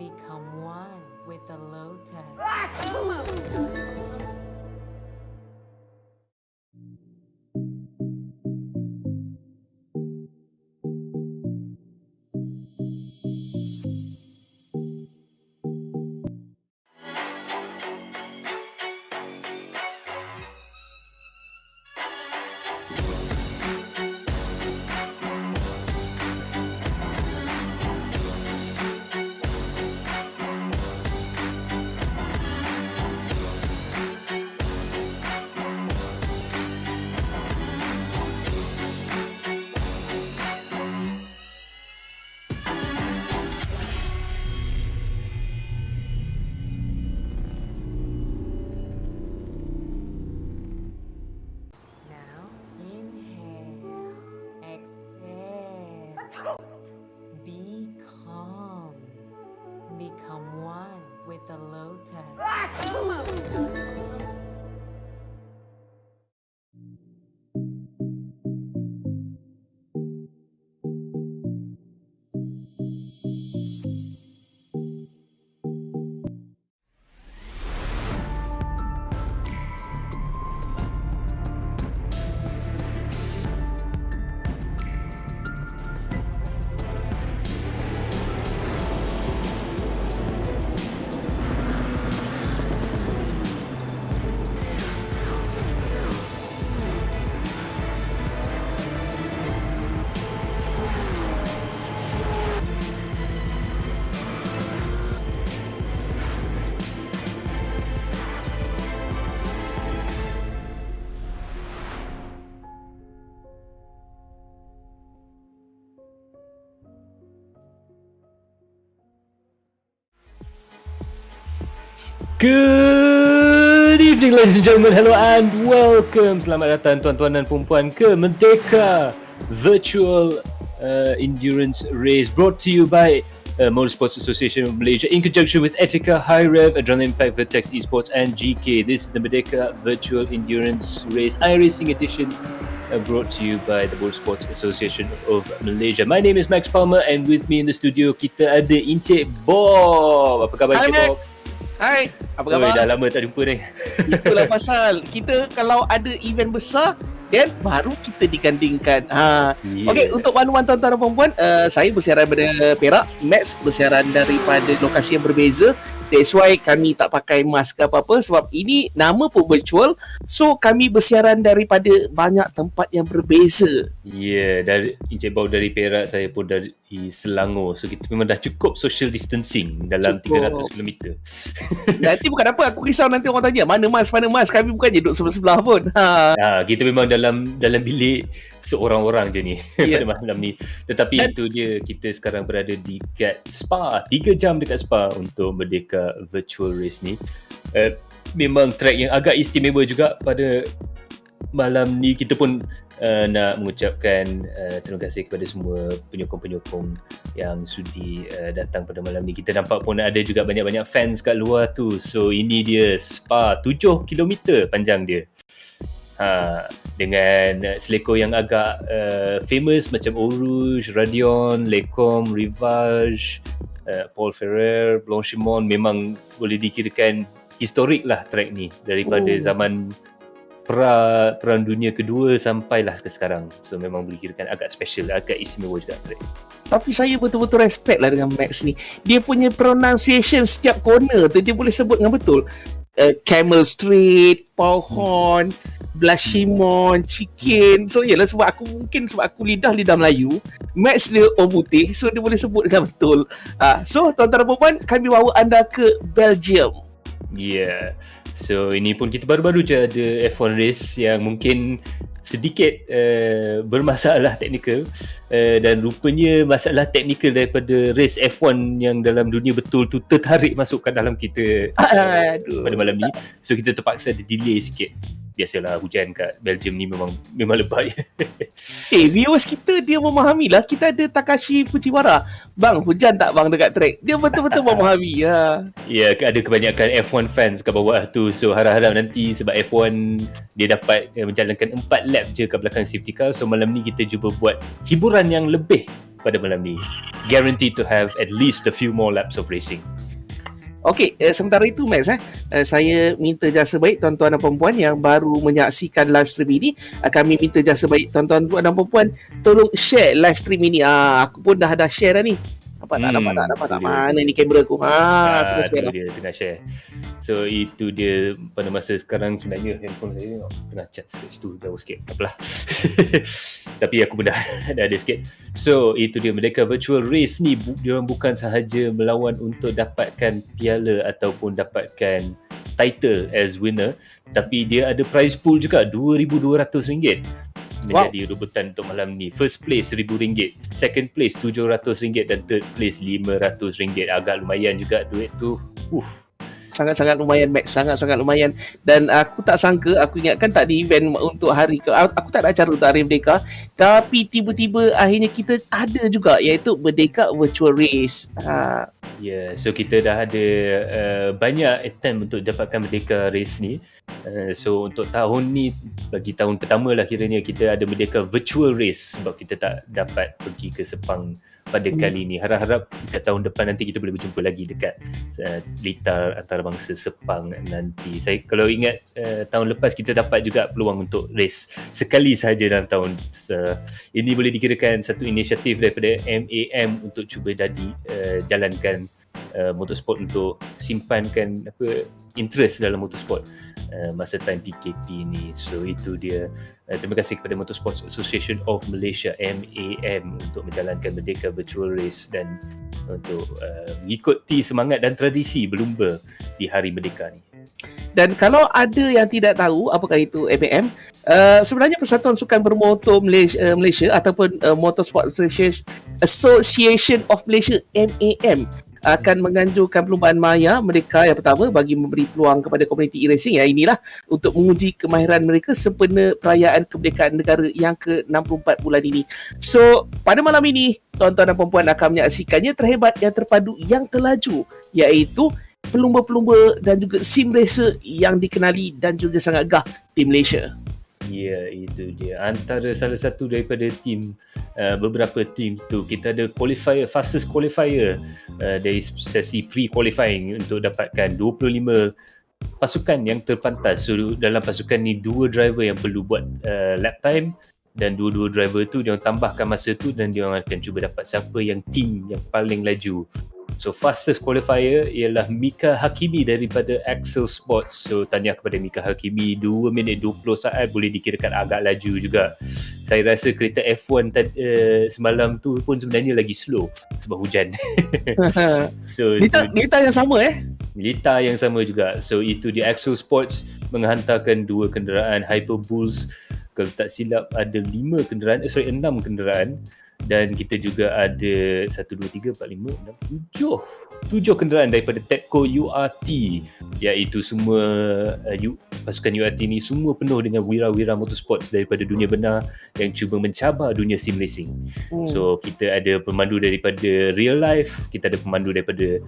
Become one with the lotus. Now inhale, exhale. Be calm. Become one with the lotus. Good evening ladies and gentlemen, hello and welcome. Selamat datang tuan-tuan dan puan-puan ke Merdeka Virtual Endurance Race brought to you by Motorsports Association of Malaysia in conjunction with Etiqa, HI-REV, Adrenaline Impact, Vertex Esports and GK. This is the Merdeka Virtual Endurance Race iRacing edition brought to you by the Motorsports Association of Malaysia. My name is Max Palmer and with me in the studio kita ada Encik Bob. Apa khabar Encik Bob? Hai, apa khabar? Dah lama tak jumpa ni. Itulah pasal kita kalau ada event besar dan baru kita digandingkan. Yeah. Okey, untuk makluman tuan-tuan dan puan-puan, saya bersiaran daripada Perak, Max bersiaran daripada lokasi yang berbeza. That's why kami tak pakai mask ke apa-apa sebab ini nama pun virtual. So kami bersiaran daripada banyak tempat yang berbeza. Ya, dari Encik Bob dari Perak, saya pun dari Selangor. So kita memang dah cukup social distancing dalam 300 km. Nanti bukan apa aku risau nanti orang tanya mana mas. Kami bukannya duduk sebelah-sebelah pun. Kita memang dalam bilik seorang-orang je ni pada malam ni. Tetapi itu dia, kita sekarang berada di kat Spa, 3 jam dekat Spa untuk Merdeka Virtual Race ni. Memang track yang agak istimewa juga pada malam ni. Kita pun nak mengucapkan terima kasih kepada semua penyokong-penyokong yang sudi datang pada malam ni. Kita nampak pun ada juga banyak-banyak fans kat luar tu. So ini dia Spa, 7 km panjang dia. Dengan selekor yang agak famous macam Eau Rouge, Radion, Lecom, Rivage, Paul Ferrer, Blanchimont. Memang boleh dikirakan historik lah track ni daripada zaman Perang Dunia Kedua sampailah ke sekarang. So memang boleh kirakan agak special, agak istimewa juga track. Tapi saya betul-betul respect lah dengan Max ni. Dia punya pronunciation setiap corner tu dia boleh sebut dengan betul. Camel Street, Pauhon, Blanchimont, Chicken. So yalah sebab aku lidah Melayu, Max dia orang putih, so dia boleh sebut dengan betul. So tuan-tuan dan puan-puan, kami bawa anda ke Belgium. Yeah. So ini pun kita baru-baru je ada F1 race yang mungkin sedikit bermasalah teknikal, dan rupanya masalah teknikal daripada race F1 yang dalam dunia betul tu tertarik masuk ke dalam kita pada malam ni. So kita terpaksa ada delay sikit. Biasalah hujan kat Belgium ni memang lebat. Viewers kita dia memahami lah. Kita ada Takashi Fujiwara. Bang, hujan tak bang dekat track? Dia betul-betul memahami. Ya, ada kebanyakan F1 fans kat bawah tu. So harap-harap nanti sebab F1 dia dapat menjalankan 4 lap je kat belakang safety car. So malam ni kita cuba buat hiburan yang lebih pada malam ni. Guaranteed to have at least a few more laps of racing. Okey, sementara itu Max, saya minta jasa baik tuan-tuan dan puan-puan yang baru menyaksikan live stream ini. Kami minta jasa baik tuan-tuan dan puan-puan, tolong share live stream ini. Aku pun dah share dah ni. Nampak tak? Mana ni kamera aku? Aku Itu dia tengah share. So itu dia pada masa sekarang sebenarnya handphone saya tengah charge kat situ, jauh sikit. Tak apalah. Tapi aku pun dah ada sikit. So itu dia Merdeka Virtual Race ni, diorang bukan sahaja melawan untuk dapatkan piala ataupun dapatkan title as winner, tapi dia ada prize pool juga RM2,200 menjadi rebutan untuk malam ni. First place RM1,000, second place RM700 dan third place RM500. Agak lumayan juga duit tu. Sangat-sangat lumayan Max, sangat-sangat lumayan. Dan aku tak sangka, aku ingatkan tak ada event untuk hari aku tak ada acara untuk Hari Merdeka, tapi tiba-tiba akhirnya kita ada juga, iaitu Merdeka Virtual Race. So kita dah ada banyak attempt untuk dapatkan Merdeka Race ni. So untuk tahun ni, bagi tahun pertama lah kiranya, kita ada Merdeka Virtual Race sebab kita tak dapat pergi ke Sepang pada kali ni. Harap-harap dekat tahun depan nanti kita boleh berjumpa lagi dekat litar antarabangsa Sepang nanti. Saya kalau ingat tahun lepas kita dapat juga peluang untuk race sekali sahaja dalam tahun. Ini boleh dikirakan satu inisiatif daripada MAM untuk cuba jalankan motorsport untuk simpankan interest dalam motorsport masa time PKP ni. So itu dia. Terima kasih kepada Motorsports Association of Malaysia MAM untuk menjalankan Merdeka Virtual Race dan untuk mengikuti semangat dan tradisi berlumba di Hari Merdeka ni. Dan kalau ada yang tidak tahu apakah itu MAM, sebenarnya Persatuan Sukan Bermotor Malaysia ataupun Motorsports Association of Malaysia MAM akan menganjurkan perlumbaan maya mereka yang pertama bagi memberi peluang kepada komuniti iRacing inilah untuk menguji kemahiran mereka sempena perayaan kemerdekaan negara yang ke-64 bulan ini. So pada malam ini tuan-tuan dan puan-puan akan menyaksikannya terhebat, yang terpadu, yang terlaju, iaitu pelumba-pelumba dan juga sim racer yang dikenali dan juga sangat gah di Malaysia. Ya, itu dia. Antara salah satu daripada beberapa tim tu, kita ada fastest qualifier dari sesi pre-qualifying untuk dapatkan 25 pasukan yang terpantas. So dalam pasukan ni 2 driver yang perlu buat lap time, dan dua-dua driver tu dia tambahkan masa tu dan dia akan cuba dapat siapa yang tim yang paling laju. So fastest qualifier ialah Mika Hakimi daripada Axel Sports. So tanya kepada Mika Hakimi, 2 minit 20 saat boleh dikirakan agak laju juga. Saya rasa kereta F1 semalam tu pun sebenarnya lagi slow sebab hujan. So Lita yang sama Lita yang sama juga. So itu di Axel Sports menghantarkan 2 kenderaan Hyperbulls. Kalau tak silap ada 6 kenderaan. Dan kita juga ada 1, 2, 3, 4, 5, 6, 7 kenderaan daripada Tepco URT, iaitu semua pasukan URT ni semua penuh dengan wira-wira motorsports daripada dunia benar yang cuba mencabar dunia sim racing. So kita ada pemandu daripada real life, kita ada pemandu daripada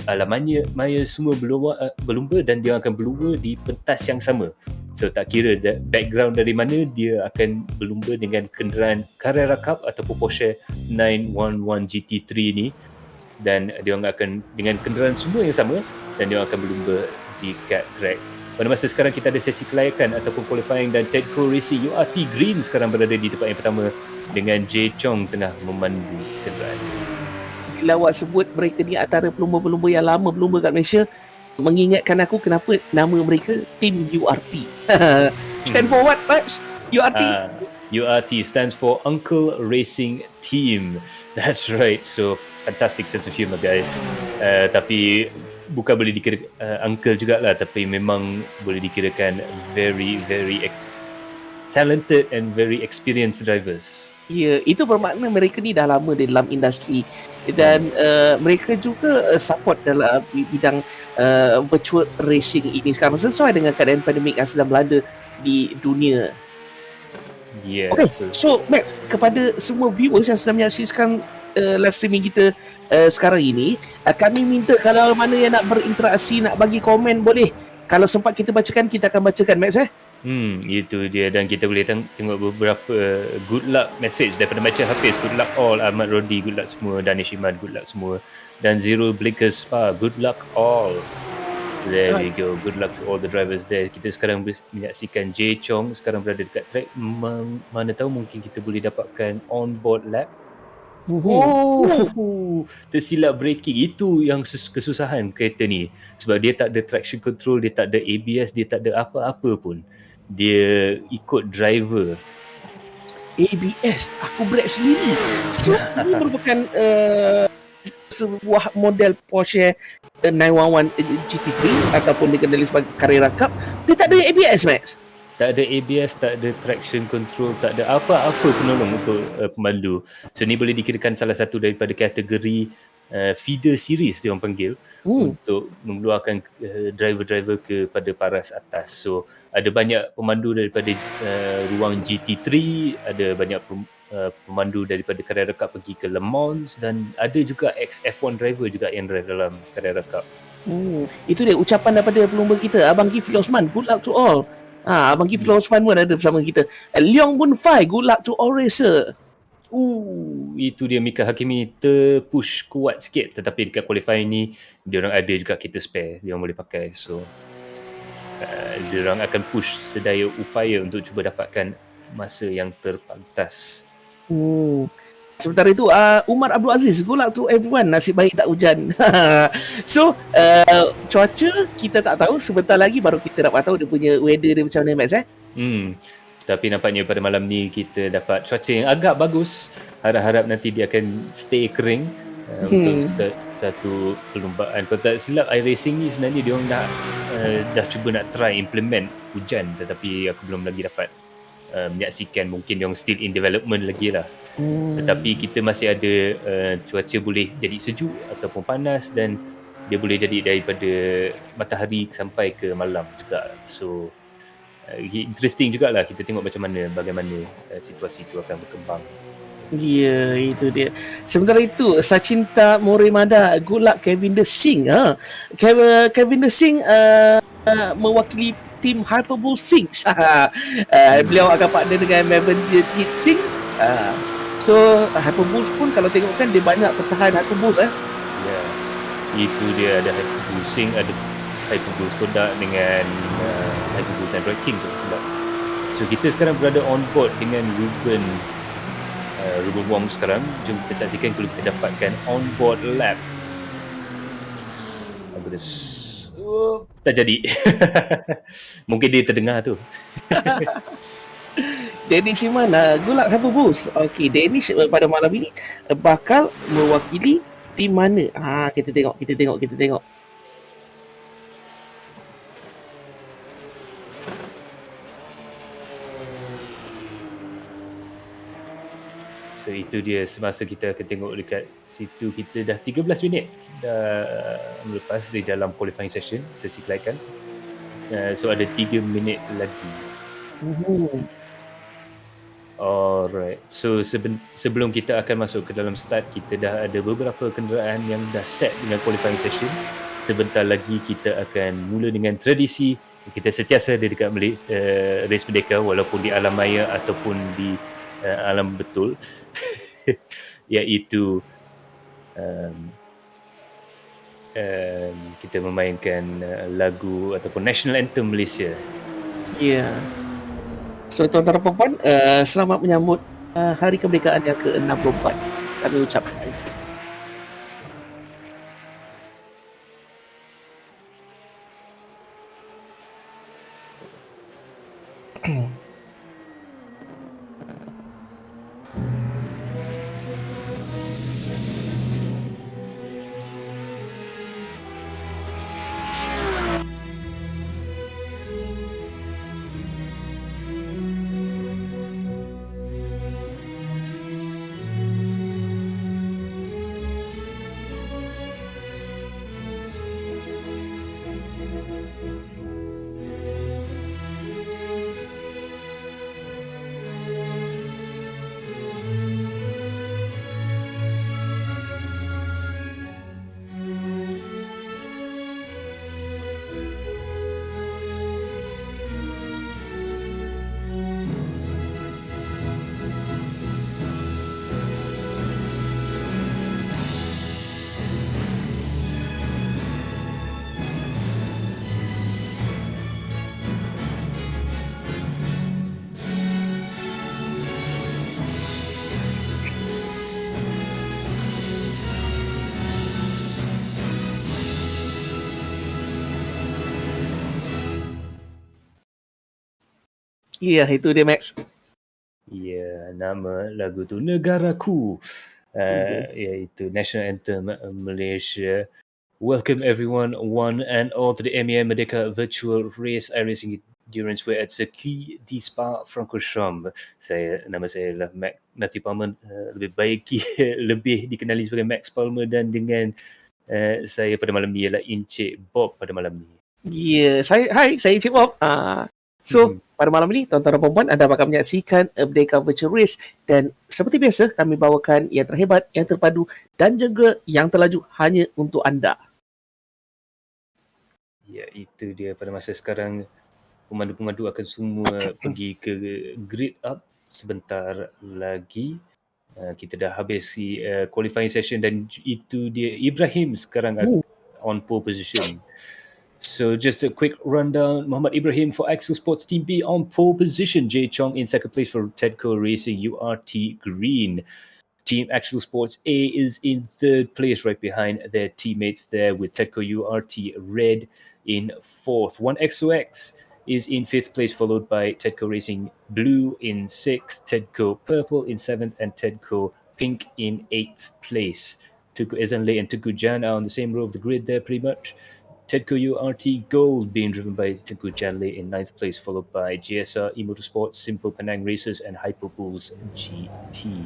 alam maya, semua berlumba dan dia akan berlumba di pentas yang sama. So tak kira background dari mana, dia akan berlumba dengan kenderaan Carrera Cup ataupun Porsche 911 GT3 ni, dan dia akan dengan kenderaan semua yang sama dan dia akan berlumba di kat track. Pada masa sekarang kita ada sesi kelayakan ataupun qualifying, dan Tedco Racing URT Green sekarang berada di tempat yang pertama dengan J Chong tengah memandu kenderaan. Bila awak sebut mereka ni antara pelumba-pelumba yang lama berlumba kat Malaysia, mengingatkan aku kenapa nama mereka Team URT. Stand for what, Max? URT? URT stands for Uncle Racing Team. That's right. So fantastic sense of humor, guys. Tapi bukan boleh dikira uncle jugalah, tapi memang boleh dikirakan very very talented and very experienced drivers. Ya, itu bermakna mereka ni dah lama di dalam industri, dan mereka juga support dalam bidang virtual racing ini sekarang sesuai dengan keadaan pandemik yang sedang melanda di dunia. Yeah. Okay, so Max, kepada semua viewers yang sedang menyaksikan live streaming kita sekarang ini, kami minta kalau mana yang nak berinteraksi, nak bagi komen, boleh. Kalau sempat kita bacakan, kita akan bacakan, Max. Itu dia, dan kita boleh tengok beberapa good luck message daripada macam Hafiz. Good luck all. Ahmad Rodi, good luck semua. Danish Iman, good luck semua. Dan Zero Blinkers Spa, good luck all. There we go. Good luck to all the drivers there. Kita sekarang menyaksikan Jay Chong sekarang berada dekat track. Mana tahu mungkin kita boleh dapatkan on-board lap. Tersilap braking. Itu yang kesusahan kereta ni. Sebab dia tak ada traction control, dia tak ada ABS, dia tak ada apa-apa pun. Dia ikut driver. ABS, aku brake sendiri. So ini merupakan sebuah model Porsche 911 GT3 ataupun dikenali sebagai Carrera Cup. Dia tak ada ABS, Max. Tak ada ABS, tak ada traction control, tak ada apa-apa penolong untuk pemandu. So ni boleh dikirakan salah satu daripada kategori feeder series dia orang panggil, untuk mengeluarkan driver-driver kepada paras atas. So ada banyak pemandu daripada ruang GT3, ada banyak pemandu daripada Carrera Cup pergi ke Le Mans, dan ada juga ex-F1 driver juga yang drive dalam Carrera Cup. Itu dia ucapan daripada pelumba kita, Abang Kifli Osman, good luck to all. Abang Kifli Osman pun ada bersama kita. Leong Bun Fai, good luck to all racer. Itu dia, Mika Hakimi terpush kuat sikit, tetapi dekat qualifying ni diorang ada juga kereta spare diorang boleh pakai. So diorang akan push sedaya upaya untuk cuba dapatkan masa yang terpantas. Sementara itu Umar Abdul Aziz, good luck to everyone, nasib baik tak hujan. So cuaca kita tak tahu, sebentar lagi baru kita dapat tahu dia punya weather dia macam mana, Max. Tapi nampaknya pada malam ni kita dapat cuaca yang agak bagus. Harap-harap nanti dia akan stay kering untuk satu perlumbaan. Kalau tak silap, iRacing ni sebenarnya dia orang dah cuba nak try implement hujan, tetapi aku belum lagi dapat menyaksikan. Mungkin dia orang still in development lagi lah. Tetapi kita masih ada cuaca boleh jadi sejuk ataupun panas, dan dia boleh jadi daripada matahari sampai ke malam juga. So interesting jugalah, kita tengok bagaimana situasi itu akan berkembang. Ya, itu dia. Sementara itu, Sacinta Moremada, good luck Kevin Singh. Kevin Singh mewakili tim Hyperbull Sings. Beliau akan partner dengan Melvin Singh. So Hyperbulls pun kalau tengok kan dia banyak pecahan Hyperbulls. Ya, itu dia, ada Hyperbulls Sing, ada Hyperbulls Kodak dengan Hyperbulls Android King tu sebab. So kita sekarang berada on board dengan Ruben Wong sekarang. Jom kita saksikan kalau kita dapatkan on board lap. Tak jadi. Mungkin dia terdengar tu. Danish mana? Good luck Hyperbulls. Okey, Danish pada malam ini bakal mewakili tim mana? Kita tengok. So itu dia, semasa kita akan tengok dekat situ, kita dah 13 minit dah melepas di dalam qualifying session, sesi kelaikan. So ada 3 minit lagi. Alright, so sebelum kita akan masuk ke dalam start, kita dah ada beberapa kenderaan yang dah set dengan qualifying session. Sebentar lagi kita akan mula dengan tradisi kita sentiasa ada dekat race Merdeka, walaupun di alam maya ataupun di alam betul. Iaitu kita memainkan lagu ataupun National Anthem Malaysia. Ya. So tuan-tuan dan puan-puan, selamat menyambut Hari Kemerdekaan yang ke-64. Kami ucapkan. Ya, itu dia Max. Ya, nama lagu tu Negaraku. Iaitu National Anthem Malaysia. Welcome everyone, one and all, to the MAM Merdeka Virtual Race iRacing Endurance Way at Circuit di Spa Francorchamps. Nama saya adalah Matthew Palmer, lebih baik lebih dikenali sebagai Max Palmer, dan dengan saya pada malam ni ialah Encik Bob pada malam ni. Ya, saya Encik Bob. Pada malam ini, tuan-tuan dan puan-puan, anda akan menyaksikan Merdeka Virtual Race, dan seperti biasa kami bawakan yang terhebat, yang terpadu dan juga yang terlaju hanya untuk anda. Ya, itu dia. Pada masa sekarang pemandu-pemandu akan semua pergi ke grid up sebentar lagi. Kita dah habis qualifying session, dan itu dia Ibrahim sekarang on pole position. So just a quick rundown. Muhammad Ibrahim for Axel Sports Team B on pole position. Jay Chong in second place for Tedco Racing URT Green. Team Axel Sports A is in third place, right behind their teammates there, with Tedco URT Red in fourth. 1XOX is in fifth place, followed by Tedco Racing Blue in sixth, Tedco Purple in seventh, and Tedco Pink in eighth place. Tuku Ezanle and Tuku Jan are on the same row of the grid there, pretty much. Tedco URT Gold being driven by Tuku Janle in ninth place, followed by GSR Motorsports, Simple Penang Racers, and Hyperbulls GT.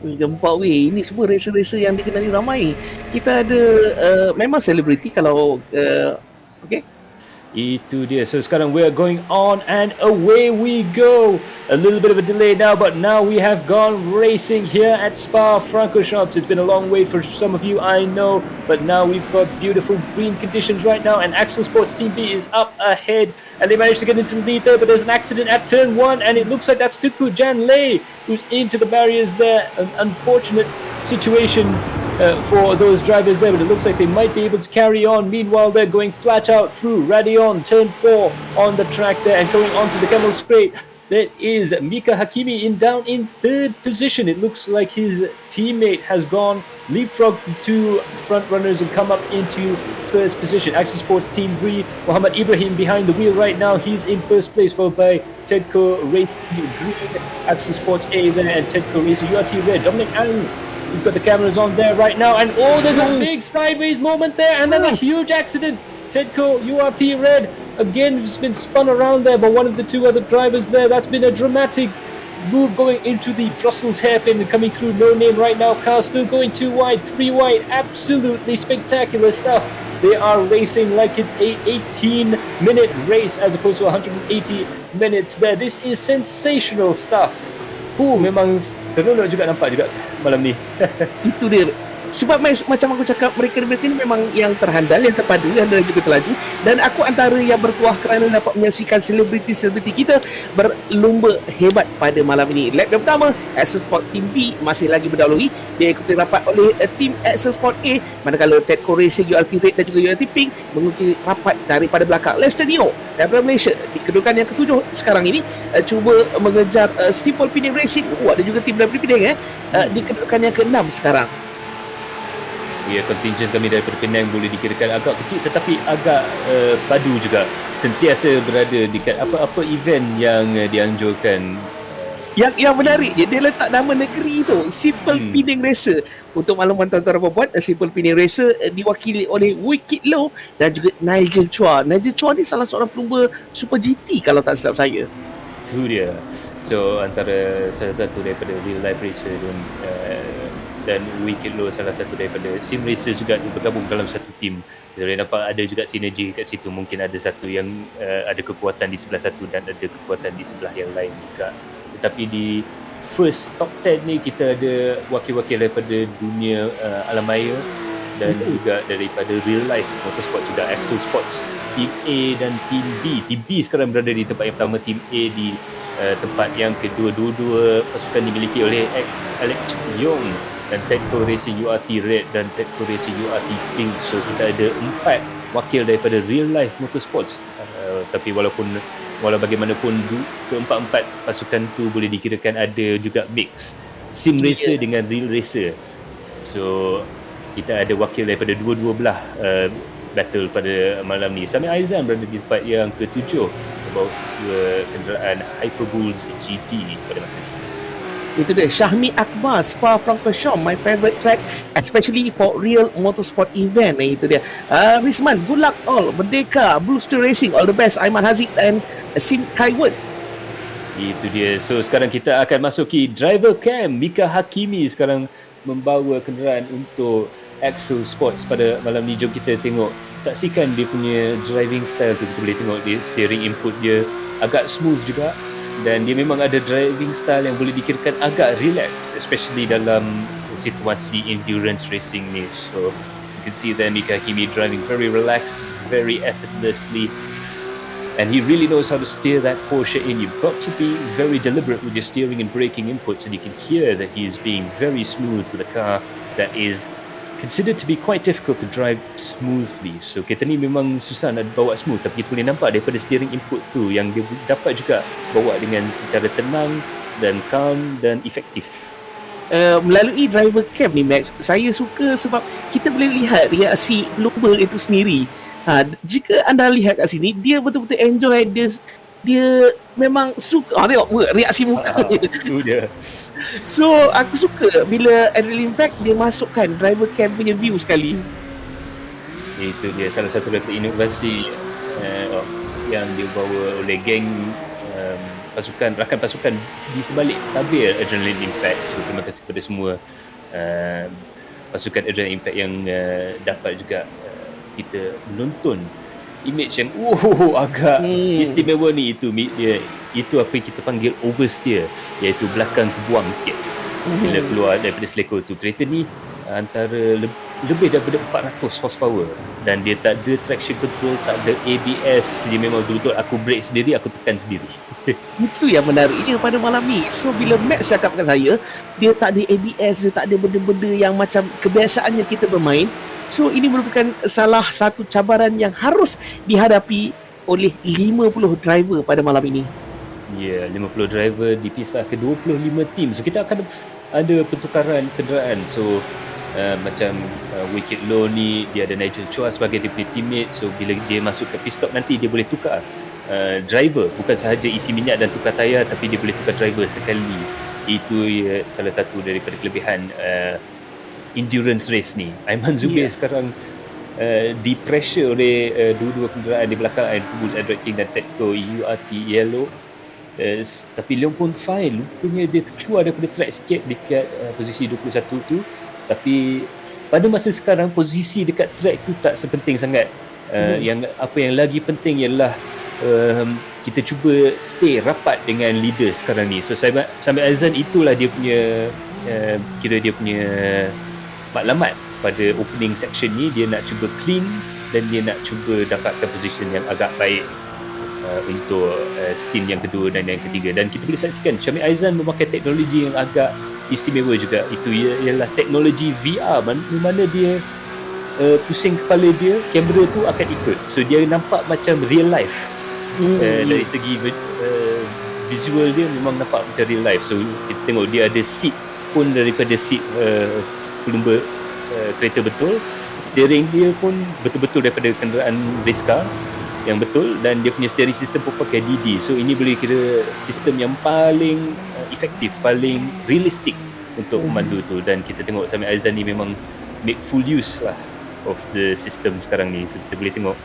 Gempak weh, ini semua racer-racer yang dikenali ramai. Kita ada memang selebriti kalau okay. Itu dia. So sekarang we are going on and away we go. A little bit of a delay now, but now we have gone racing here at Spa Francorchamps. It's been a long wait for some of you, I know, but now we've got beautiful green conditions right now, and Axel Sports Team B is up ahead, and they managed to get into the lead there, but there's an accident at turn 1, and it looks like that's Tuku Jan Lei who's into the barriers there. An unfortunate situation for those drivers there, but it looks like they might be able to carry on. Meanwhile, they're going flat out through Radion, turn 4 on the track there, and going onto the Camel Straight. That is Mika Hakimi down in third position. It looks like his teammate has gone leapfrog the two front runners and come up into first position. Axel Sports Team B, Muhammad Ibrahim behind the wheel right now. He's in first place, followed by Tedco Racing Green, Axel Sports A there, and Tedco Racing URT Red. Dominic Allen, we've got the cameras on there right now, and there's a big sideways moment there, and then a huge accident. Tedco URT Red again has been spun around there by one of the two other drivers there. That's been a dramatic move going into the Brussels hairpin and coming through no name right now. Car still going 2 wide, 3 wide. Absolutely spectacular stuff. They are racing like it's a 18-minute race as opposed to 180 minutes there. This is sensational stuff. Memang seronok juga nampak juga malam ni. Itu dia. Sebab macam aku cakap, mereka ni memang yang terhandal, yang terpadu, yang juga terlaju, dan aku antara yang bertuah kerana dapat menyaksikan selebriti-selebriti kita berlumba hebat pada malam ini. Lap yang pertama, Axel Sport Team B masih lagi berdahului. Dia ikuti rapat oleh tim Axel Sport A, manakala Tedco Racing URT Red dan juga URT Pink mengikuti rapat daripada belakang. Lester Neo daripada Malaysia di kedudukan yang ketujuh sekarang ini cuba mengejar Simple Penang Racing. Ada juga tim daripada Penang di kedudukan yang ke-6 sekarang. Ya, contingent kami daripada Penang boleh dikirakan agak kecil tetapi agak padu juga. Sentiasa berada dekat apa-apa event yang dianjurkan. Yang menarik je, dia letak nama negeri tu, Simple Penang Racer. Untuk makluman tuan-tuan dan puan-puan, Simple Penang Racer diwakili oleh Wicked Low dan juga Nigel Chua. Nigel Chua ni salah seorang pelumba Super GT kalau tak silap saya. Itu dia. So antara salah satu daripada real life racer dan Wicked Low salah satu daripada sim racer juga bergabung dalam satu tim. Jadi nampak ada juga sinergi kat situ. Mungkin ada satu yang ada kekuatan di sebelah satu dan ada kekuatan di sebelah yang lain juga. Tetapi di first top 10 ni kita ada wakil-wakil daripada dunia alam maya dan juga daripada real life motorsport juga. Axel Sports Team A dan Team B. Team B sekarang berada di tempat yang pertama, Team A di tempat yang kedua. Dua-dua pasukan dimiliki oleh Alex Young dan Tedco Racing URT Red dan Tedco Racing URT Pink. So kita ada 4 wakil daripada real life motorsports. Tapi walau bagaimanapun keempat-empat pasukan tu boleh dikirakan ada juga mix sim racer dengan real racer. So kita ada wakil daripada dua-dua belah battle pada malam ni. Sami Aizan berada di tempat yang ke-7 membawa kenderaan Hyperbulls GT pada masa ini. Itu dia, Syahmi Akbar, Spa-Francorchamps, my favorite track, especially for real motorsport event. Itu dia. Rizman, good luck all. Merdeka, Blue Steel Racing, all the best. Aiman Haziq dan Sim Kaiwood. Itu dia. So sekarang kita akan masuki driver cam. Mika Hakimi sekarang membawa kenderaan untuk Axel Sports pada malam ni. Jom kita tengok, saksikan dia punya driving style tu. Kita boleh tengok dia steering input dia agak smooth juga, dan dia memang ada driving style yang boleh dikirakan agak relax, especially dalam situasi endurance racing ni. So you can see there Mika Hakimi driving very relaxed, very effortlessly, and he really knows how to steer that Porsche in. You've got to be very deliberate with your steering and braking inputs, and you can hear that he is being very smooth with a car that is considered to be quite difficult to drive smoothly. So kereta ni memang susah nak bawa smooth, tapi kita boleh nampak daripada steering input tu yang dia dapat juga bawa dengan secara tenang dan calm dan efektif. Melalui driver cam ni Max, saya suka sebab kita boleh lihat reaksi pelumba itu sendiri. Jika anda lihat kat sini, dia betul-betul enjoy, dia memang suka. Tengok reaksi muka dia. So aku suka bila Adrenaline Impact dia masukkan driver cam punya view sekali. Itu dia salah satu daripada inovasi yang dibawa oleh geng rakan pasukan di sebalik tabir Adrenaline Impact. So terima kasih kepada semua pasukan Adrenaline Impact yang dapat juga kita menonton image yang agak istimewa ni. Itu apa yang kita panggil oversteer, iaitu belakang terbuang sikit bila keluar daripada selekor tu. Kereta ni antara lebih daripada 400 horsepower, dan dia tak ada traction control, tak ada ABS. Dia memang betul-betul aku brake sendiri, aku tekan sendiri. Itu yang menariknya pada malam ni. So bila Max cakap kat saya, dia tak ada ABS, dia tak ada benda-benda yang macam kebiasaannya kita bermain. So ini merupakan salah satu cabaran yang harus dihadapi oleh 50 driver pada malam ini. Ya, 50 driver dipisah ke 25 tim. So kita akan ada pertukaran kenderaan. So macam Wicked Low ni, dia ada Nigel Chua sebagai dia punya teammate. So bila dia masuk ke pit stop nanti, dia boleh tukar driver. Bukan sahaja isi minyak dan tukar tayar, tapi dia boleh tukar driver sekali. Itu salah satu daripada kelebihan endurance race ni. Aiman Zubir sekarang di pressure oleh dua-dua kenderaan di belakang, Bulls King dan Etiqa URT Yellow. Tapi Leong pun fine, rupanya dia keluar daripada track sikit dekat posisi 21 tu. Tapi pada masa sekarang posisi dekat track tu tak sepenting sangat. Yang lagi penting ialah kita cuba stay rapat dengan leader sekarang ni. So sampai Azan itulah dia punya dia punya maklumat pada opening section ni. Dia nak cuba clean dan dia nak cuba dapatkan position yang agak baik untuk stint yang kedua dan yang ketiga. Dan kita boleh saksikan Syamil Aizan memakai teknologi yang agak istimewa juga. Itu ialah teknologi VR, mana dia pusing kepala dia, kamera tu akan ikut. So dia nampak macam real life. Dari segi visual dia memang nampak macam real life. So kita tengok dia ada seat pun daripada seat pelumba kereta betul. Steering dia pun betul-betul daripada kenderaan race car yang betul, dan dia punya steering system pun pakai DD. So ini boleh kira sistem yang paling efektif, paling realistik untuk memandu tu. Dan kita tengok Samir Aizan ni memang make full use lah of the system sekarang ni. So kita boleh tengok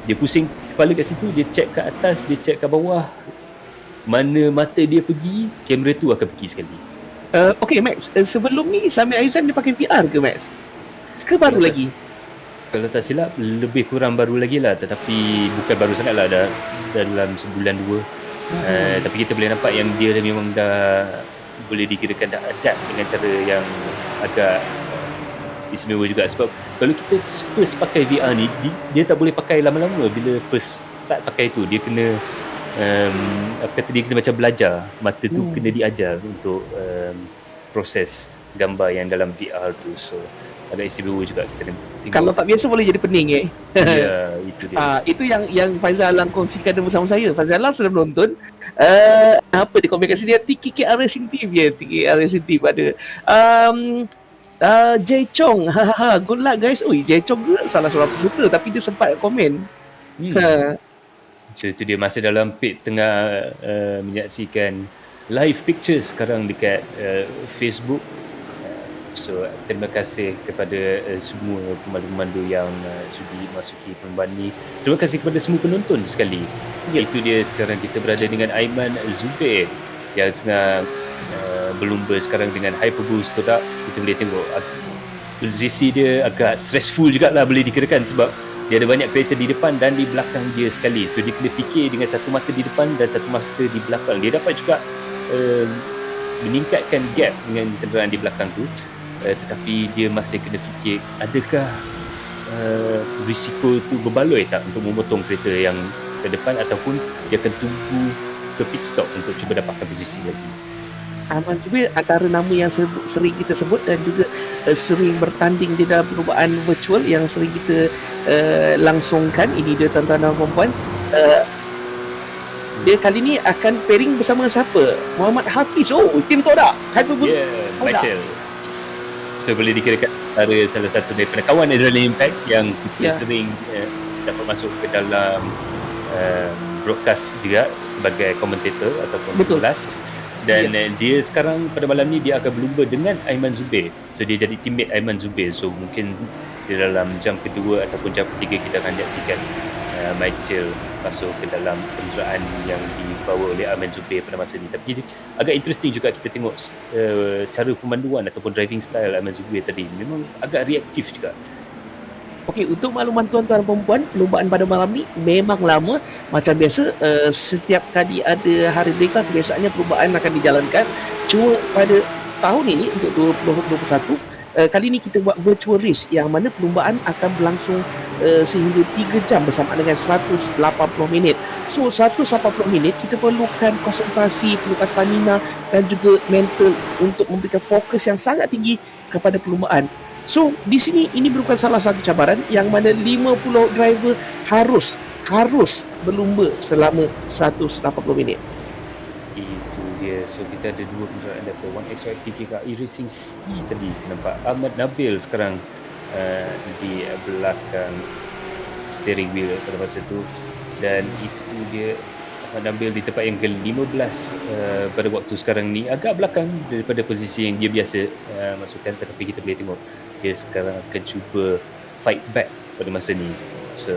dia pusing kepala kat situ, dia check kat atas, dia check kat bawah, mana mata dia pergi, kamera tu akan pergi sekali. Okay Max, sebelum ni Samir Aizan dia pakai VR ke Max? Ke baru lagi? Kalau tak silap lebih kurang baru lagi lah, tetapi bukan baru sangat lah, dah dalam sebulan dua. Tapi kita boleh nampak yang dia memang dah boleh dikirakan dah adapt dengan cara yang agak istimewa juga. Sebab kalau kita first pakai VR ni, dia tak boleh pakai lama-lama. Bila first start pakai tu, dia kena dia kena macam belajar. Mata tu kena diajar untuk proses gambar yang dalam VR tu. So agak istimewa juga kita tengok. Kalau tak biasa boleh jadi pening Ya, itu dia. Itu yang Faizal Alang kongsikan bersama saya. Faizal Alang sudah menonton apa dia komen kat sini, Etiqa iRacing Team ya, Etiqa iRacing Team ada Jay Chong, good luck guys. Jay Chong juga salah seorang peserta tapi dia sempat komen. So itu dia, masa dalam pit tengah menyaksikan live pictures sekarang dekat Facebook. So terima kasih kepada semua pemandu-pemandu yang sudi masuki perlombaan ni. Terima kasih kepada semua penonton sekali. Itu dia, sekarang kita berada dengan Aiman Zubair yang tengah berlumba sekarang dengan Hyperboost Todak. Kita boleh tengok posisi dia agak stressful jugalah, boleh dikirakan, sebab dia ada banyak kereta di depan dan di belakang dia sekali. So dia kena fikir dengan satu mata di depan dan satu mata di belakang. Dia dapat juga meningkatkan gap dengan kenderaan di belakang tu, tetapi dia masih kena fikir adakah risiko tu berbaloi tak untuk memotong kereta yang ke depan, ataupun dia akan tunggu ke pit stop untuk cuba dapatkan posisi lagi. Aiman Zubair antara nama yang sering kita sebut dan juga sering bertanding di dalam perlombaan virtual yang sering kita langsungkan. Ini dia tuan-tuan dan puan-puan. Dia kali ni akan pairing bersama siapa? Muhammad Hafiz. Oh, tim Todak. Hyperboost. Michael. So boleh dikirakan antara salah satu daripada kawan Adrenaline Impact yang kita sering dapat masuk ke dalam broadcast juga sebagai komentator ataupun kelas. Dan dia sekarang pada malam ni dia akan berlumba dengan Aiman Zubair. So dia jadi teammate Aiman Zubair. So mungkin di dalam jam kedua ataupun jam ketiga kita akan menyaksikan Michael masuk ke dalam kenderaan yang dibawa oleh Aiman Zubair pada masa ni. Tapi agak interesting juga kita tengok cara pemanduan ataupun driving style Aiman Zubair tadi. Memang agak reaktif juga. Okey, untuk makluman tuan-tuan dan perempuan, perlombaan pada malam ni memang lama. Macam biasa, setiap kali ada hari Merdeka, kebiasaannya perlombaan akan dijalankan. Cuma pada tahun ini untuk 2021, kali ni kita buat virtual race yang mana perlombaan akan berlangsung sehingga 3 jam bersama dengan 180 minit. So 180 minit kita perlukan konsentrasi, perlukan stamina dan juga mental untuk memberikan fokus yang sangat tinggi kepada perlombaan. So di sini ini merupakan salah satu cabaran yang mana 50 driver harus berlumba selama 180 minit. Itu dia. So kita ada dua kenderaan daripada 1XY Etiqa iRacing C tadi. Nampak Ahmad Nabil sekarang di belakang steering wheel pada masa tu, dan itu dia Ahmad Nabil di tempat yang ke-15 pada waktu sekarang ni, agak belakang daripada posisi yang dia biasa masukkan, tetapi kita boleh tengok dia sekarang akan cuba fight back pada masa ni. So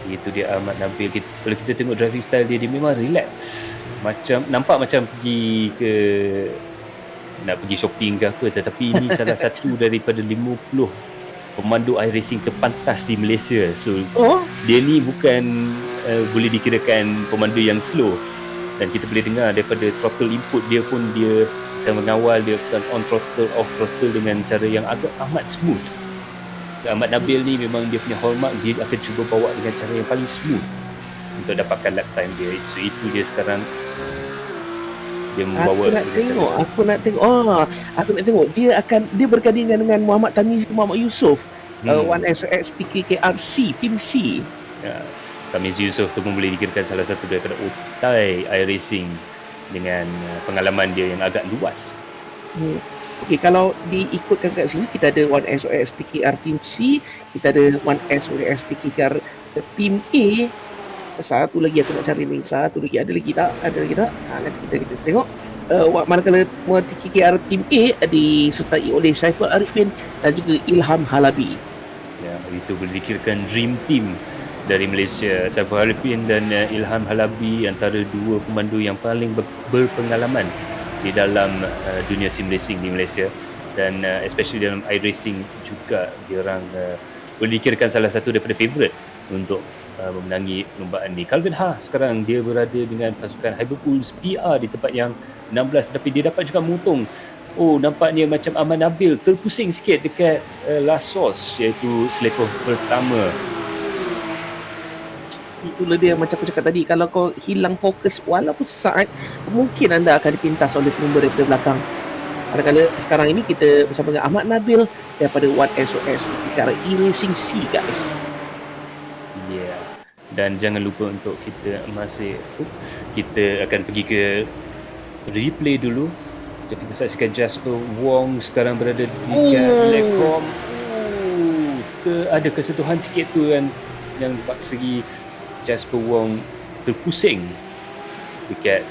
itu dia Ahmad Nabil. Kalau kita tengok driving style dia memang relax, macam nampak macam nak pergi shopping ke apa, tetapi ini salah satu daripada 50 pemandu iRacing terpantas di Malaysia. So dia ni bukan boleh dikirakan pemandu yang slow, dan kita boleh dengar daripada throttle input dia pun dia akan mengawal, dia akan on throttle, off throttle dengan cara yang agak amat smooth. So, Ahmad Nabil ni memang dia punya hallmark, dia akan cuba bawa dengan cara yang paling smooth untuk dapatkan lap time dia. So itu dia sekarang dia membawa. Aku nak tengok dia bergandingan dengan Muhammad Tamizi, Muhammad Yusof, 1SX TKRC tim C. Ya, Tamizi Yusof tu pun boleh dikirakan salah satu daripada otai iRacing dengan pengalaman dia yang agak luas. Okey, kalau diikutkan kat sini, kita ada 1SOS TKR Team C, kita ada 1SOS TKR Team A. Satu lagi aku nak cari ni. Satu lagi, ada lagi tak? Nanti kita tengok. Manakala TKR Team A disertai oleh Saiful Arifin dan juga Ilham Halabi. Ya, itu boleh dikirakan dream team dari Malaysia. Saiful Arifin dan Ilham Halabi antara dua pemandu yang paling berpengalaman di dalam dunia sim racing di Malaysia, dan especially dalam iRacing juga dia orang boleh dikirakan salah satu daripada favourite untuk memenangi perlombaan ni. Calvin Ha sekarang dia berada dengan pasukan Hyperpools PR di tempat yang 16, tetapi dia dapat juga memotong. Nampaknya macam Ahmad Nabil terpusing sikit dekat last source, iaitu selekoh pertama. Itulah dia, macam aku cakap tadi, kalau kau hilang fokus walaupun sesaat, mungkin anda akan dipintas oleh pelumba daripada belakang. Manakala sekarang ini kita bersama dengan Ahmad Nabil daripada 1SOS Etiqa iRacing C, guys. Dan jangan lupa untuk kita akan pergi ke replay dulu. Kita saksikan Jasper Wong sekarang berada di Lekom. Ada kesentuhan sikit tu yang nampak segi Jasper Wong terpusing dekat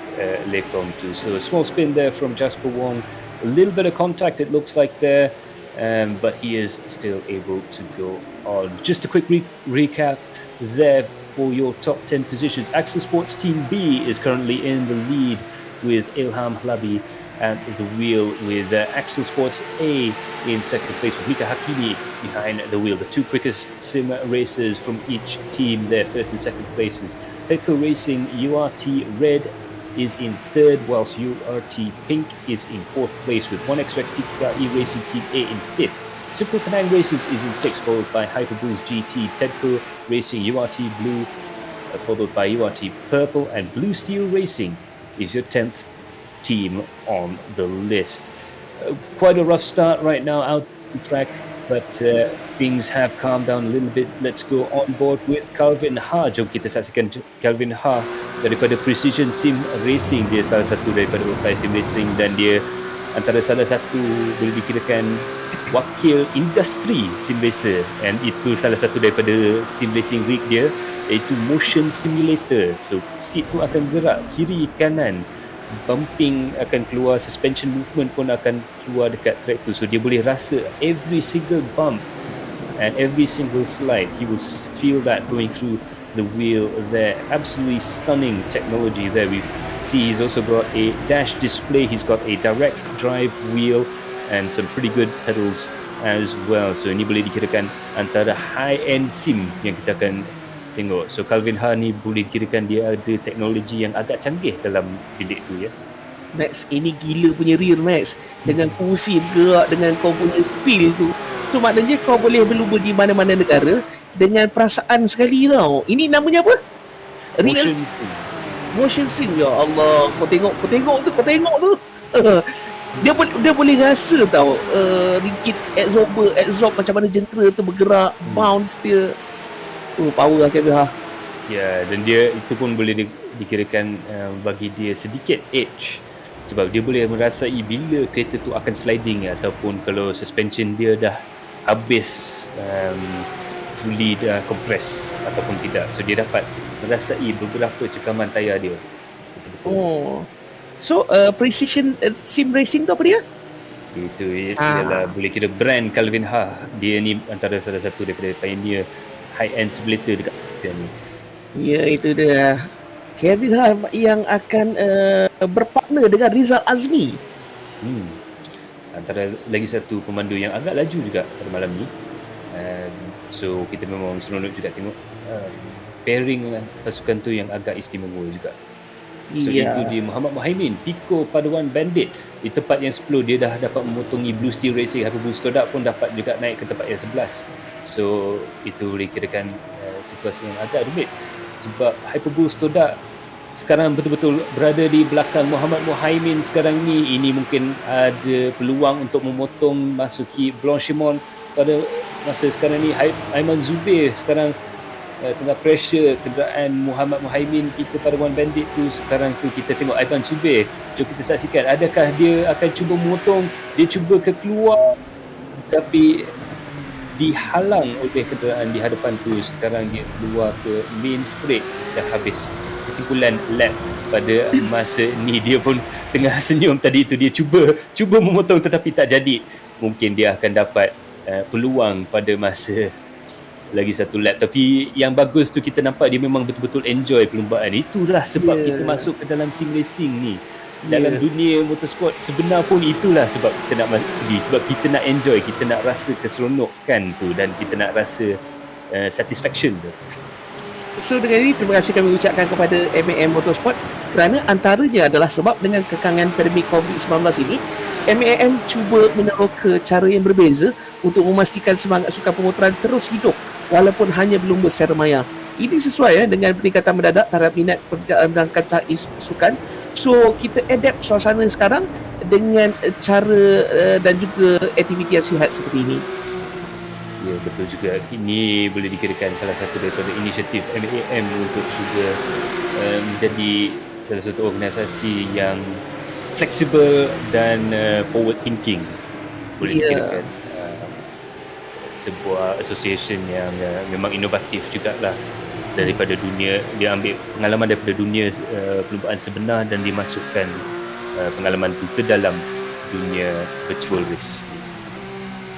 lekong tu. So a small spin there from Jasper Wong, a little bit of contact it looks like there, but he is still able to go on. Just a quick recap there for your top 10 positions. Axel Sports Team B is currently in the lead with Ilham Hlabi at the wheel, with Axel Sports A in second place with Mika Hakimi behind the wheel. The two quickest sim racers from each team there, first and second places. Etiqa Racing URT Red is in third, whilst URT Pink is in fourth place, with 1xx Etiqa iRacing Team A in fifth. Simple Penang Races is in sixth, followed by Hyperbulls GT. Etiqa Racing URT Blue, followed by URT Purple, and Blue Steel Racing is your 10th team on the list. Quite a rough start right now out on track, but things have calmed down a little bit. Let's go on board with Calvin Ha. Jom kita saksikan Calvin Ha daripada Precision Sim Racing. Dia salah satu daripada Vertex Sim Racing, dan dia antara salah satu boleh dikirakan wakil industri sim racer, and itu salah satu daripada sim racing rig dia, iaitu motion simulator. So seat tu akan gerak kiri kanan, bumping akan keluar, suspension movement pun akan keluar dekat track tu. So dia boleh rasa every single bump and every single slide. He will feel that going through the wheel there. Absolutely stunning technology there. We see he's also got a dash display, he's got a direct drive wheel and some pretty good pedals as well. So ini boleh dikirakan antara high-end sim yang kita akan tengok. So Calvin Ha ni boleh dikirakan dia ada teknologi yang agak canggih dalam bilik tu ya. Max, ini gila punya rear Max. Dengan kursi bergerak, dengan kau punya feel tu. Tu maknanya kau boleh berlumba di mana-mana negara dengan perasaan sekali tau. Ini namanya apa? Real motion sim. Ya Allah, kau tengok tu. Dia boleh rasa tau, ringkit absorb macam mana jentera tu bergerak, bounce dia. Power lah Kevin Ha. Ya, dan dia itu pun boleh dikirakan bagi dia sedikit edge, sebab dia boleh merasai bila kereta tu akan sliding, ataupun kalau suspension dia dah habis fully dah compress ataupun tidak. So dia dapat merasai beberapa cekaman tayar dia. Betul-betul. So Precision Sim Racing tu apa dia? Itu ialah boleh kira brand Calvin Ha. Dia ni antara salah satu daripada pioneer high-end simulator dekat Malaysia ni. Ya, itu dia. Calvin Ha yang akan berpartner dengan Rizal Azmi. Antara lagi satu pemandu yang agak laju juga pada malam ni. So kita memang seronok juga tengok pairing pasukan tu yang agak istimewa juga. So itu dia Muhammad Muhaimin, Pico Paduan Bandit di tempat yang 10. Dia dah dapat memotongi Blue Steel Racing. Hyperbulls Stoddart pun dapat juga naik ke tempat yang 11. So itu boleh kirakan situasi yang agak rumit, sebab Hyperbulls Stoddart sekarang betul-betul berada di belakang Muhammad Muhaimin sekarang ni. Ini mungkin ada peluang untuk memotong masuki Blanchimont pada masa sekarang ni. Aiman Zubir sekarang tengah pressure kenderaan Muhammad Muhaimin. Kita pada One Bandit tu sekarang tu kita tengok Aiman Zubir. Jom kita saksikan adakah dia akan cuba memotong. Dia cuba keluar tapi dihalang oleh kenderaan di hadapan tu. Sekarang dia keluar ke main straight. Dah habis kesimpulan lap pada masa ni. Dia pun tengah senyum tadi tu. Dia cuba memotong tetapi tak jadi. Mungkin dia akan dapat peluang pada masa lagi satu lap. Tapi yang bagus tu kita nampak dia memang betul-betul enjoy perlumbaan. Itulah sebab kita masuk ke dalam sim racing ni. Dalam dunia motorsport sebenar pun itulah sebab kita nak pergi. Sebab kita nak enjoy, kita nak rasa keseronokan tu, dan kita nak rasa satisfaction tu. So dengan ini terima kasih kami ucapkan kepada MAM Motorsport, kerana antaranya adalah sebab dengan kekangan pandemik COVID-19 ini, MAM cuba meneroka cara yang berbeza untuk memastikan semangat sukan pemotoran terus hidup walaupun hanya berlumba secara maya. Ini sesuai dengan peningkatan mendadak terhadap minat dalam kancah sukan. So kita adapt suasana sekarang dengan cara dan juga aktiviti yang sihat seperti ini. Ya, betul juga. Ini boleh dikirakan salah satu daripada inisiatif MAM untuk juga menjadi salah satu organisasi yang fleksibel dan forward thinking. Boleh dikirakan sebuah association yang memang inovatif jugalah daripada dunia, dia ambil pengalaman daripada dunia perlumbaan sebenar dan dimasukkan pengalaman tu ke dalam dunia virtual race.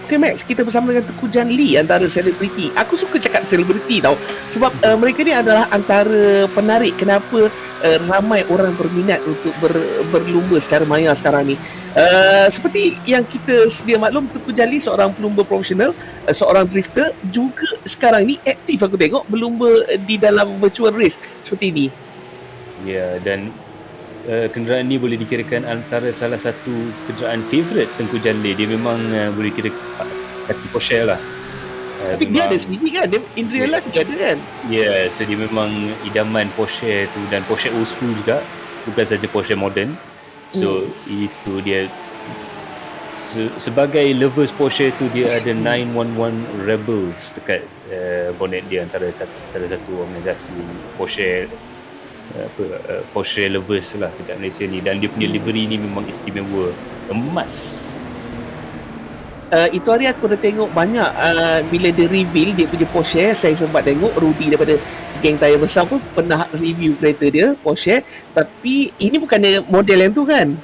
Okay Max, kita bersama dengan Tengku Jan Lee, antara selebriti. Aku suka cakap selebriti tau, sebab mereka ni adalah antara penarik kenapa ramai orang berminat untuk berlumba secara maya sekarang ni. Seperti yang kita sedia maklum, Tengku Jan Lee seorang pelumba profesional, seorang drifter, juga sekarang ni aktif aku tengok berlumba di dalam virtual race seperti ni. Ya, dan kenderaan ni boleh dikirakan antara salah satu kenderaan favourite Tengku Jan Lee. Dia memang boleh kira hati Porsche lah. Tapi dia ada sendiri kan? Dia in real life dia ada kan? Ya, so dia memang idaman Porsche tu, dan Porsche old school juga, bukan saja Porsche modern. So itu dia, sebagai lovers Porsche tu, dia ada 911 Rebels dekat bonnet dia, antara salah satu organisasi Porsche Porsche lovers lah dekat Malaysia ni. Dan dia punya livery ni memang istimewa, emas. Itu hari aku dah tengok banyak bila dia reveal dia punya Porsche. Saya sempat tengok Rudy daripada geng tayar besar pun pernah review kereta dia Porsche, tapi ini bukannya model yang tu kan?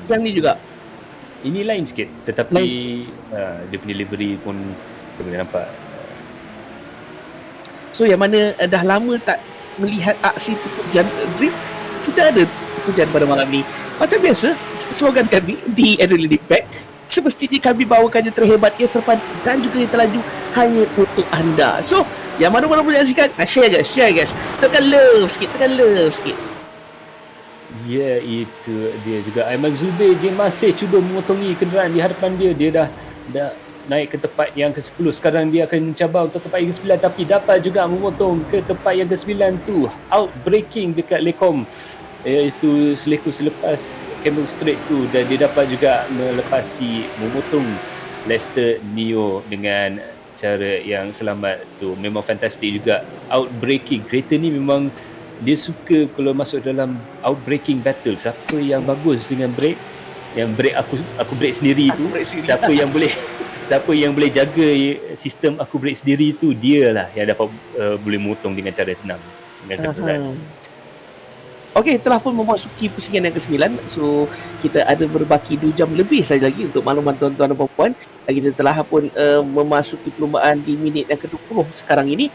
Yang ni juga ini lain sikit, tetapi dia punya livery pun kita boleh nampak. So yang mana dah lama tak melihat aksi Tengku Jan drift, kita ada Tengku Jan pada malam ni. Macam biasa, slogan kami di Adrenaline Impact, semestinya kami bawakannya terhebat, yang terpadu dan juga yang terlaju hanya untuk anda. So, yang mana-mana boleh saksikan, share guys. Tekan love sikit. Ya, itu dia juga. Aiman Zubir, dia masih cuba memotongi kenderaan di hadapan dia. Dia dah naik ke tempat yang ke-10. Sekarang dia akan mencabar untuk tempat yang ke-9, tapi dapat juga memotong ke tempat yang ke-9 tu. Outbreaking dekat Lekom, iaitu selepas Camel Straight tu, dan dia dapat juga memotong Lester Neo dengan cara yang selamat tu. Memang fantastik juga. Outbreaking, kereta ni memang dia suka kalau masuk dalam outbreaking battle. Siapa yang bagus dengan brake, yang brake aku brake sendiri tu, siapa yang boleh jaga sistem aku brake sendiri tu, dia lah yang dapat boleh memotong dengan cara senang dengan kenderaan. Okey, telah pun memasuki pusingan yang ke-9. So, kita ada berbaki 2 jam lebih saja lagi untuk makluman tuan-tuan dan puan-puan. Kita telah pun memasuki perlumbaan di minit yang ke-20 sekarang ini.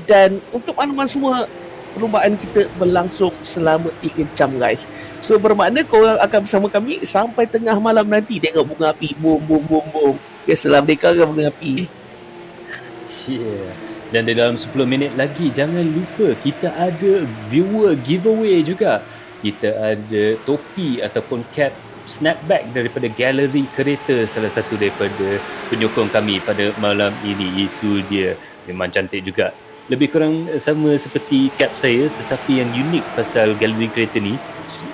Dan untuk makluman semua, perlumbaan kita berlangsung selama 3 jam guys. So, bermakna korang akan bersama kami sampai tengah malam nanti. Tengok bunga api, boom. Biasalah Merdeka kan bunga api. Dan di dalam 10 minit lagi, jangan lupa kita ada viewer giveaway juga. Kita ada topi ataupun cap snapback daripada Galeri Kereta, salah satu daripada penyokong kami pada malam ini. Itu dia, memang cantik juga. Lebih kurang sama seperti cap saya, tetapi yang unik pasal Galeri Kereta ni,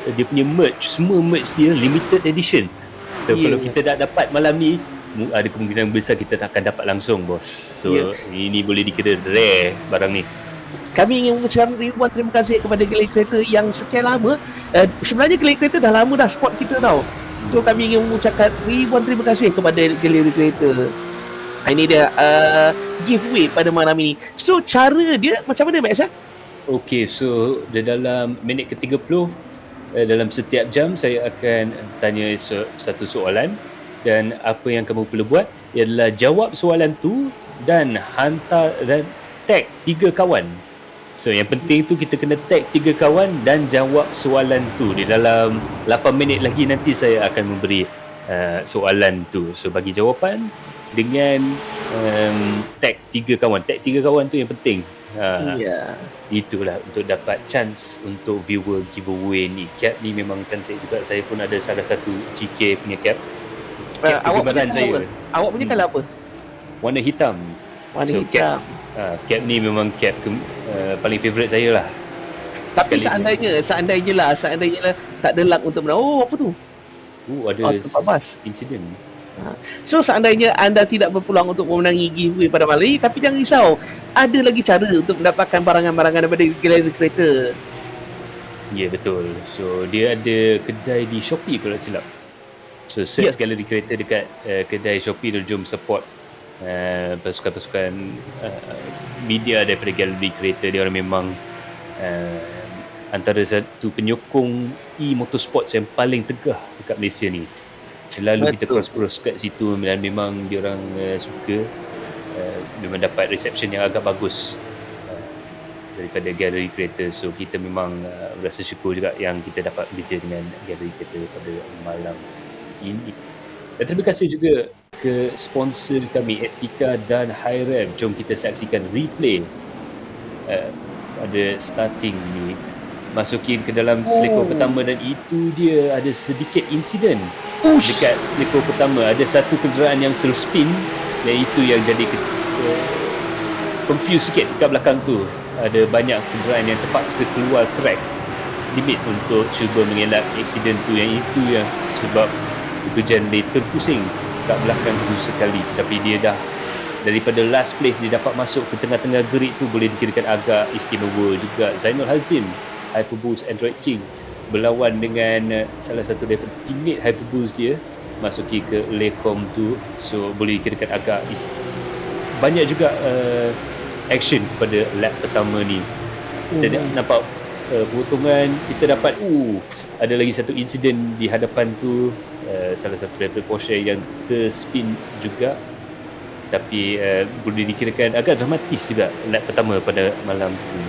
dia punya merch, semua merch dia limited edition. So kalau kita tak dapat malam ni, ada kemungkinan besar kita tak akan dapat langsung, bos. So ini boleh dikira rare barang ni. Kami ingin mengucapkan ribuan terima kasih kepada Galeri Kereta yang sekian lama. Sebenarnya Galeri Kereta dah lama dah support kita tau. So kami ingin mengucapkan ribuan terima kasih kepada Galeri Kereta. Ini dia giveaway pada malam ini. So cara dia macam mana Max? Okay, so di dalam minit ke-30, dalam setiap jam saya akan tanya satu soalan. Dan apa yang kamu perlu buat ialah jawab soalan tu dan hantar dan tag 3 kawan. So yang penting tu kita kena tag 3 kawan dan jawab soalan tu. Di dalam 8 minit lagi nanti saya akan memberi soalan tu. So bagi jawapan dengan tag 3 kawan. Tag 3 kawan tu yang penting. Itulah untuk dapat chance untuk viewer giveaway ni. Cap ni memang cantik juga. Saya pun ada salah satu GK punya cap. Awak punya saya. Awak punya colour apa? Warna hitam. Hitam. Cap ni memang cap paling favourite saya lah. Tapi seandainya tak ada luck untuk menang. Oh, apa tu? Ada insiden. So seandainya anda tidak berpeluang untuk memenangi giveaway pada malam ini, tapi jangan risau, ada lagi cara untuk mendapatkan barangan-barangan daripada Galeri Kereta. Ya, betul. So dia ada kedai di Shopee kalau tak silap. So search Galeri Kereta dekat kedai Shopee dan jom support pasukan-pasukan media daripada Galeri Kereta, dia orang memang antara satu penyokong Motorsports yang paling tegah dekat Malaysia ni. Selalu kita cross kat situ dan memang dia orang suka, memang dapat reception yang agak bagus daripada Galeri Kereta. So kita memang rasa syukur juga yang kita dapat bekerja dengan Galeri Kereta pada malam ini. Dan terima kasih juga ke sponsor kami Etiqa dan HI-REV. Jom kita saksikan replay pada starting ni, masukin ke dalam selekor pertama, dan itu dia ada sedikit insiden dekat selekor pertama. Ada satu kenderaan yang terspin, dan itu yang jadi confuse sikit dekat belakang tu. Ada banyak kenderaan yang terpaksa keluar track limit untuk cuba mengelak aksiden tu. Yang itu yang sebab hujan dia terpusing kat belakang tu sekali. Tapi dia dah daripada last place, dia dapat masuk ke tengah-tengah gerik tu, boleh dikirakan agak istimewa juga. Zainul Hazim, Hyperboost Android King, berlawan dengan salah satu daripada teammate Hyperboost dia, masuki ke Lekom tu. So boleh dikirakan agak banyak juga action pada lap pertama ni. Kita nampak potongan, kita dapat ada lagi satu insiden di hadapan tu, salah satu daripada Porsche yang terspin juga. Tapi boleh dikirakan agak dramatis juga lap pertama pada malam ni.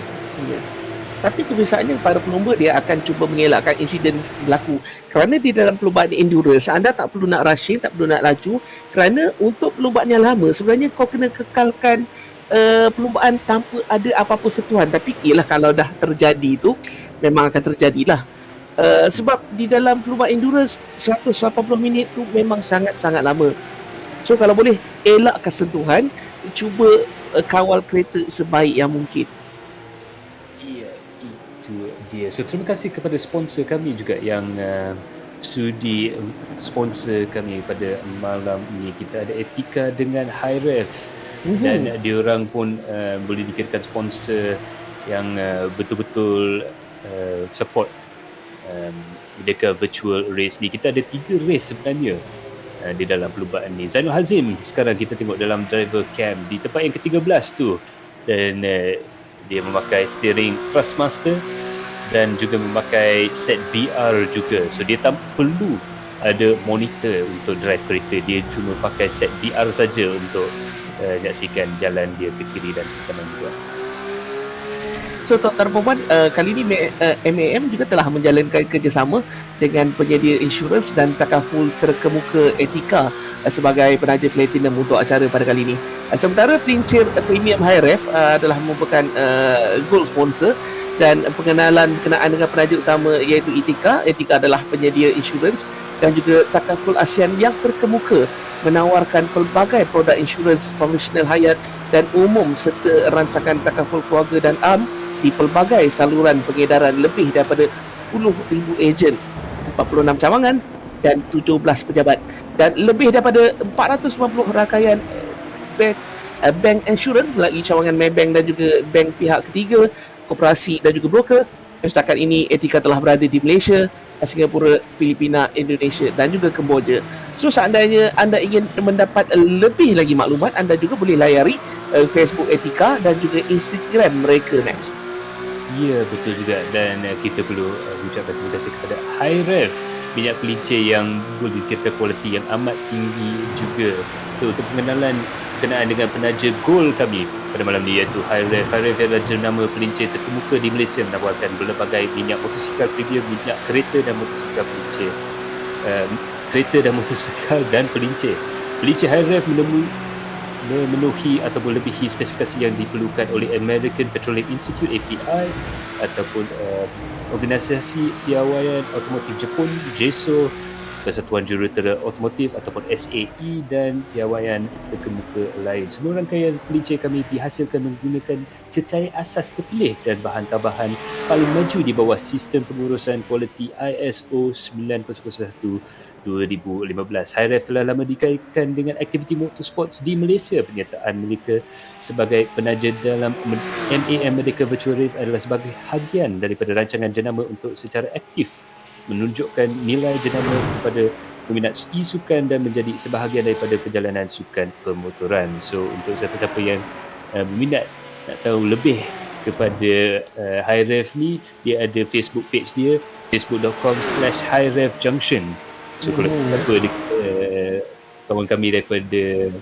Ya. Tapi kebiasaannya para pelumba dia akan cuba mengelakkan insiden berlaku. Kerana di dalam perlumbaan endurance, anda tak perlu nak rushing, tak perlu nak laju. Kerana untuk perlumbaan yang lama, sebenarnya kau kena kekalkan perlumbaan tanpa ada apa-apa sentuhan. Tapi ialah kalau dah terjadi tu, memang akan terjadilah. Sebab di dalam perlumbaan endurance 180 minit tu memang sangat-sangat lama. So kalau boleh elakkan sentuhan, cuba kawal kereta sebaik yang mungkin. Ya, itu dia. So terima kasih kepada sponsor kami juga yang sudi sponsor kami pada malam ini. Kita ada Etiqa dengan HI-REV, dan diorang pun boleh dikirakan sponsor yang betul-betul support Merdeka Virtual Race ni. Kita ada 3 race sebenarnya di dalam perlumbaan ni. Zainul Hazim sekarang kita tengok dalam driver cam di tempat yang ke-13 tu, dan dia memakai steering Thrustmaster dan juga memakai set VR juga. So dia tak perlu ada monitor untuk drive kereta, dia cuma pakai set VR saja untuk menyaksikan jalan dia ke kiri dan ke kanan juga. So tuan-tuan dan puan, kali ini MAM juga telah menjalankan kerjasama dengan penyedia insurans dan takaful terkemuka Etiqa sebagai penaja platinum untuk acara pada kali ini. Sementara pelincir premium HI-REV adalah merupakan gold sponsor, dan pengenalan berkenaan dengan penaja utama iaitu Etiqa. Etiqa adalah penyedia insurans dan juga takaful ASEAN yang terkemuka, menawarkan pelbagai produk insurans konvensional hayat dan umum serta rancangan takaful keluarga dan am di pelbagai saluran pengedaran lebih daripada 10,000 ejen, 46 cawangan dan 17 pejabat, dan lebih daripada 490 rangkaian bank insurans melalui cawangan Maybank dan juga bank pihak ketiga, koperasi dan juga broker. Setakat ini Etiqa telah berada di Malaysia, Singapura, Filipina, Indonesia dan juga Kemboja. So seandainya anda ingin mendapat lebih lagi maklumat, anda juga boleh layari Facebook Etiqa dan juga Instagram mereka next. Ya, betul juga. Dan kita perlu ucapkan terima kasih kepada HI-REV, minyak pelincir yang boleh dikatakan kualiti yang amat tinggi juga. So untuk pengenalan berkenaan dengan penaja gold kami pada malam ni, iaitu HI-REV. HI-REV adalah jenama pelincir terkemuka di Malaysia, menawarkan berbagai minyak motosikal premium, minyak kereta dan motosikal pelincir. Kereta dan motosikal dan pelincir. Pelincir HI-REV memenuhi ataupun lebihi spesifikasi yang diperlukan oleh American Petroleum Institute API ataupun Organisasi Piawaian Automotif Jepun JESO, Persatuan Jurutera Automotif ataupun SAE, dan piawaian terkemuka lain. Semua rangkaian pelincir kami dihasilkan menggunakan cecair asas terpilih dan bahan tambahan paling maju di bawah sistem pengurusan kualiti ISO 9001:2015. HI-REV telah lama dikaitkan dengan aktiviti motorsports di Malaysia. Penyertaan mereka sebagai penaja dalam MAM Merdeka Virtual Race adalah sebagai bahagian daripada rancangan jenama untuk secara aktif menunjukkan nilai jenama kepada peminat e-sukan dan menjadi sebahagian daripada perjalanan sukan pemotoran. So untuk siapa-siapa yang berminat nak tahu lebih kepada HI-REV ni, dia ada Facebook page dia, facebook.com/HI-REV Junction. So kalau siapa kawan kami daripada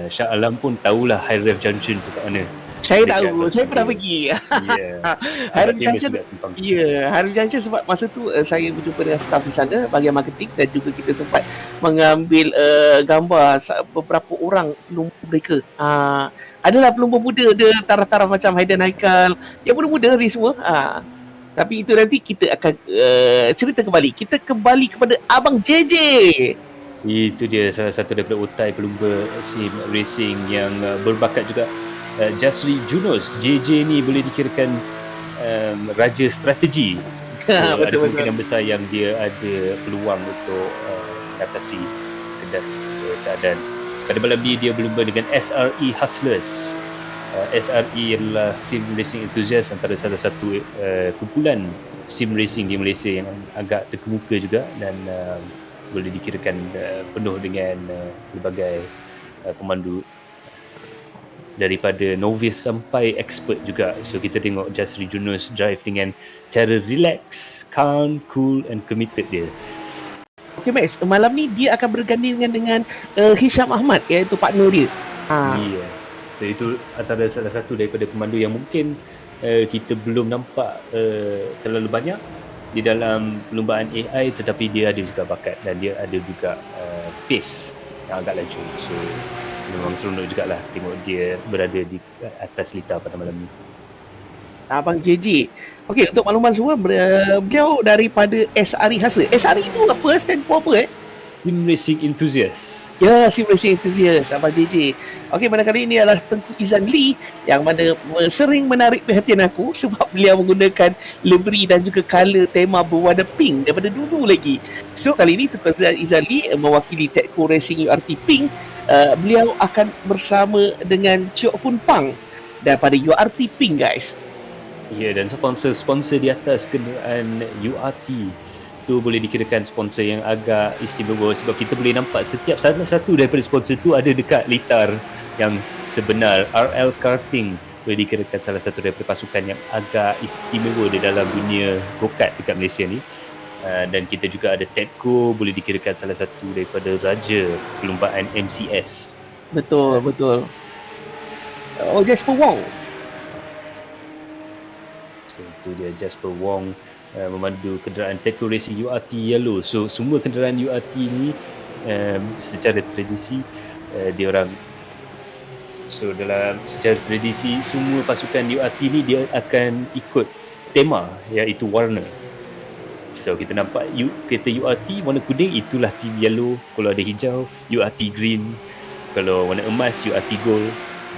Shah Alam pun tahulah HI-REV Junction tu kat mana. Saya tahu, saya pernah pergi. HI-REV Junction. HI-REV Junction sebab masa tu saya berjumpa dengan staff di sana bahagian marketing, dan juga kita sempat mengambil gambar beberapa orang pelumba mereka. Adalah pelumba muda, dia taraf-taraf macam Haidan Haikal, yang muda-muda ni semua. Tapi itu nanti kita akan cerita kembali. Kita kembali kepada Abang JJ. Itu dia salah satu daripada otai pelumba sim racing yang berbakat juga. Jasri Junus, JJ ni boleh dikirakan raja strategi. Ada kemungkinan besar yang dia ada peluang untuk mengatasi keadaan. Pada malam ni dia berlumba dengan SRE Hustlers. SRE adalah sim racing enthusiast, antara salah satu kumpulan sim racing di Malaysia yang agak terkemuka juga, dan boleh dikirakan penuh dengan berbagai pemandu daripada novice sampai expert juga. So kita tengok Jasri Junus drive dengan cara relax, calm, cool and committed dia. Okay Max, malam ni dia akan bergandingan dengan Hisham Ahmad, iaitu partner dia. So itu antara salah satu daripada pemandu yang mungkin kita belum nampak terlalu banyak di dalam perlumbaan AI, tetapi dia ada juga bakat dan dia ada juga pace yang agak laju. So memang seronok jugalah tengok dia berada di atas litar pada malam ni. Abang JJ. Okey, untuk makluman semua, beliau daripada SRE Hustle. SRE itu apa? Stand for apa Sim Racing Enthusiast. Ya, Sim Racing Enthusiast, Abang JJ. Okey, pada kali ini adalah Tengku Izan Lee, yang mana sering menarik perhatian aku sebab beliau menggunakan livery dan juga colour tema berwarna pink daripada dulu lagi. So kali ini Tengku Izan Lee mewakili Tedco Racing URT Pink. Beliau akan bersama dengan Chok Fun Pang daripada URT Pink, guys. Ya, dan sponsor di atas kenderaan URT tu boleh dikirakan sponsor yang agak istimewa, sebab kita boleh nampak setiap salah satu daripada sponsor tu ada dekat litar yang sebenar. RL Karting boleh dikirakan salah satu daripada pasukan yang agak istimewa di dalam dunia go-kart dekat Malaysia ni. Dan kita juga ada Tedco, boleh dikirakan salah satu daripada raja perlumbaan MCS. Betul. Jasper Wong. So itu dia Jasper Wong, memandu kenderaan Tedco Racing URT Yellow. So semua kenderaan URT ni secara tradisi diorang, so dalam secara tradisi semua pasukan URT ni dia akan ikut tema, iaitu warna. So kita nampak kereta URT warna kuning, itulah team yellow. Kalau ada hijau, URT green. Kalau warna emas, URT gold.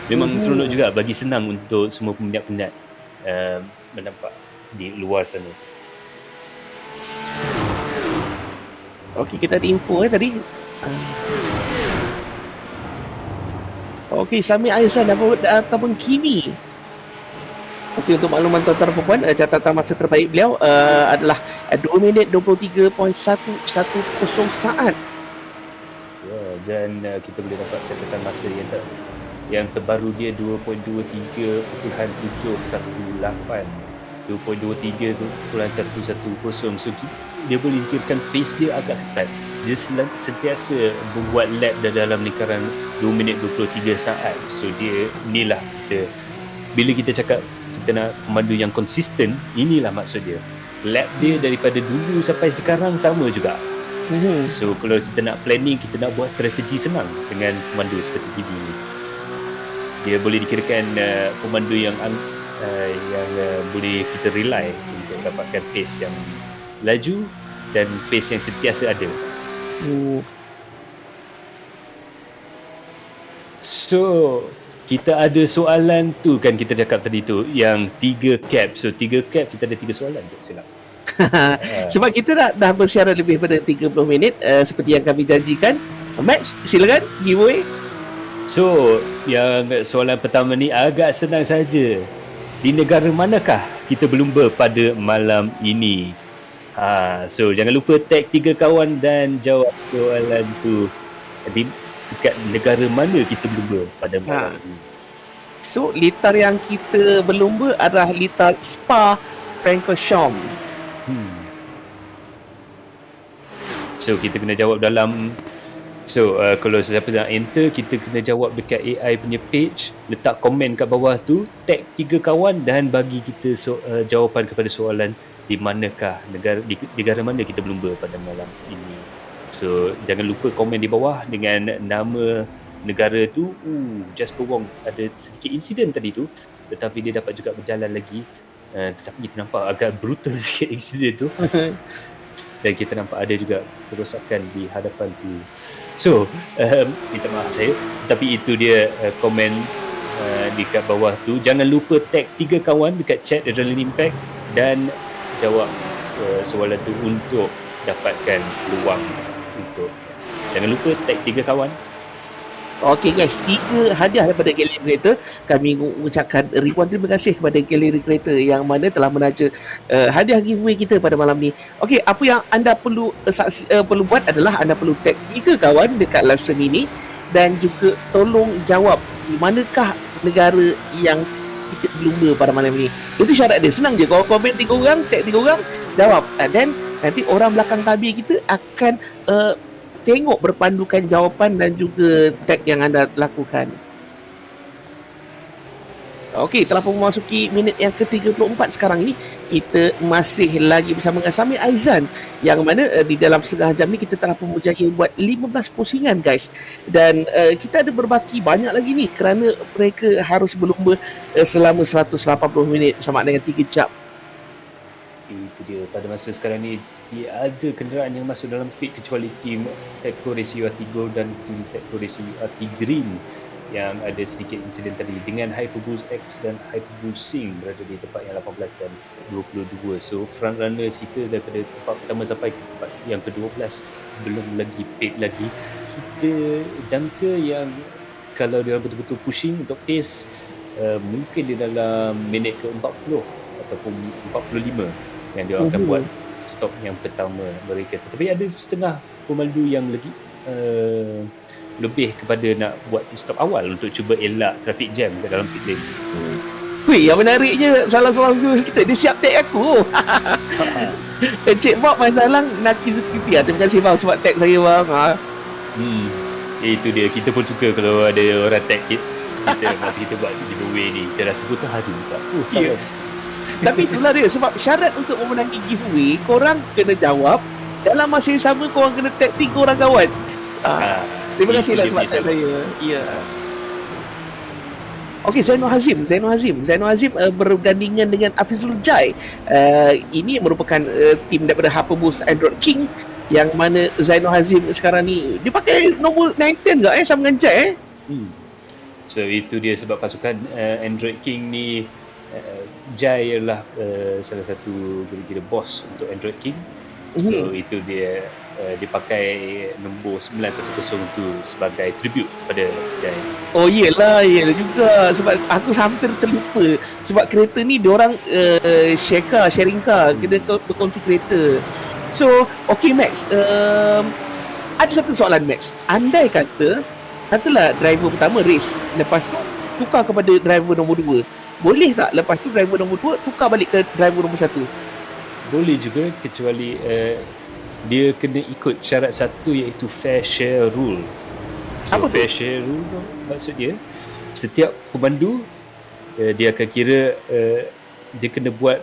Memang seronok juga, bagi senang untuk semua peminat-peminat menampak di luar sana. Okey, kita ada info tadi. Okey, Sami Aizan ataupun Kimi. Okey, untuk makluman tuan-tuan dan puan, catatan masa terbaik beliau adalah 2 minit 23.110 saat. Ya, dan kita boleh dapat catatan masa yang terbaru dia 2.23.718. 2.23.110. So dia boleh dikirakan pace dia agak ketat. Dia sentiasa membuat lap dalam lingkaran 2 minit 23 saat. So dia inilah bila kita cakap kita nak pemandu yang konsisten, inilah maksud dia. Lap dia daripada dulu sampai sekarang sama juga. So kalau kita nak planning, kita nak buat strategi, senang dengan pemandu seperti ini. Dia boleh dikirakan pemandu yang boleh kita rely untuk dapatkan pace yang laju dan pace yang sentiasa ada. So kita ada soalan tu kan, kita cakap tadi tu yang 3 cap. So 3 cap, kita ada 3 soalan tu, silap. Sebab kita dah bersiaran lebih pada 30 minit seperti yang kami janjikan. Max, silakan giveaway. So yang soalan pertama ni agak senang saja. Di negara manakah kita berlumba pada malam ini? So jangan lupa tag 3 kawan dan jawab soalan tu dekat negara mana kita berlumba pada malam ini. So litar yang kita berlumba adalah litar Spa Francorchamps. So kita kena jawab dalam kalau sesiapa nak enter, kita kena jawab dekat AI punya page, letak komen kat bawah tu, tag 3 kawan dan bagi kita jawapan kepada soalan di manakah negara mana kita berlumba pada malam ini. So jangan lupa komen di bawah dengan nama negara tu. Jasper Wong ada sedikit insiden tadi tu, tetapi dia dapat juga berjalan lagi, tetapi kita nampak agak brutal sikit insiden tu. Dan kita nampak ada juga kerosakan di hadapan tu. So, minta maaf saya, tapi itu dia komen dekat bawah tu. Jangan lupa tag 3 kawan dekat chat Adrenaline Impact dan jawab soalan tu untuk dapatkan peluang untuk. Jangan lupa tag 3 kawan. Okey guys, 3 hadiah daripada Galeri Kereta. Kami mengucapkan ribuan terima kasih kepada Galeri Kereta yang mana telah menaja hadiah giveaway kita pada malam ni. Okey, apa yang anda perlu perlu buat adalah anda perlu tag 3 kawan dekat live stream ini dan juga tolong jawab di manakah negara yang kita berlumba pada malam ni. Itu syarat dia. Senang je. Kau komen 3 orang, tag 3 orang, jawab. Dan nanti orang belakang tabir kita akan tengok berpandukan jawapan dan juga tag yang anda lakukan. Okey, telah pun memasuki minit yang ke-34 sekarang ini. Kita masih lagi bersama dengan Samir Aizan yang mana di dalam setengah jam ni kita telah pun berjaya buat 15 pusingan guys. Dan kita ada berbaki banyak lagi ni kerana mereka harus berlumba selama 180 minit sama dengan 3 jam. Itu dia, pada masa sekarang ni tiada kenderaan yang masuk dalam pit kecuali tim Tecco Racing URT Gold dan tim Tecco Racing URT Green yang ada sedikit insiden tadi dengan Hyperboost X dan Hyperboost Sing berada di tempat yang 18 dan 22. So front runners kita daripada tempat pertama sampai ke tempat yang ke-12 belum lagi pit lagi. Kita jangka yang kalau dia betul-betul pushing untuk pace mungkin di dalam minit ke-40 ataupun 45 yang dia akan buat stop yang pertama mereka. Tetapi ada setengah pemandu yang lagi lebih kepada nak buat stop awal untuk cuba elak traffic jam kat dalam pit lane. Wih, yang menariknya salah seorang viewers kita, dia siap tag aku. Encik Bob Masalang Naki Zulkifli. Terima kasih bang sebab tag saya bang. Itu dia, kita pun suka kalau ada orang tag kita masa kita buat giveaway ni. Kita rasa betul hadu tak? Tapi itulah dia, sebab syarat untuk memenangi giveaway, korang kena jawab dalam masa yang sama, korang kena tag 3 orang kawan. Terima kasihlah sebab tag saya. Ya. Okey, Zainul Hazim bergandingan dengan Afizul Jai. Ini merupakan tim daripada Hyperboost Android King yang mana Zainul Hazim sekarang ni dia pakai nombor 910 ke sama dengan Jai So itu dia sebab pasukan Android King ni Jai adalah salah satu kira-kira bos untuk Android King. So itu dia dipakai nombor 910 tu sebagai tribute kepada Jai. Oh iyalah juga sebab aku hampir terlupa sebab kereta ni diorang sharing car, kena berkongsi kereta. So okay Max, ada satu soalan Max. Andai katalah driver pertama race, lepas tu tukar kepada driver nombor 2, boleh tak lepas tu driver nombor 2 tukar balik ke driver nombor 1? Boleh juga, kecuali dia kena ikut syarat satu iaitu fair share rule. So apa fair share rule maksud dia, setiap pemandu dia akan kira dia kena buat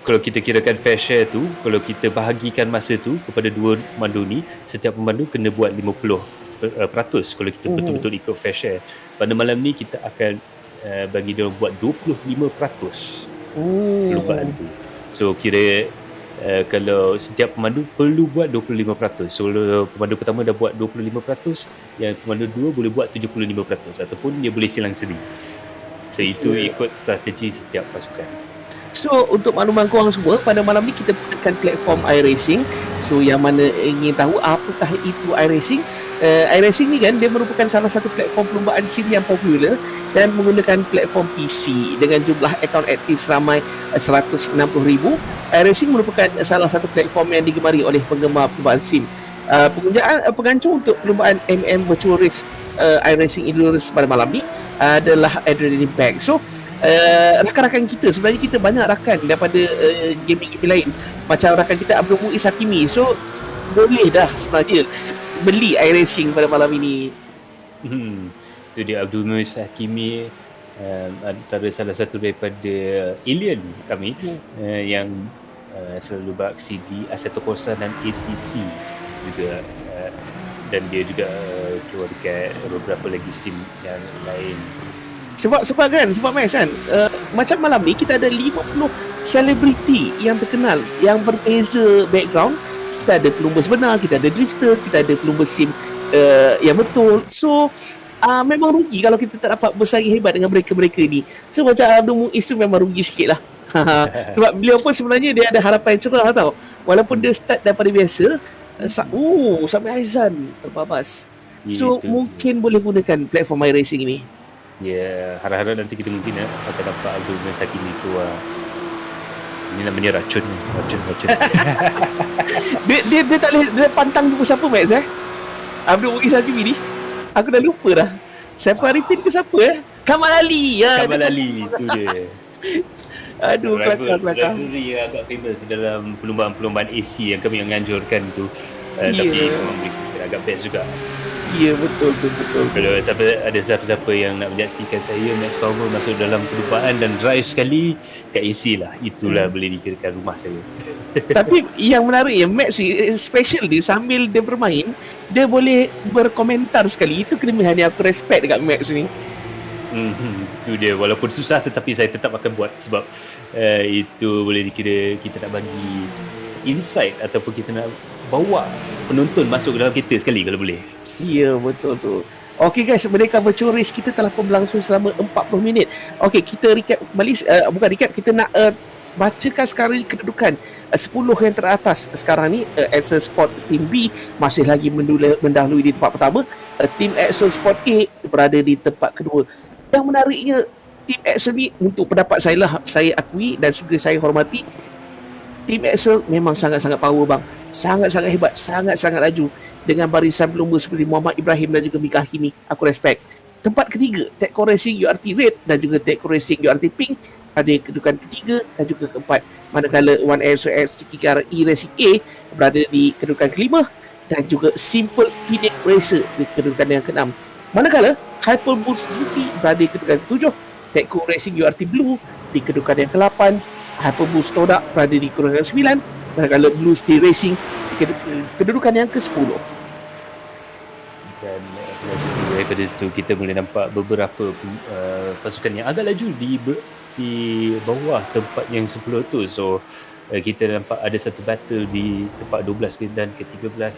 kalau kita kirakan fair share tu, kalau kita bahagikan masa tu kepada 2 pemandu ni, setiap pemandu kena buat 50% kalau kita betul-betul ikut fair share. Pada malam ni kita akan bagi dia buat 25% perlumbaan tu. So kira kalau setiap pemandu perlu buat 25%. So pemandu pertama dah buat 25%, yang pemandu 2 boleh buat 75% ataupun dia boleh silang sendiri. So itu ikut strategi setiap pasukan. So untuk makluman korang semua, pada malam ni kita gunakan platform iRacing. So yang mana ingin tahu apakah itu iRacing, iRacing ni kan dia merupakan salah satu platform perlombaan sim yang popular dan menggunakan platform PC dengan jumlah akaun aktif seramai 160,000. iRacing merupakan salah satu platform yang digemari oleh penggemar perlombaan sim. Pengancung untuk perlombaan MAM Virtual Race iRacing Endurance pada malam ni adalah Adrenaline Pack. So rakan-rakan kita, sebenarnya kita banyak rakan daripada gaming-gaming lain, macam rakan kita Abdul Muiz Hakimi. So boleh dah sebenarnya beli iRacing pada malam ini. Itu dia Abdul Muiz Hakimi, antara salah satu daripada alien kami yang selalu beraksi di A1 dan ACC juga, dan dia juga keluar dekat beberapa lagi sim yang lain. Sebab Max kan, macam malam ni kita ada 50 selebriti yang terkenal yang berbeza background. Kita ada pelumba sebenar, kita ada drifter, kita ada pelumba sim yang betul. So memang rugi kalau kita tak dapat bersaing hebat dengan mereka-mereka ni. So macam Abdul Muiz tu memang rugi sikit lah. Sebab beliau pun sebenarnya dia ada harapan cerah tau. Walaupun dia start daripada biasa, sampai Aizan terbabas. So mungkin boleh gunakan platform iRacing ni. Ya, harap-harap nanti kita mungkin akan dapat Abdul Muiz Hakimi keluar. Ini namanya racun. dia tak boleh, dia pantang jumpa siapa Max Abdul Muiz Hakimi ni. Aku dah lupa dah. Saiful Arifin ke siapa Kamal Ali. Kamal Ali tu dia. Aduh, kelakar. Rivalry yang agak famous dalam perlombaan AC yang kami anjurkan tu. Tapi memang agak best juga. Ya, betul. Kalau ada siapa-siapa yang nak menyaksikan saya Max Power masuk dalam perlumbaan dan drive sekali kat AC lah, itulah boleh dikirakan rumah saya. Tapi yang menarik ya, Max special dia sambil dia bermain, dia boleh berkomentar sekali. Itu kelebihan yang aku respect dekat Max ni. Itu dia, walaupun susah tetapi saya tetap akan buat sebab itu boleh dikira kita nak bagi insight ataupun kita nak bawa penonton masuk ke dalam kereta sekali kalau boleh. Ya, betul tu. Okey guys, Merdeka Virtual Race kita telah pun berlangsung selama 40 minit. Okey, kita recap kembali, bukan recap, kita nak bacakan sekarang ni kedudukan 10 yang teratas sekarang ni. Excel Sport Team B masih lagi mendahului di tempat pertama. Team Excel Sport A berada di tempat kedua. Yang menariknya, Team Excel ni untuk pendapat saya lah, saya akui dan juga saya hormati, Team Excel memang sangat-sangat power bang. Sangat-sangat hebat, sangat-sangat laju. Dengan barisan pelumba seperti Muhammad Ibrahim dan juga Mika Hakimi, aku respect. Tempat ketiga, Etiqa Racing URT Red dan juga Etiqa Racing URT Pink pada kedudukan ketiga dan juga keempat. Manakala One SOX iRacing A berada di kedudukan kelima dan juga Simple Pinning Racer di kedudukan yang keenam. Manakala Hyperboost GT berada di kedudukan ketujuh, Etiqa Racing URT Blue di kedudukan yang ke-8, Hyperboost Todak berada di kedudukan yang ke-9, manakala Blue Steel Racing di kedudukan yang ke-10. Dan daripada itu kita boleh nampak beberapa pasukan yang agak laju di bawah tempat yang 10 tu. So kita nampak ada satu battle di tempat 12 dan ke-13,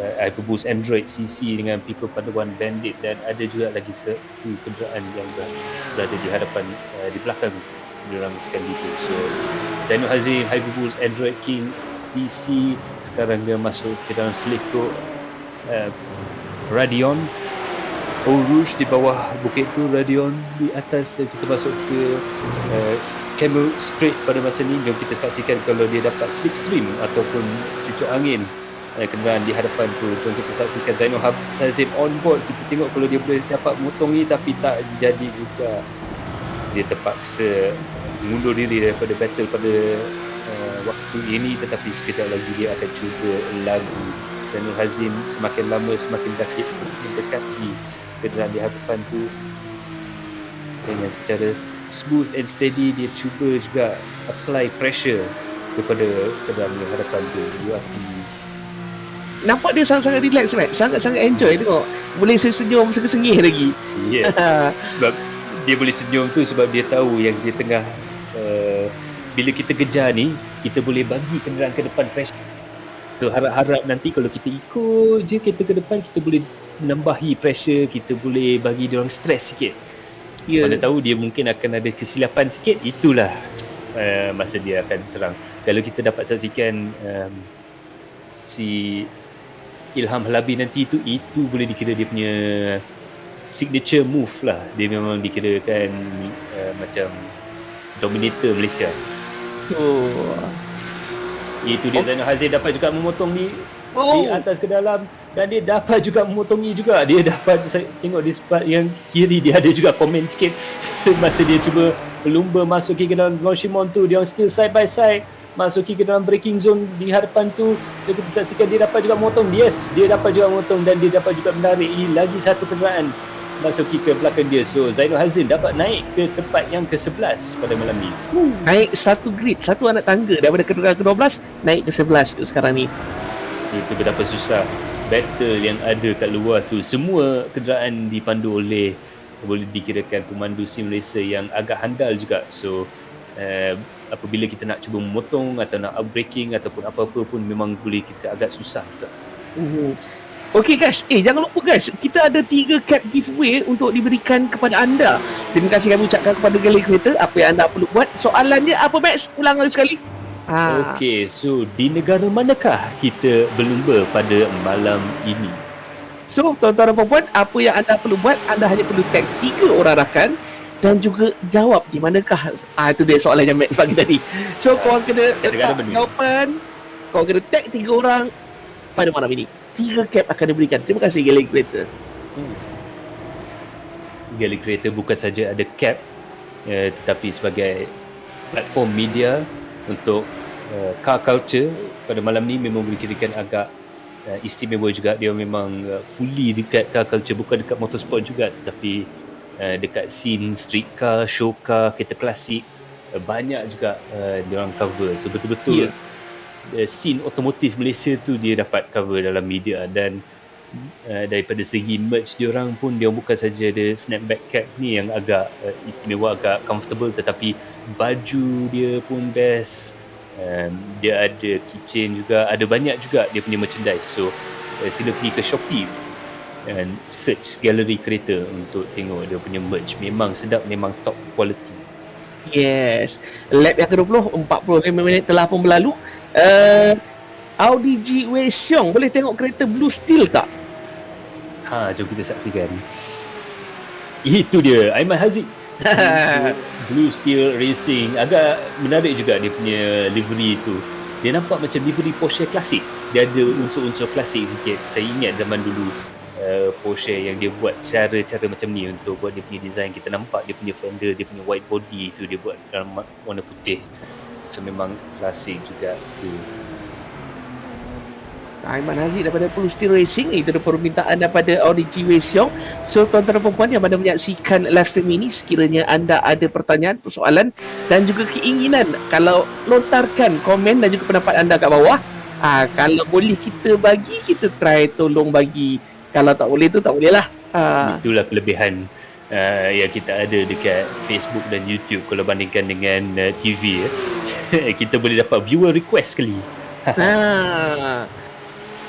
Hyperboost Android CC dengan Pico Padawan Bandit, dan ada juga lagi satu kenderaan yang berada di hadapan di belakang dalam sekali itu. So Zainul Hazim Hyperboost Android King CC sekarang dia masuk ke dalam selekuk Radion Rouge di bawah bukit tu, Radion di atas, dan kita masuk ke Camel Straight pada masa ni. Jom kita saksikan kalau dia dapat slipstream ataupun cucuk angin kenderaan di hadapan tu. Jom kita saksikan Zainul Hazim on board. Kita tengok kalau dia boleh dapat motong ni, tapi tak jadi juga. Dia terpaksa mengundur diri daripada battle pada waktu ini, tetapi sekejap lagi dia akan cuba lagi. Zainul Hazim semakin lama semakin mendekati kenderaan di hadapan tu dengan secara smooth and steady. Dia cuba juga apply pressure kepada kenderaan di hadapan tu. Nampak dia sangat-sangat relax, sangat-sangat enjoy tengok. Boleh senyum sengih lagi. Ya, sebab dia boleh senyum tu sebab dia tahu yang dia tengah bila kita kejar ni, kita boleh bagi kenderaan ke depan pressure. So harap-harap nanti kalau kita ikut je kereta ke depan, kita boleh menambahi pressure, kita boleh bagi dia orang stres sikit. Mana tahu dia mungkin akan ada kesilapan sikit, itulah masa dia akan serang. Kalau kita dapat saksikan si Ilham Halabi nanti itu boleh dikira dia punya signature move lah. Dia memang dikirakan macam dominator Malaysia. Itu dia. Zainal Hazim dapat juga memotong di atas ke dalam, dan dia dapat juga memotongi juga. Dia dapat, saya tengok di spot yang kiri dia ada juga komen sikit masa dia cuba berlumba masuki ke dalam Shimon tu. Dia still side by side masuki ke dalam braking zone di hadapan tu. Kita saksikan dia dapat juga memotong. Yes, dia dapat juga memotong, dan dia dapat juga menarik lagi satu kenderaan masuki ke belakang dia. So Zainul Hazim dapat naik ke tempat yang ke-11 pada malam ni. Naik satu grid, satu anak tangga daripada kenderaan ke-12 naik ke 11 sekarang ni. Itu betapa susah battle yang ada kat luar tu. Semua kenderaan dipandu oleh, boleh dikirakan, pemandu sim Malaysia yang agak handal juga. So apabila kita nak cuba memotong atau nak upbraking ataupun apa-apa pun, memang boleh kita agak susah juga. Okey guys, jangan lupa guys, kita ada 3 cap giveaway untuk diberikan kepada anda. Terima kasih kami ucapkan kepada Galeri Kereta. Apa yang anda perlu buat? Soalannya apa, Max? Ulang lagi sekali. Okey, so di negara manakah kita berlumba pada malam ini? So, tuan-tuan dan puan-puan, apa yang anda perlu buat? Anda hanya perlu tag 3 orang rakan dan juga jawab di manakah. Itu dia soalan yang Max bagi tadi. So, korang kena letak jawapan, korang kena tag 3 orang pada malam ini. 3 cap akan diberikan. Terima kasih Galeri Kereta. Galeri Kereta bukan saja ada cap, tetapi sebagai platform media untuk car culture pada malam ni memang boleh kirakan agak istimewa juga. Dia memang fully dekat car culture, bukan dekat motorsport juga, tetapi dekat scene street car, show car, kereta klasik, banyak juga diorang cover. So betul-betul scene otomotif Malaysia tu dia dapat cover dalam media. Dan daripada segi merch diorang pun, dia bukan saja ada snapback cap ni yang agak istimewa, agak comfortable, tetapi baju dia pun best. Dia ada keychain juga, ada banyak juga dia punya merchandise. So sila pergi ke Shopee and search Galeri Kereta untuk tengok dia punya merch. Memang sedap, memang top quality. Yes. Lap yang ke-20, 45 minit telah pun berlalu. Audi G Wei Xiong, boleh tengok kereta Blue Steel tak? Jom kita saksikan. Itu dia, Aiman Haziq. Blue Steel Racing. Agak menarik juga dia punya livery tu. Dia nampak macam livery Porsche klasik. Dia ada unsur-unsur klasik sikit. Saya ingat zaman dulu Porsche yang dia buat cara-cara macam ni untuk buat dia punya design. Kita nampak dia punya fender, dia punya white body tu dia buat dalam warna putih. So memang klasik juga tu. Aiman Haziq daripada Blue Steel Racing. Itu ada permintaan daripada Audi G Wei Xiong. So tuan-tuan dan puan-puan yang anda menyaksikan live stream ini, sekiranya anda ada pertanyaan, persoalan dan juga keinginan, kalau lontarkan komen dan juga pendapat anda kat bawah. Kalau boleh kita bagi, kita try tolong bagi. Kalau tak boleh tu tak boleh lah. Itulah kelebihan yang kita ada dekat Facebook dan YouTube kalau bandingkan dengan TV. Kita boleh dapat viewer request sekali.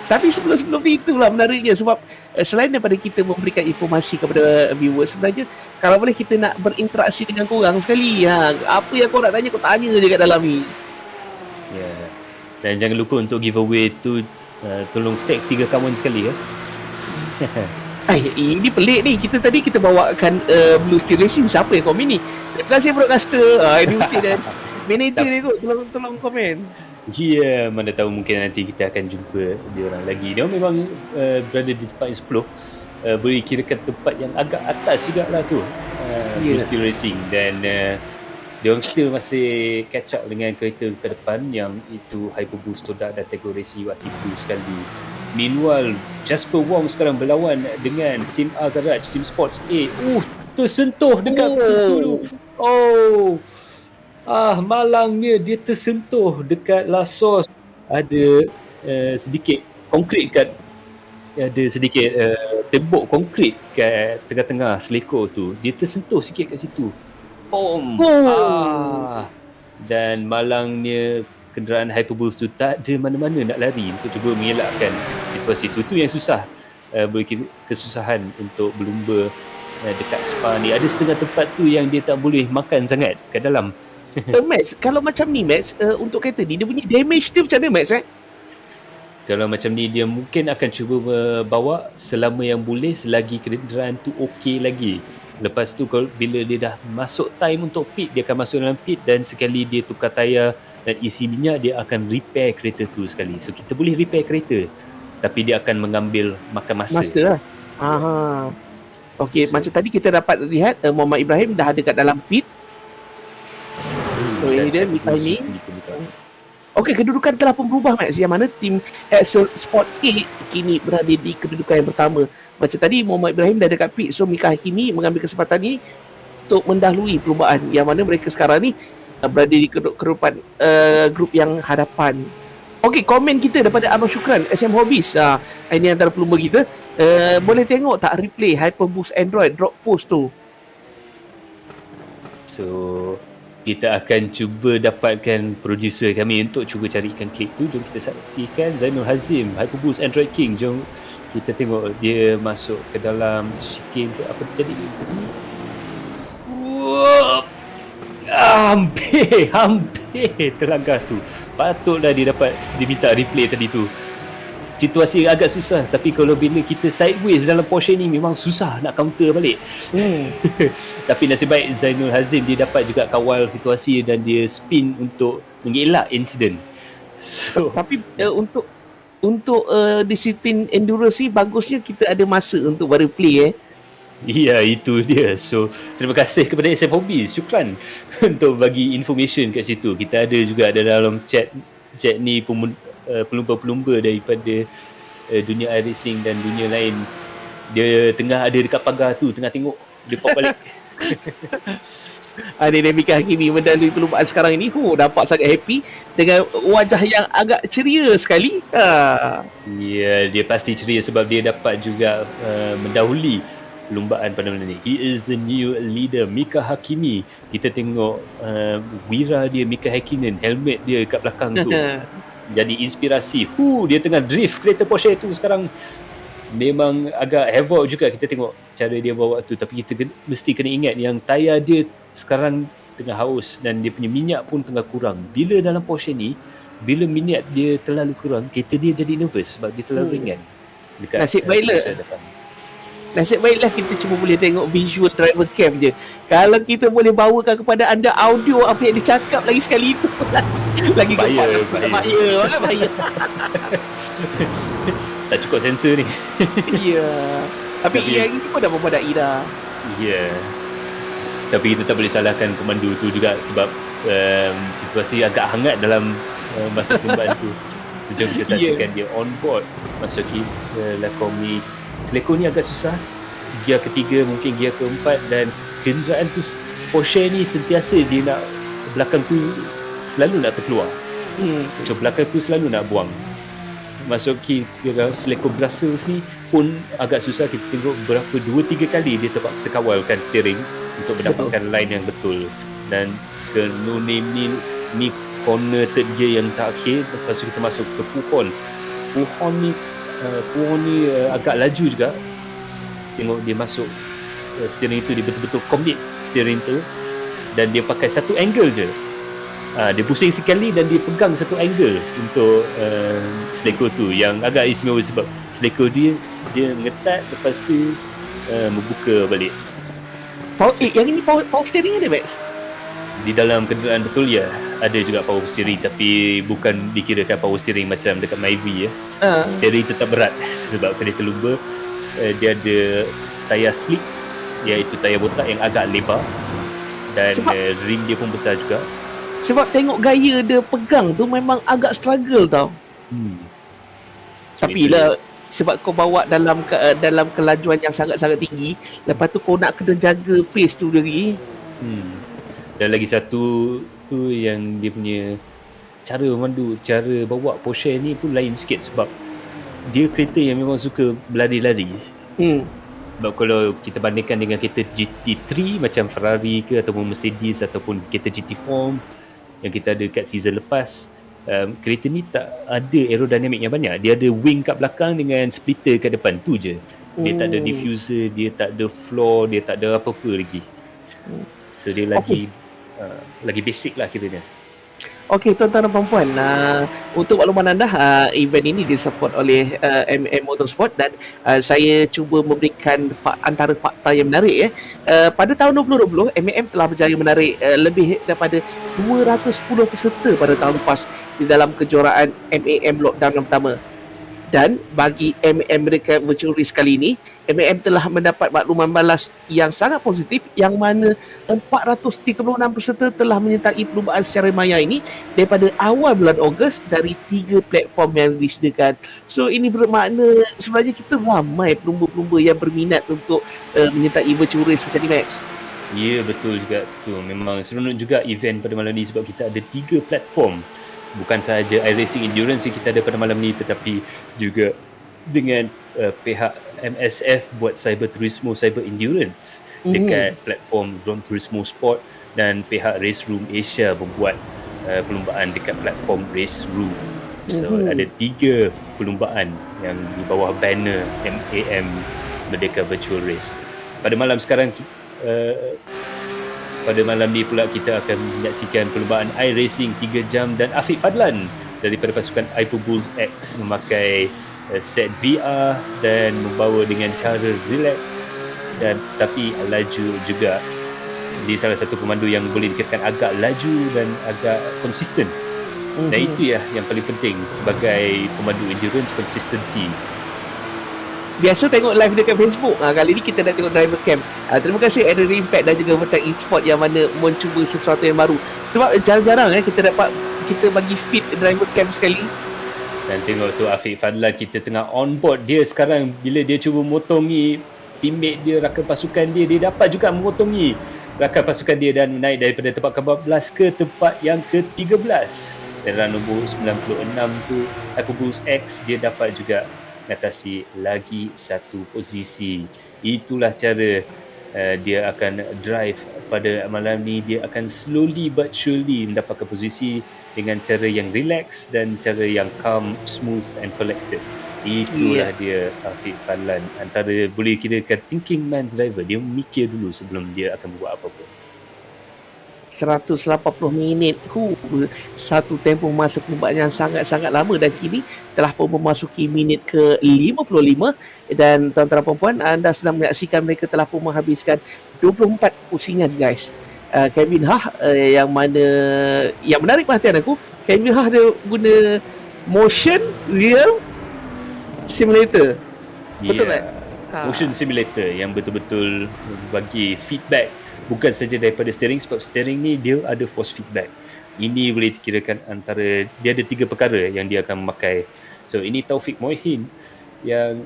Tapi sebelum itulah menariknya, sebab selain daripada kita memberikan informasi kepada viewer, sebenarnya kalau boleh kita nak berinteraksi dengan korang sekali. Apa yang kau nak tanya, kau tanya je kat dalam ni. Dan jangan lupa untuk giveaway tu, tolong tag 3 kawan sekali ya. Ini pelik ni. Kita bawakan Blue Steel Racing. Siapa yang komen ni? Terima kasih broadcaster. Ini mesti dan manager ni kot. Tolong komen. Mana tahu mungkin nanti kita akan jumpa dia orang lagi. Dia memang berada di tempat yang 10. Boleh kirakan tempat yang agak atas juga lah tu. Blue Steel Racing. Dan dia orang still masih catch up dengan kereta ke depan yang itu Hyperboost Todak dan Tegoresi Watipu sekali. Meanwhile, Jasper Wong sekarang berlawan dengan Sim A Garage, Sim Sports A. Tersentuh dekat pintu. Malangnya dia tersentuh dekat lasos. Ada sedikit konkrit kat, ada sedikit tembok konkrit kat tengah-tengah selekor tu. Dia tersentuh sikit kat situ. Dan malangnya kenderaan Hyperboost tu tak ada mana-mana nak lari untuk cuba mengelakkan situasi tu. Tu yang susah, kesusahan untuk berlumba dekat Spa ni. Ada setengah tempat tu yang dia tak boleh makan sangat kat dalam. Max, kalau macam ni Max, untuk kereta ni dia punya damage dia macam mana Max? Kalau macam ni dia mungkin akan cuba bawa selama yang boleh selagi kenderaan tu okey lagi. Lepas tu kalau bila dia dah masuk time untuk pit, dia akan masuk dalam pit dan sekali dia tukar tayar dan isi minyak, dia akan repair kereta tu sekali. So kita boleh repair kereta tapi dia akan mengambil makan masa. Masa lah. Aha. Okey, So- macam tadi kita dapat lihat Muhammad Ibrahim dah ada kat dalam pit. So ini dia Mika ini. Okey, kedudukan telah pun berubah, Max. Yang mana tim Sport 8 kini berada di kedudukan yang pertama. Macam tadi Muhammad Ibrahim dah dekat pit. So Mika Hakimi mengambil kesempatan ini untuk mendahului perlumbaan. Yang mana mereka sekarang ni berada di kedudukan grup yang hadapan. Okey, komen kita daripada Abang Syukran SM Hobbies. Ini antara pelumba kita. Boleh tengok tak replay Hyperboost Android drop post tu? So kita akan cuba dapatkan producer kami untuk cuba carikan klip tu. Jom kita saksikan Zainul Hazim, Hyperboost Android King. Jom kita tengok dia masuk ke dalam chicane tu. Apa terjadi kat sini? Wow. Hampir terlanggar tu. Patutlah dia minta replay tadi tu. Situasi agak susah, tapi kalau bila kita sideways dalam Porsche ni memang susah nak counter balik. Tapi nasib baik Zainul Hazim dia dapat juga kawal situasi dan dia spin untuk mengelak insiden. So, Tapi untuk disiplin endurance ni bagusnya kita ada masa untuk baru play ya, itu dia. So terima kasih kepada SM Hobbies, syukran untuk bagi information kat situ. Kita ada juga dalam chat ni pelumba-pelumba daripada dunia iRacing dan dunia lain. Dia tengah ada dekat pagar tu, tengah tengok, dia pop balik. Ada Mika Hakimi mendalui perlumbaan sekarang ini. Nampak sangat happy dengan wajah yang agak ceria sekali. Ya, dia pasti ceria sebab dia dapat juga mendahului perlumbaan pada malam ni. He is the new leader, Mika Hakimi. Kita tengok wira dia, Mika Hakkinen, helmet dia kat belakang tu. Jadi inspirasi. Dia tengah drift kereta Porsche tu sekarang. Memang agak havoc juga kita tengok cara dia bawa tu. Tapi kita mesti kena ingat yang tayar dia sekarang tengah haus dan dia punya minyak pun tengah kurang. Bila dalam Porsche ni, bila minyak dia terlalu kurang, kereta dia jadi nervous sebab dia terlalu ringan. Nasib baiklah kita cuma boleh tengok visual driver cam je. Kalau kita boleh bawakan kepada anda audio apa yang dia cakap lagi sekali itu lagi bahaya. Tak cukup sensor ni. Ya. Tapi yang ini pun dah memadai dah. Ya. Tapi kita tak boleh salahkan pemandu tu juga sebab situasi agak hangat dalam masa perlumbaan tu. So, jom kita saksikan dia on board masuki Lakomi. Seleko ni agak susah. Gear ketiga, mungkin gear keempat, dan kenderaan tu Porsche ni sentiasa dia nak belakang tu selalu nak terkeluar. So belakang tu selalu nak buang. Masuki Seleko Brussels ni pun agak susah. Kita tengok berapa 2-3 kali dia terpaksa kawalkan steering untuk mendapatkan line yang betul. Dan ke no name ni corner third gear yang terakhir. Lepas tu kita masuk ke Puhon ni agak laju juga. Tengok dia masuk steering tu, dia betul-betul commit steering tu dan dia pakai satu angle je. Dia pusing sekali dan dia pegang satu angle untuk Seleko tu yang agak istimewa sebab Seleko dia ngetat lepas tu membuka balik. Yang ini power steering ada, Max? Di dalam kenderaan betul ya, ada juga power steering tapi bukan dikirakan power steering macam dekat Myvi ya. Steering tetap berat sebab kereta lumba dia ada tayar slick, iaitu tayar botak yang agak lebar dan rim dia pun besar juga. Sebab tengok gaya dia pegang tu memang agak struggle tau. Tapi lah sebab kau bawa dalam kelajuan yang sangat-sangat tinggi, lepas tu kau nak kena jaga pace tu lagi. Dan lagi satu tu yang dia punya cara memandu, cara bawa Porsche ni pun lain sikit sebab dia kereta yang memang suka berlari-lari. Sebab kalau kita bandingkan dengan kereta GT3 macam Ferrari ke ataupun Mercedes ataupun kereta GT4 yang kita ada kat season lepas, kereta ni tak ada aerodinamik yang banyak. Dia ada wing kat belakang dengan splitter kat depan, tu je. Dia tak ada diffuser, dia tak ada floor, dia tak ada apa-apa lagi. So dia lagi basic lah kiranya. Okey, tuan-tuan dan puan-puan, untuk makluman anda, event ini disupport oleh MAM Motorsports dan saya cuba memberikan antara fakta yang menarik ya. Pada tahun 2020, MAM telah berjaya menarik lebih daripada 210 peserta pada tahun lepas di dalam kejuaraan MAM Lockdown yang pertama. Dan bagi MAM Merdeka Virtual Race kali ini, MAM telah mendapat makluman balas yang sangat positif yang mana 436 peserta telah menyertai perlumbaan secara maya ini daripada awal bulan Ogos dari 3 platform yang disediakan. So ini bermakna sebenarnya kita ramai pelumba-pelumba yang berminat untuk menyertai virtual race macam ni, Max. Ya, betul juga tu. Memang seronok juga event pada malam ni sebab kita ada 3 platform. Bukan sahaja iRacing Endurance yang kita ada pada malam ni, tetapi juga dengan pihak MSF buat Cyber Turismo Cyber Endurance dekat platform Gran Turismo Sport, dan pihak Race Room Asia membuat perlumbaan dekat platform Race Room. So ada 3 perlumbaan yang di bawah banner MAM Merdeka Virtual Race. Pada malam sekarang pada malam ni pula kita akan menyaksikan perlumbaan iRacing 3 jam dan Afiq Fadlan daripada pasukan iPulse X memakai set VR dan membawa dengan cara relax dan tapi laju juga. Dia salah satu pemandu yang boleh dikatakan agak laju dan agak konsisten. Dan itu ya yang paling penting sebagai pemandu endurance, konsistensi. Biasa tengok live dekat Facebook. Kali ni kita nak tengok driver cam. Terima kasih Galeri Impact dan juga Vertex Esports yang mana mencuba sesuatu yang baru. Sebab jarang-jarang kita dapat kita bagi feed driver cam sekali. Dan tengok tu Afiq Fadlan, kita tengah on board dia sekarang. Bila dia cuba motongi teammate dia, rakan pasukan dia, dia dapat juga memotongi rakan pasukan dia dan naik daripada tempat ke-14 ke tempat yang ke-13. Dan dalam nombor 96 tu iPulse X dia dapat juga mengatasi lagi satu posisi. Itulah cara dia akan drive pada malam ni. Dia akan slowly but surely mendapatkan posisi dengan cara yang relax dan cara yang calm, smooth and collected. Itulah dia Afiq Fadlan. Antara boleh kirakan thinking man's driver. Dia mikir dulu sebelum dia akan buat apa-apa. 180 minit satu tempoh masa perlumbaan yang sangat-sangat lama dan kini telah pun memasuki minit ke-55 dan tuan-tuan dan puan-puan, anda sedang menyaksikan mereka telah pun menghabiskan 24 pusingan guys. Kevin Hah yang mana yang menarik perhatian aku, Kevin Hah dia guna motion real simulator. Betul tak? Motion simulator yang betul-betul bagi feedback bukan saja daripada steering, sebab steering ni dia ada force feedback. Ini boleh dikirakan antara, dia ada 3 perkara yang dia akan memakai. So ini Taufik Mohin yang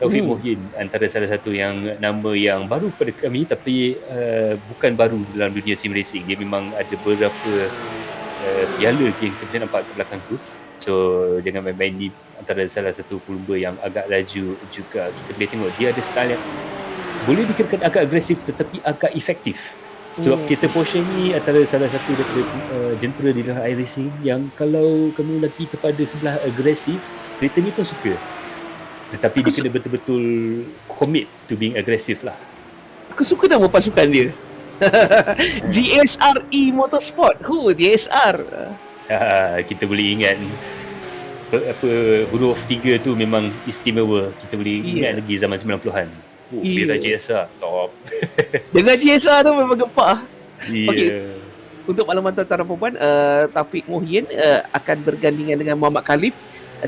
Taufik Mohin antara salah satu yang nama yang baru kepada kami, tapi bukan baru dalam dunia sim racing. Dia memang ada beberapa piala yang kita nampak kat belakang tu. So jangan main-main, ni antara salah satu pelumba yang agak laju juga. Kita boleh tengok dia ada style yang boleh dikirakan agak agresif tetapi agak efektif. Sebab kereta Porsche ni antara salah satu daripada jentera di dalam iRacing yang kalau kamu lagi kepada sebelah agresif, kereta ni pun suka. Tetapi dia kena betul-betul commit to being agresif lah. Aku suka nama pasukan dia. GSRE Motorsport. GSR. Kita boleh ingat huruf 3 tu memang istimewa. Kita boleh ingat lagi zaman 90-an. Bila GSR top. Dengan GSR tu memang gempak. Okay. Untuk makluman tuan-tuan dan puan, Taufik Mohin akan bergandingan dengan Muhammad Khalif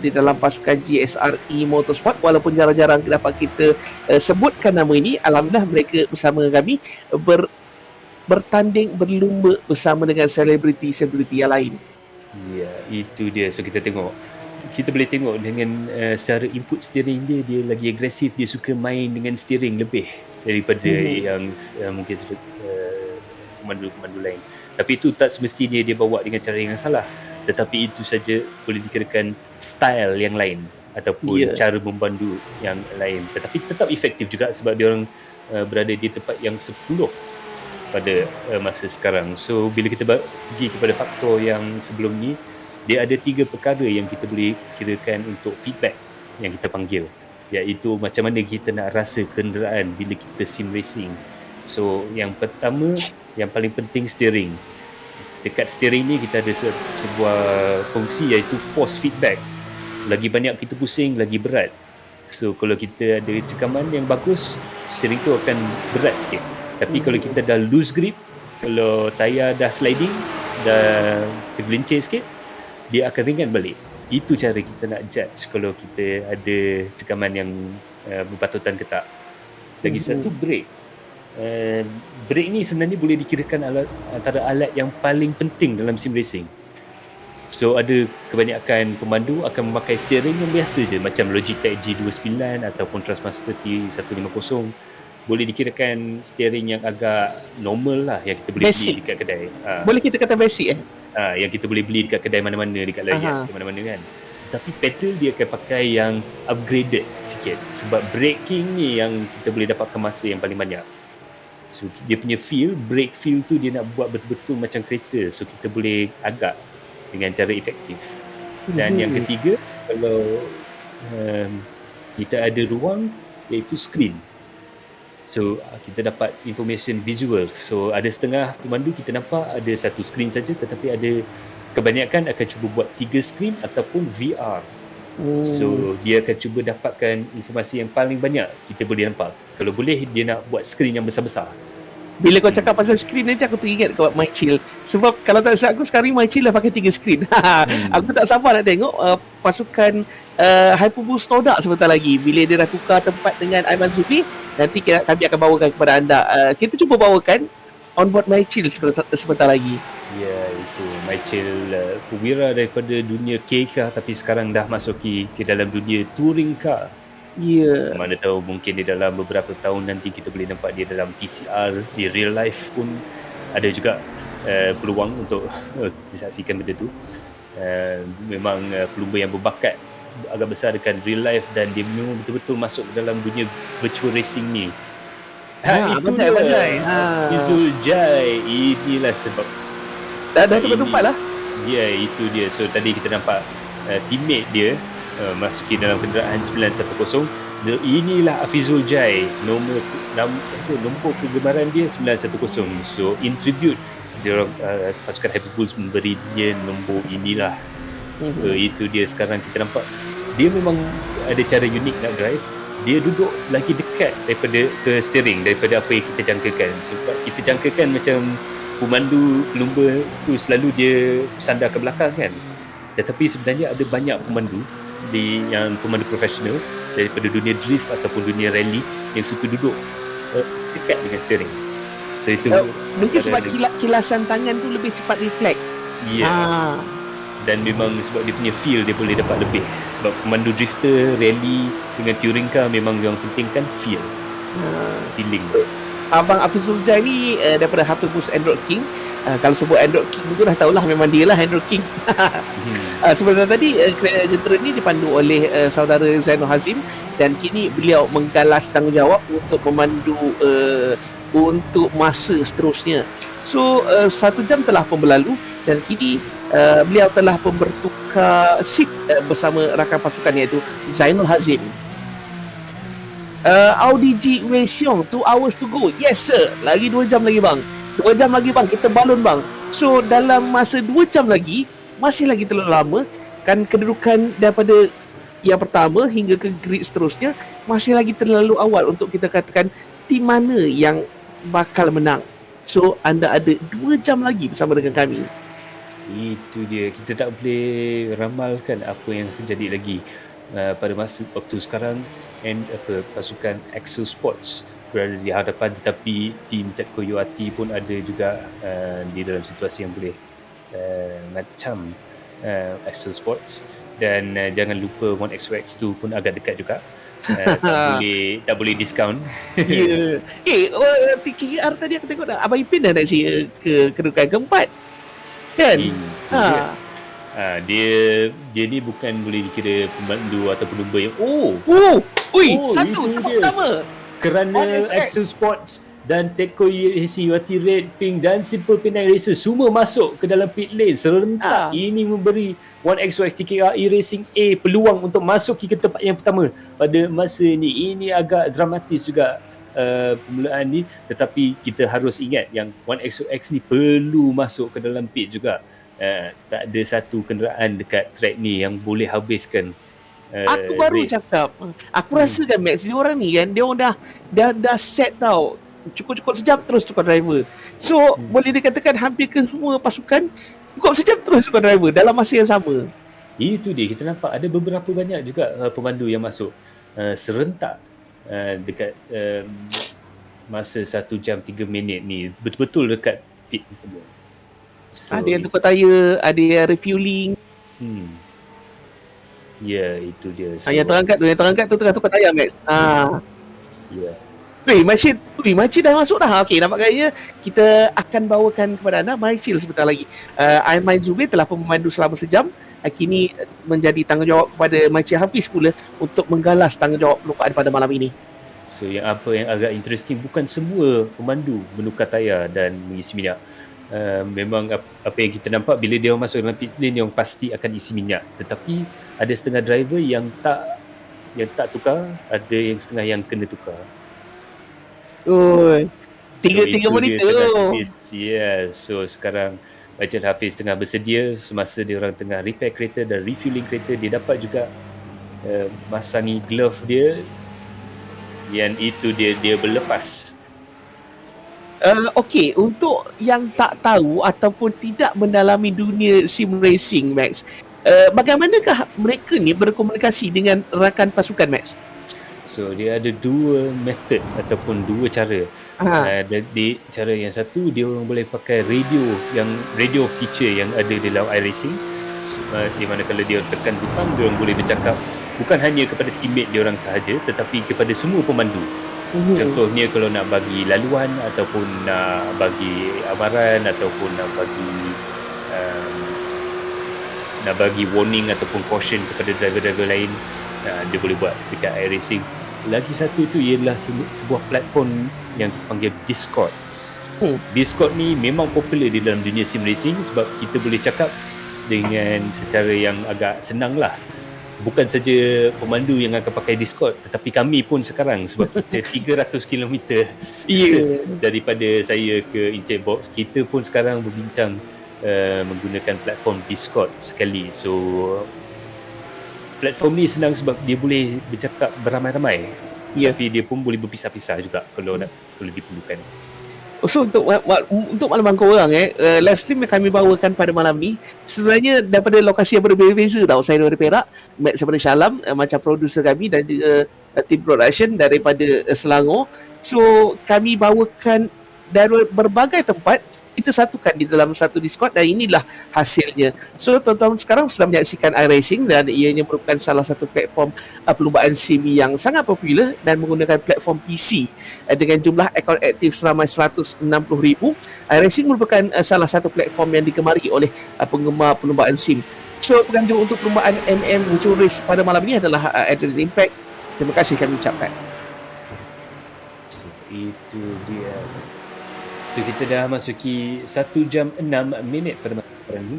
di dalam pasukan GSRE Motorsport. Walaupun jarang-jarang dapat kita sebutkan nama ini, alhamdulillah mereka bersama kami bertanding berlumba bersama dengan selebriti-selebriti yang lain. Ya, itu dia. So kita boleh tengok dengan secara input steering dia lagi agresif. Dia suka main dengan steering lebih daripada yang mungkin pemandu-pemandu lain. Tapi itu tak semestinya dia bawa dengan cara yang salah, tetapi itu saja boleh dikirakan style yang lain ataupun cara membandu yang lain. Tetapi tetap efektif juga sebab dia orang berada di tempat yang 10 pada masa sekarang. So bila kita pergi kepada faktor yang sebelum ni, dia ada 3 perkara yang kita boleh kirakan untuk feedback yang kita panggil, iaitu macam mana kita nak rasa kenderaan bila kita sim racing. So yang pertama, yang paling penting steering. Dekat steering ni kita ada sebuah fungsi iaitu force feedback. Lagi banyak kita pusing, lagi berat. So kalau kita ada cekaman yang bagus, steering tu akan berat sikit. Tapi kalau kita dah loose grip, kalau tayar dah sliding, dah tergelincir sikit, dia akan ringan balik. Itu cara kita nak judge kalau kita ada cekaman yang berpatutan ke tak. Lagi satu, brake. Brake ni sebenarnya boleh dikirakan antara alat yang paling penting dalam sim racing. So ada kebanyakan pemandu akan memakai steering yang biasa je, macam Logitech G29 ataupun Trustmaster T150. Boleh dikirakan steering yang agak normal lah, yang kita boleh beli dekat kedai. Boleh kita kata basic yang kita boleh beli dekat kedai mana-mana, dekat layar ke mana-mana kan. Tapi pedal dia akan pakai yang upgraded sikit, sebab braking ni yang kita boleh dapatkan masa yang paling banyak. So dia punya feel, brake feel tu dia nak buat betul-betul macam kereta. So kita boleh agak dengan cara efektif. Dan yang ketiga, kalau kita ada ruang, iaitu screen. So kita dapat information visual. So ada setengah pemandu kita nampak ada satu screen saja, tetapi ada kebanyakan akan cuba buat 3 screen ataupun VR. So dia akan cuba dapatkan informasi yang paling banyak kita boleh nampak. Kalau boleh dia nak buat screen yang besar-besar. Bila kau cakap pasal screen nanti aku teringat kat My Chill. Sebab kalau tak silap aku sekarang My Chill dah pakai 3 screen. Aku tak sabar nak tengok pasukan Hyperboost Stodak sebentar lagi. Bila dia dah tukar tempat dengan Aiman Zubi, nanti kami akan bawakan kepada anda. Kita cuba bawakan onboard My Chill sebentar lagi. Ya, itu My Chill Wira daripada dunia K car, tapi sekarang dah masuki ke dalam dunia touring car. Ya. Mana tahu mungkin di dalam beberapa tahun nanti kita boleh nampak dia dalam TCR, di real life pun ada juga peluang untuk disaksikan benda tu. Memang pelumba yang berbakat agak besar dekat real life, dan dia memang betul-betul masuk dalam dunia virtual racing ni. Itu dia Fizul Jai. Inilah sebab dah tempat-tempat lah. Ya, itu dia. So tadi kita nampak teammate dia masuki dalam kenderaan 910. Inilah Afizul Jai, nombor kegemaran dia 910. So in tribute, dia pasukan Hyperboost memberi dia nombor inilah. Itu dia. Sekarang kita nampak dia memang ada cara unik nak drive. Dia duduk lagi dekat daripada ke steering daripada apa yang kita jangkakan. Sebab kita jangkakan macam pemandu pelumba tu selalu dia sandar ke belakang kan. Tetapi sebenarnya ada banyak pemandu yang pemandu profesional daripada dunia drift ataupun dunia rally yang suka duduk dekat dengan steering. So itu mungkin sebab kilasan tangan tu lebih cepat reflect. Ya. Dan memang sebab dia punya feel dia boleh dapat lebih. Sebab pemandu drifter, rally dengan touring car memang yang penting kan feel. Feeling. Abang Afizul Jai ni daripada Hyperboost Android King. Kalau sebut Android King tu dah tahulah memang dia lah Android King. Sebenarnya tadi jentera ni dipandu oleh saudara Zainul Hazim, dan kini beliau menggalas tanggungjawab untuk memandu untuk masa seterusnya. So 1 jam telah pun berlalu, dan kini beliau telah pun bertukar seat bersama rakan pasukan, iaitu Zainul Hazim. Audi G Wei Xiong, 2 hours to go. Yes sir, lagi 2 jam lagi bang. 2 jam lagi bang, kita balon bang. So dalam masa 2 jam lagi, masih lagi terlalu lama. Kan kedudukan daripada yang pertama hingga ke grid seterusnya masih lagi terlalu awal untuk kita katakan tim mana yang bakal menang. So anda ada 2 jam lagi bersama dengan kami. Itu dia, kita tak boleh ramalkan apa yang terjadi lagi pada masa waktu sekarang. Pasukan Axel Sports berada di hadapan, tetapi tim Etiqa URT pun ada juga di dalam situasi yang boleh macam Axel Sports. Dan jangan lupa 1XOX tu pun agak dekat juga. Tak boleh diskaun. Ya. TKR tadi aku tengok dah Abang Ipin dah nak ke kedudukan keempat. Kan? Dia ni bukan boleh dikira pemandu atau pelumba yang satu tempat pertama. Kerana Axel Sports dan Etiqa URT Red, Pink dan Simple Penang Racer semua masuk ke dalam pit lane serentak. Ini memberi 1XOX TKR iRacing peluang untuk masuk ke tempat yang pertama pada masa ini. Ini agak dramatis juga. permulaan ni, tetapi kita harus ingat yang 1XOX ni perlu masuk ke dalam pit juga. Tak ada satu kenderaan dekat track ni yang boleh habiskan Aku baru race. cakap, aku rasa kan Max, dia orang ni kan, dia orang dah set tau, cukup-cukup sejam terus tukar driver. So boleh dikatakan hampir ke semua pasukan cukup sejam terus tukar driver dalam masa yang sama. Itu dia, kita nampak ada beberapa banyak juga pemandu yang masuk serentak dekat masa 1 jam 3 minit ni, betul-betul dekat pit semua. So, ada yang tukar tayar, ada yang refueling. Ya, itu dia. So, yang terangkat tu tengah tukar tayar Max. Ya. Makcik dah masuk dah. Okey, nampak gaya kita akan bawakan kepada anda Maicil sebentar lagi. Aiman Zubir telah pun memandu selama sejam. Kini menjadi tanggungjawab kepada Makcik Hafiz pula untuk menggalas tanggungjawab perlumbaan pada malam ini. So yang agak interesting, bukan semua pemandu menukar tayar dan mengisi minyak. Memang apa yang kita nampak bila dia masuk dalam pit lane, yang pasti akan isi minyak. Tetapi ada setengah driver yang tak tukar, ada yang setengah yang kena tukar. Oh, tiga monitor. Ya, so sekarang Encik Hafiz tengah bersedia semasa dia orang tengah repair kereta dan refueling kereta. Dia dapat juga masangi glove dia, yang itu dia berlepas. Okey, untuk yang tak tahu ataupun tidak mendalami dunia sim racing Max, bagaimanakah mereka ni berkomunikasi dengan rakan pasukan Max? So dia ada dua method ataupun dua cara. Di cara yang satu, dia orang boleh pakai radio feature yang ada dalam iRacing, di mana kalau dia tekan butang, dia orang boleh bercakap bukan hanya kepada teammate dia orang sahaja, tetapi kepada semua pemandu. Contohnya kalau nak bagi laluan ataupun nak bagi amaran ataupun nak bagi warning ataupun caution kepada driver-driver lain, dia boleh buat dekat iRacing. Lagi satu tu ialah sebuah platform yang kita panggil Discord. Discord ni memang popular di dalam dunia sim racing sebab kita boleh cakap dengan secara yang agak senang lah. Bukan saja pemandu yang akan pakai Discord, tetapi kami pun sekarang, sebab kita 300 km daripada saya ke Encik Box, kita pun sekarang berbincang menggunakan platform Discord sekali. So platform ni senang sebab dia boleh bercakap beramai-ramai, tapi dia pun boleh berpisah-pisah juga kalau diperlukan. So untuk makluman korang live stream yang kami bawakan pada malam ni sebenarnya daripada lokasi yang berbeza-beza tau. Saya daripada Perak, Max daripada Shalam, macam producer kami, dan juga team production daripada Selangor. So kami bawakan dari berbagai tempat, kita satukan di dalam satu Discord, dan inilah hasilnya. So tuan-tuan sekarang sedang menyaksikan iRacing, dan ianya merupakan salah satu platform perlumbaan SIM yang sangat popular dan menggunakan platform PC dengan jumlah akaun aktif seramai 160,000. iRacing merupakan salah satu platform yang digemari oleh penggemar perlumbaan SIM. So penganjur untuk perlumbaan MAM Virtual Race pada malam ini adalah Adrenaline Impact. Terima kasih kami ucapkan. So, itu dia. So kita dah masuki 1 jam 6 minit pada masa sekarang ni.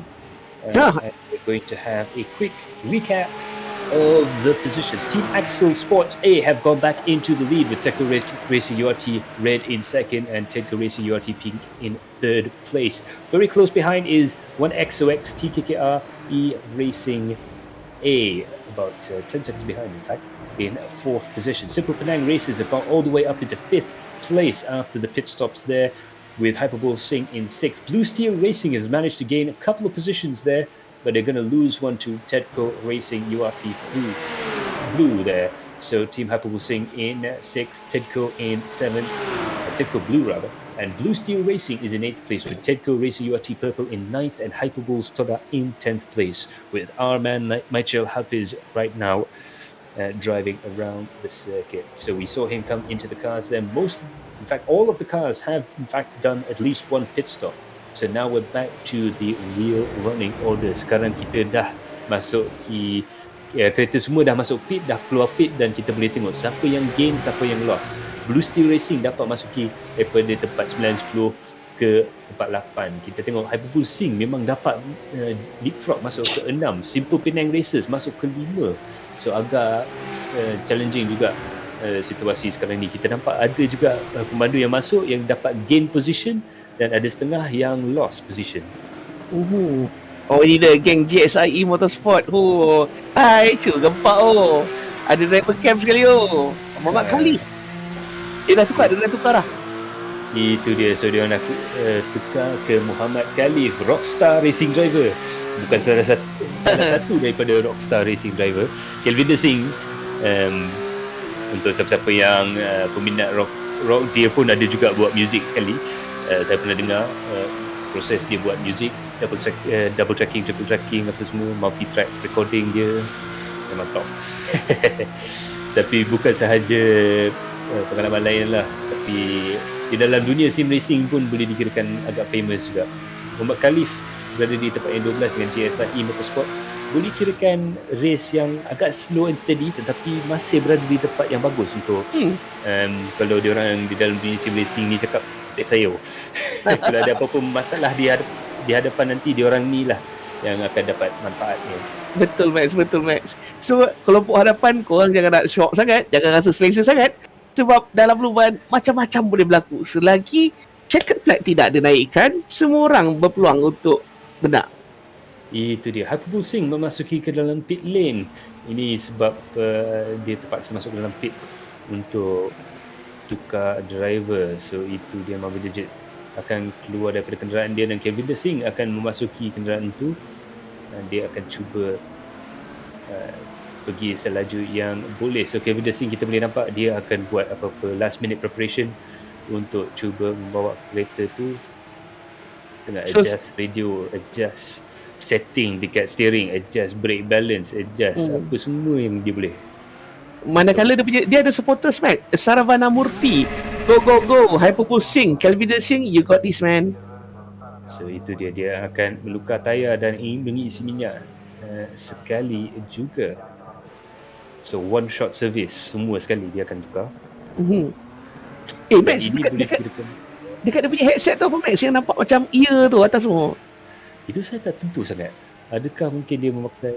And we're going to have a quick recap of the positions. Team Axel Sports A have gone back into the lead with Etiqa Racing URT red in second and Etiqa Racing URT pink in third place. Very close behind is 1XOX TKKR iRacing A, about 10 seconds behind in fact, in fourth position. Simple Penang Racers have gone all the way up into fifth place after the pit stops there, with Hyperbole Singh in 6th. Blue Steel Racing has managed to gain a couple of positions there, but they're going to lose one to Etiqa Racing URT Blue there. So Team Hyperbole Singh in 6th, Etiqa in 7th, Etiqa Blue rather, and Blue Steel Racing is in 8th place, with Etiqa Racing URT Purple in 9th and Hyperbole Stoda in 10th place, with our man Michael Hafiz right now driving around the circuit. So we saw him come into the cars there. In fact, all of the cars have in fact done at least one pit stop. So now we're back to the real running order. Sekarang kita dah masuk kereta semua dah masuk pit, dah keluar pit, dan kita boleh tengok siapa yang gain, siapa yang lost. Blue Steel Racing dapat masuki daripada tempat 9-10 ke tempat 8. Kita tengok Hyperbole Singh memang dapat leapfrog masuk ke 6. Simple Penang Racers masuk ke 5. So agak challenging juga situasi sekarang ni. Kita nampak ada juga pemandu yang masuk yang dapat gain position dan ada setengah yang lost position. Oh, ini dia geng GSIE Motorsport. Oh, hai, gempak ada driver cam sekali Muhammad Khalif. Dia dah tukar lah. Itu dia. So dia nak tukar ke Muhammad Khalif, Rockstar Racing Driver. Bukan salah satu daripada Rockstar Racing Driver. Kelvin De Singh, untuk siapa-siapa yang peminat rock, dia pun ada juga buat muzik sekali. Saya pernah dengar proses dia buat muzik, double tracking, triple tracking, apa semua, multi track recording dia memang top. Tapi bukan sahaja pengalaman lain lah, tapi di dalam dunia sim racing pun boleh dikirakan agak famous juga. Muhammad Khalif berada di tempat yang 12 dengan GSIE Motorsports. Boleh kirakan race yang agak slow and steady, tetapi masih berada di tempat yang bagus untuk kalau diorang di dalam dunia sim racing ni cakap tip saya. Kalau ada apa-apa masalah di hadapan nanti, diorang ni lah yang akan dapat manfaatnya. Betul Max. So kelompok hadapan korang jangan nak shock sangat, jangan rasa selesa sangat, sebab dalam perlombaan macam-macam boleh berlaku. Selagi checkered flag tidak dinaikkan, semua orang berpeluang untuk benar. Itu dia. Hakubul Singh memasuki ke dalam pit lane. Ini sebab dia terpaksa masuk ke dalam pit untuk tukar driver. So itu dia, Marvin Legit akan keluar daripada kenderaan dia dan Kelvin De Singh akan memasuki kenderaan itu. Dia akan cuba pergi selaju yang boleh. So Kelvin De Singh, kita boleh nampak dia akan buat apa-apa last minute preparation untuk cuba membawa kereta tu, tengah adjust radio, adjust setting dekat steering, adjust brake balance, adjust apa semua yang dia boleh. Manakala dia ada supporters, Mac. Saravana Murthy, go Hyperpool Singh, Kelvin De Singh, you got this, man. So itu dia akan melukar tayar dan ingin mengisi minyak sekali juga. So one shot service, semua sekali dia akan tukar. Max, dekat dia punya headset tu apa, Max, yang nampak macam ear tu atas semua? Itu saya tak tentu sangat. Adakah mungkin dia memakai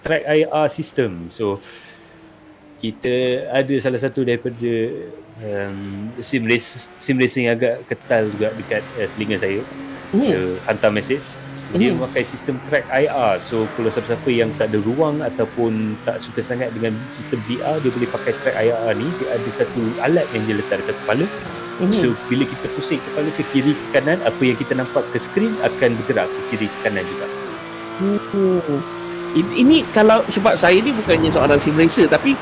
track IR system. So kita ada salah satu daripada sim racing agak ketal juga dekat telinga saya. Hantar message. Dia memakai sistem track IR. So kalau siapa-siapa yang tak ada ruang ataupun tak suka sangat dengan sistem VR, dia boleh pakai track IR ni. Dia ada satu alat yang dia letak dekat kepala. So bila kita pusing kepala ke kiri ke kanan, apa yang kita nampak ke skrin akan bergerak ke kiri ke kanan juga. Ini kalau sebab saya ni bukannya seorang sim racer, tapi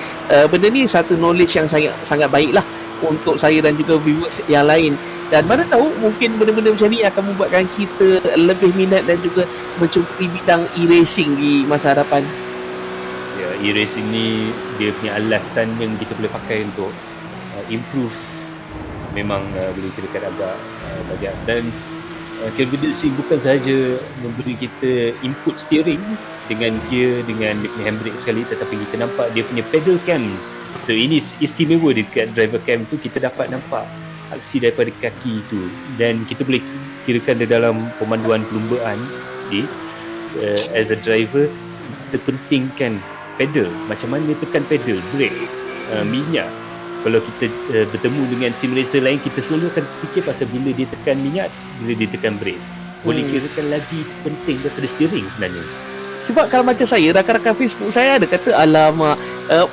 benda ni satu knowledge yang sangat baik lah untuk saya dan juga viewers yang lain. Dan mana tahu mungkin benda-benda macam ni akan membuatkan kita lebih minat dan juga mencuri bidang e-racing di masa hadapan. Ya, e-racing ni dia punya alatan yang kita boleh pakai untuk improve. Memang boleh kirakan agak banyak. Dan Kelvin De Singh bukan sahaja memberi kita input steering dengan gear, dengan dia punya handbrake sekali, tetapi kita nampak dia punya pedal cam. So ini istimewa dekat driver cam tu, kita dapat nampak aksi daripada kaki tu. Dan kita boleh kirakan di dalam pemanduan perlombaan ni, as a driver, kita pentingkan pedal, macam mana tekan pedal, brake, minyak. Kalau kita bertemu dengan sim racer lain, kita selalu akan fikir pasal bila dia tekan minyak, bila dia tekan brake. Boleh kirakan lagi penting daripada steering sebenarnya. Sebab kalau macam saya, rakan-rakan Facebook saya ada kata, alamak,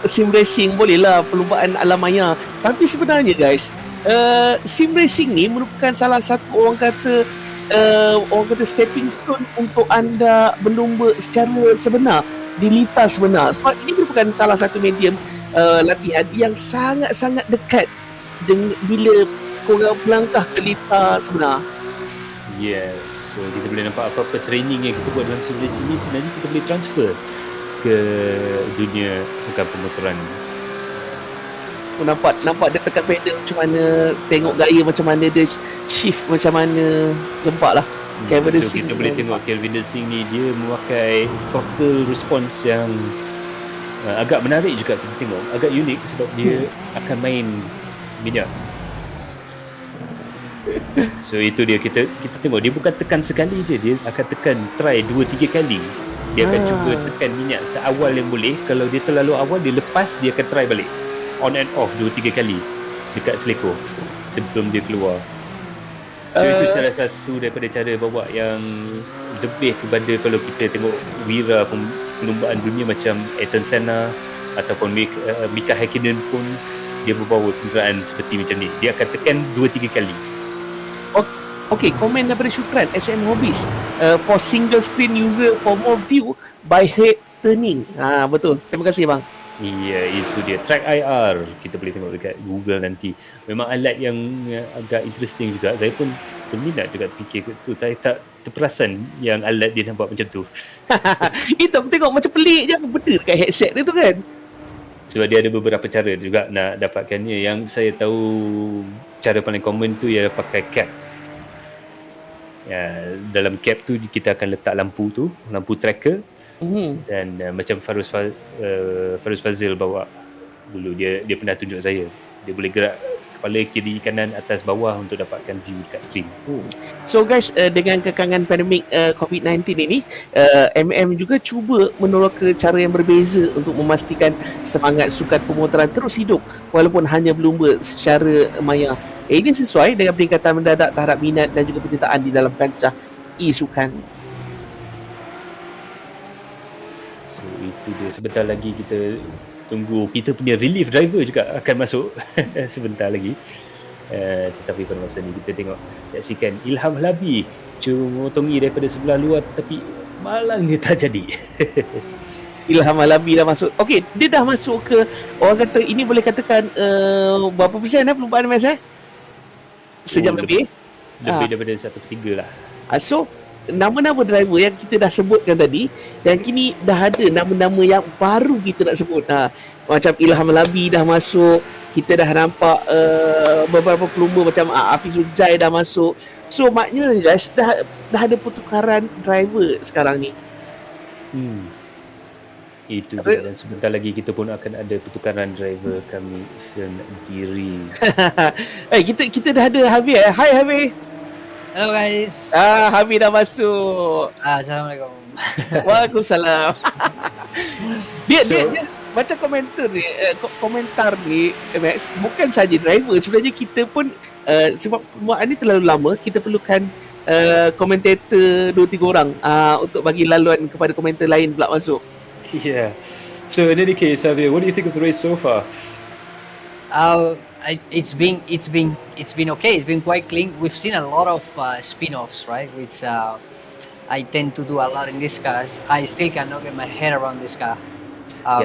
sim racing bolehlah perlombaan alam maya. Tapi sebenarnya guys, sim racing ni merupakan salah satu orang kata stepping stone untuk anda berlomba secara sebenar, di litas sebenar. Sebab ini merupakan salah satu medium latihan yang sangat-sangat dekat dengan bila korang melangkah ke litas sebenar. Yeah, so kita boleh nampak apa-apa training yang kita buat dalam sim racing ni sebenarnya kita boleh transfer ke dunia sukan pemotoran. Nampak dia tekan pedal macam mana, tengok gaya macam mana dia shift macam mana, nampak lah. Kelvin De Singh, kita boleh tengok Kelvin De Singh ni dia memakai throttle response yang agak menarik juga kita tengok, agak unik sebab dia akan main minyak. So itu dia, kita tengok dia bukan tekan sekali je, dia akan tekan try 2-3 kali. Dia akan cuba tekan minyak seawal yang boleh. Kalau dia terlalu awal, dia lepas, dia akan try balik. on and off 2-3 kali dekat selekor sebelum dia keluar. So itu salah satu daripada cara bawa yang lebih kepada kalau kita tengok wira perlumbaan dunia macam Ayrton Senna ataupun Mika Häkkinen pun dia membawa kenderaan seperti macam ni. Dia akan tekan 2-3 kali. Okay, komen daripada Syukran SM Hobbies. For single screen user for more view by head turning. Betul. Terima kasih bang. Ya, itu dia. Track IR. Kita boleh tengok dekat Google nanti. Memang alat yang agak interesting juga. Saya pun berminat juga fikir tu. Saya tak terperasan yang alat dia nampak macam tu. Itu aku tengok macam pelik je apa benda dekat headset dia tu kan. Sebab dia ada beberapa cara juga nak dapatkannya. Yang saya tahu cara paling common tu ialah pakai cap. Ya, dalam cap tu kita akan letak lampu tu, lampu tracker. Dan macam Farus Fazil bawa dulu, dia pernah tunjuk saya. Dia boleh gerak kepala kiri kanan atas bawah untuk dapatkan view dekat skrin. So guys, dengan kekangan pandemik COVID-19 ini, MAM juga cuba meneroka cara yang berbeza untuk memastikan semangat sukan pemotoran terus hidup walaupun hanya berlumba secara maya. Ini sesuai dengan peningkatan mendadak terhadap minat dan juga penyertaan di dalam kancah e-sukan. Itu dia, sebentar lagi kita tunggu kita punya relief driver juga akan masuk sebentar lagi. Tetapi pada masa ni kita tengok saksikan Ilham Halabi cuba memotongi daripada sebelah luar tetapi malangnya tak jadi. Ilham Halabi dah masuk. Okey, dia dah masuk ke, orang kata ini boleh katakan berapa persen perlumbaan MS sejam lebih? Lebih daripada 1/3 lah. So nama-nama driver yang kita dah sebutkan tadi dan kini dah ada nama-nama yang baru kita nak sebut. Macam Ilham Halabi dah masuk, kita dah nampak beberapa pelumba macam Hafiz Ujai dah masuk. So maknanya guys dah ada pertukaran driver sekarang ni. Itu dia, dan sebentar lagi kita pun akan ada pertukaran driver kami sendiri. Kita dah ada Javier. Hai Javier. Hello guys. Habib dah masuk. Assalamualaikum. Waalaikumsalam. dia macam komentar ni Max, bukan saja driver, sebenarnya kita pun sebab permulaan ni terlalu lama, kita perlukan komentator 2-3 orang untuk bagi laluan kepada komentar lain pula masuk. Yeah. So in any case, Javier, what do you think of the race so far? It's been okay. It's been quite clean. We've seen a lot of spin-offs, right? Which I tend to do a lot in this car. I still cannot get my head around this car.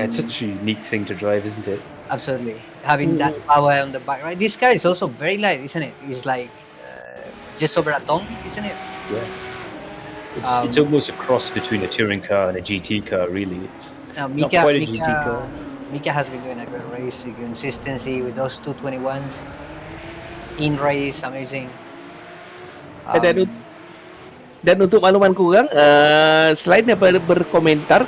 It's such a unique thing to drive, isn't it? Absolutely, having that power on the back, right? This car is also very light, isn't it? It's like just over a ton, isn't it? Yeah. It's almost a cross between a touring car and a GT car, really. It's not quite a GT car. Mika has been doing a great race, the consistency with those 221s in race, amazing. Dan untuk makluman korang, selain daripada berkomentar,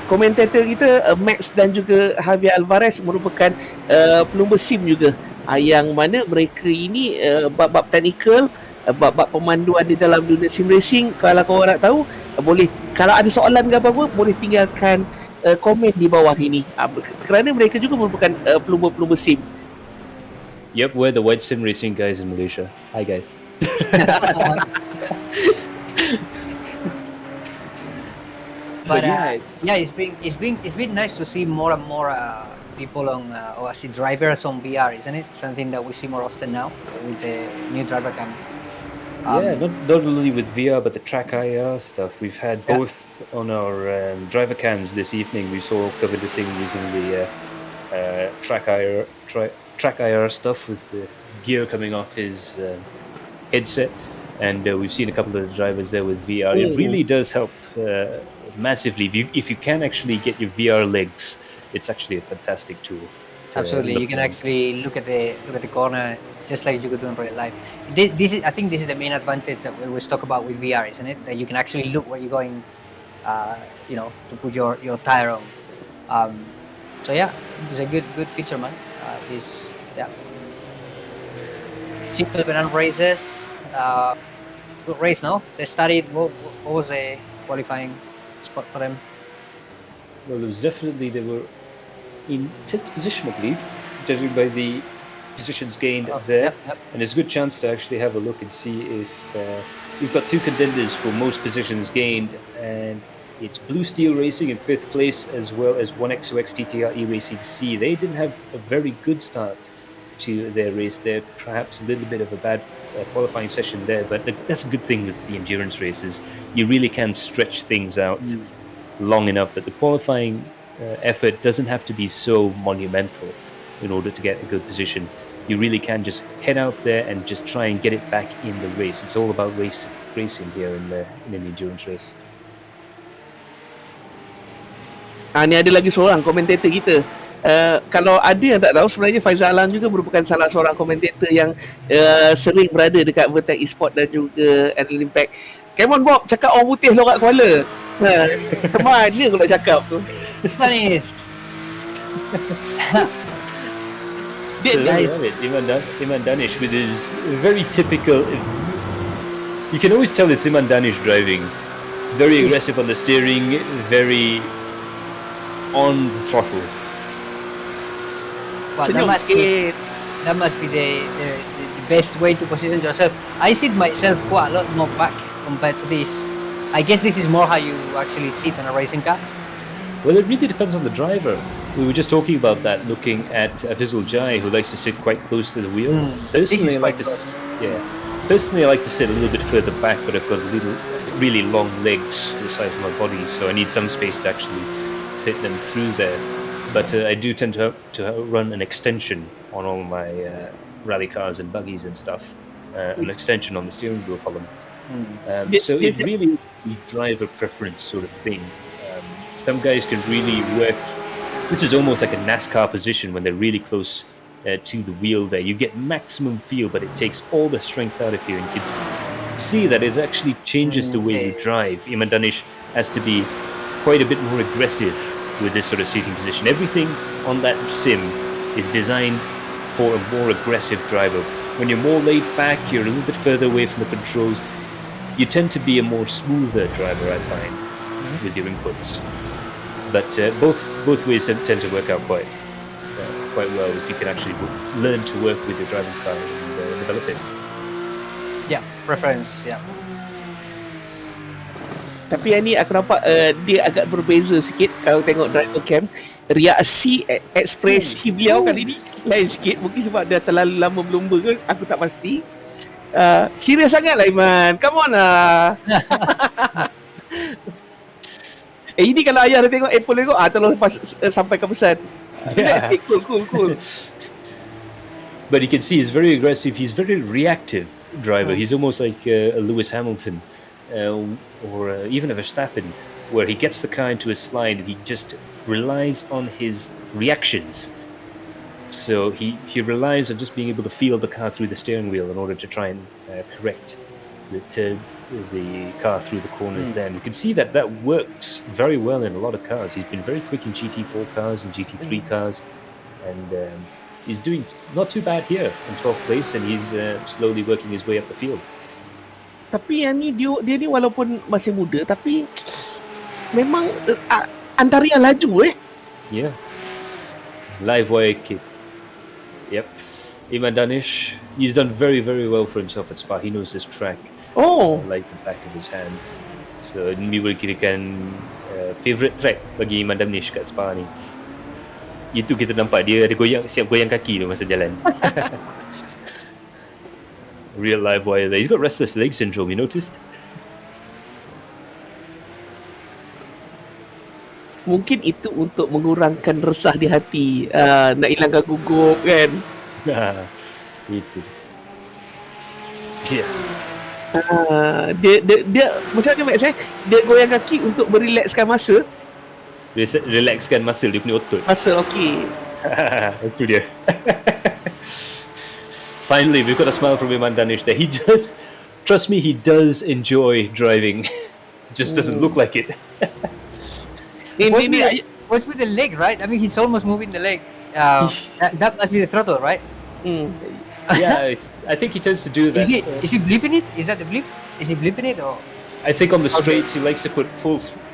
komentator kita Max dan juga Javier Alvarez merupakan pelumba sim juga, yang mana mereka ini bab-bab technical, bab-bab pemanduan di dalam dunia sim racing. Kalau korang nak tahu, boleh, kalau ada soalan ke apa-apa, boleh tinggalkan komen di bawah ini, kerana mereka juga merupakan pelumba-pelumba sim. Yep, we're the white sim racing guys in Malaysia. Hi guys. But it's been nice to see more and more people on or as drivers on VR, isn't it? Something that we see more often now with the new driver cam. Not only with VR but the track IR stuff. We've had both on our driver cams this evening. We saw Kavinder Singh using the track IR stuff with the gear coming off his headset, and we've seen a couple of the drivers there with VR. It really does help massively. If you can actually get your VR legs, it's actually a fantastic tool. Absolutely, you can actually look at the corner just like you could do in real life. I think this is the main advantage that we always talk about with VR, isn't it? That you can actually look where you're going, to put your tire on. So yeah, it's a good feature, man. Simple banana races. Good race, no? They started. What was the qualifying spot for them? Well, it was definitely, they were in 10th position, I believe, judging by the positions gained there. Yep. And there's a good chance to actually have a look and see if we've got two contenders for most positions gained, and it's Blue Steel Racing in 5th place, as well as 1XOX TKR iRacing C. They didn't have a very good start to their race there, perhaps a little bit of a bad qualifying session there, but that's a good thing with the endurance races. You really can stretch things out long enough that the qualifying effort doesn't have to be so monumental in order to get a good position. You really can just head out there and just try and get it back in the race. It's all about racing here in an endurance race. Ni ada lagi seorang komentator kita. Kalau ada yang tak tahu, sebenarnya Faizal Alam juga merupakan salah seorang komentator yang sering berada dekat Vertex Esports dan juga Adrenaline Impact. Come on Bob, cakap orang putih lorak Kuala. Macam mana kau nak cakap tu? Manis. Guys, Iman Danish with his very typical. You can always tell it's Iman Danish driving. Very aggressive on the steering, very on the throttle. Well, that must be the best way to position yourself. I sit myself quite a lot more back compared to this. I guess this is more how you actually sit on a racing car. Well, it really depends on the driver. We were just talking about that, looking at Afizul Jai, who likes to sit quite close to the wheel. Personally, I like to sit a little bit further back, but I've got really long legs to the side of my body, so I need some space to actually fit them through there. But I do tend to run an extension on all my rally cars and buggies and stuff, an extension on the steering wheel column. So it's really a driver preference sort of thing. Some guys can really work. This is almost like a NASCAR position when they're really close to the wheel there. You get maximum feel, but it takes all the strength out of you, and you can see that it actually changes the way you drive. Iman Danish has to be quite a bit more aggressive with this sort of seating position. Everything on that sim is designed for a more aggressive driver. When you're more laid back, you're a little bit further away from the controls, you tend to be a more smoother driver, I find, with your inputs. But both ways tend to work out quite well if you can actually learn to work with your driving style and develop it. Yeah, preference, yeah. Tapi yang ni aku nampak dia agak berbeza sikit kalau tengok driver cam. Reaksi ekspresi beliau kali ni lain sikit. Mungkin sebab dia terlalu lama berlumba ke, aku tak pasti. Serius sangat lah Iman. Come on lah. Ini kalau ayah dia tengok Apple tengok, tolong lepas sampaikan pesan. Yeah. Cool. But you can see he's very aggressive. He's very reactive driver. He's almost like a Lewis Hamilton or even a Verstappen, where he gets the car into a slide and he just relies on his reactions. So he relies on just being able to feel the car through the steering wheel in order to try and correct the car through the corners there. And you can see that works very well in a lot of cars. He's been very quick in GT4 cars and GT3 cars, and he's doing not too bad here in 12th place, and he's slowly working his way up the field. Tapi yang ni dia ni walaupun masih muda, tapi memang antara yang laju Yeah. Live wire kid. Yep. Iman Danish, he's done very, very well for himself at Spa. He knows this track like the back of his hand. So ini boleh kirakan favourite track bagi Iman Danish kat Spa ni. Itu kita nampak dia ada siap goyang kaki tu masa jalan. Real live wire there. He's got restless leg syndrome, you noticed? Mungkin itu untuk mengurangkan resah di hati, nak hilangkan gugup kan. Itu. Yeah. Dia macam mana Max dia goyang kaki untuk merilekskan masa. Relaxkan muscle dia punya otot. Muscle, okey. Itu dia. Finally, we've got a smile from Iman Danish there. He does, trust me, he does enjoy driving. Just doesn't look like it. What's with the leg, right? I mean, he's almost moving the leg. That must be the throttle, right? Yeah, I think he tends to do that. Is he blipping it? Is that the blip? Is he blipping it or? I think on the straights he likes to put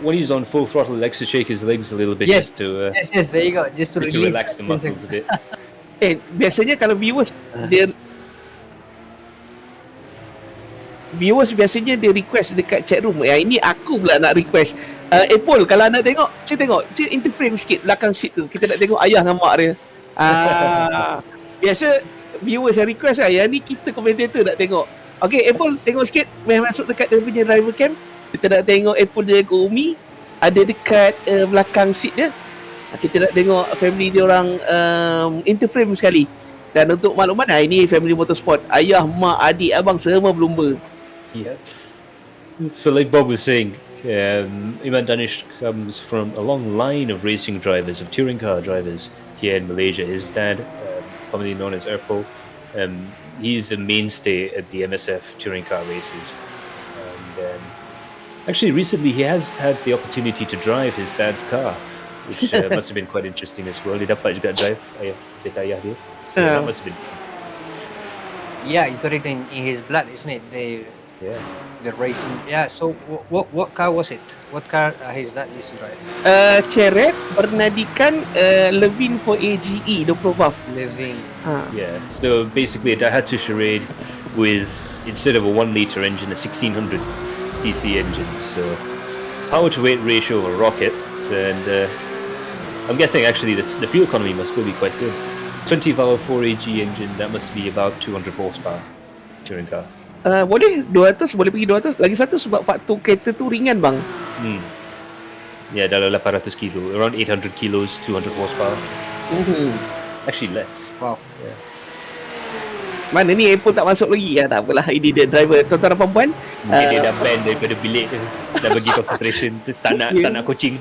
when he's on full throttle, he likes to shake his legs a little bit Yes. just to Yes, there you go. Just to release relax the muscles a bit. Biasanya kalau viewers biasanya dia request dekat chat room. Ini aku pula nak request. Apple kalau nak tengok, Cik interframe sikit belakang seat tu. Kita nak tengok ayah dengan mak dia. Biasa viewers yang request lah. Yang ni kita commentator nak tengok. Okay, Apple tengok sikit. Masuk dekat dia punya driver cam. Kita nak tengok Apple dia ke Umi. Ada dekat belakang seat dia. Kita nak tengok family dia orang interframe sekali. Dan untuk makluman, ini family motorsport. Ayah, mak, adik, abang semua berlumba. Yeah. So like Bob was saying, Iman Danish comes from a long line of racing drivers, of touring car drivers here in Malaysia. His dad, commonly known as Erpo, he's a mainstay at the MSF touring car races. And actually recently he has had the opportunity to drive his dad's car, which must have been quite interesting as well. Dia dapat juga drive ayah dia. So that must have been fun. Yeah, you got it in his blood, isn't it? The racing. Yeah. So what car was it? What car his dad used to drive? Cheret bernadikan Levin for AGE 20 valve. Levin. Yeah. So basically a Daihatsu Charade with, instead of a 1 liter engine, a 1600 cc engine. So power to weight ratio of a rocket, and I'm guessing actually the fuel economy must still be quite good. 20 valve 4AG engine, that must be about 200 horsepower touring car. Boleh 200, boleh pergi 200. Lagi satu sebab faktor kereta tu ringan bang. Yeah, dalam 800 kilo, around 800 kilos, 200 horsepower. Actually less. Wow. Yeah. Mana ni Apple tak masuk lagi? Tak apalah, ini dia driver. Tuan-tuan dan puan-puan, mungkin dia dah ban daripada bilik dia. Dah bagi concentration, tak nak coaching.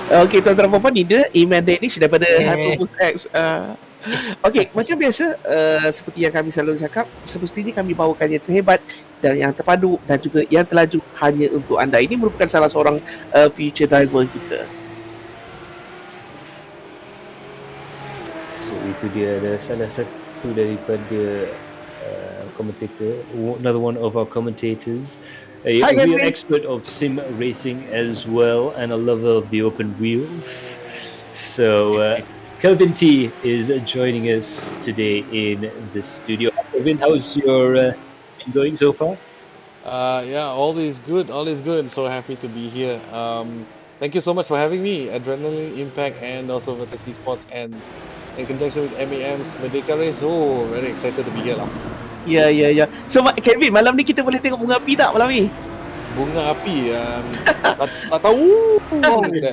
Okay, tuan-tuan dan puan-puan, ni dia Iman Danish daripada Hyperboost X. Okay, macam biasa, seperti yang kami selalu cakap, semestinya kami bawakan yang terhebat dan yang terpadu dan juga yang terlaju hanya untuk anda. Ini merupakan salah seorang future driver kita. So itu dia ada salah satu daripada commentator, another one of our commentators, a real expert of sim racing as well and a lover of the open wheels. So Kelvin T is joining us today in the studio. Kelvin, how's your going so far? Yeah, all is good. So happy to be here. Thank you so much for having me, Adrenaline Impact and also Vertex Esports, and in conjunction with MAM's Merdeka race. Oh, very excited to be here lah. Ya. So Kelvin, malam ni kita boleh tengok bunga api tak malam ni? Bunga api, tak tahu.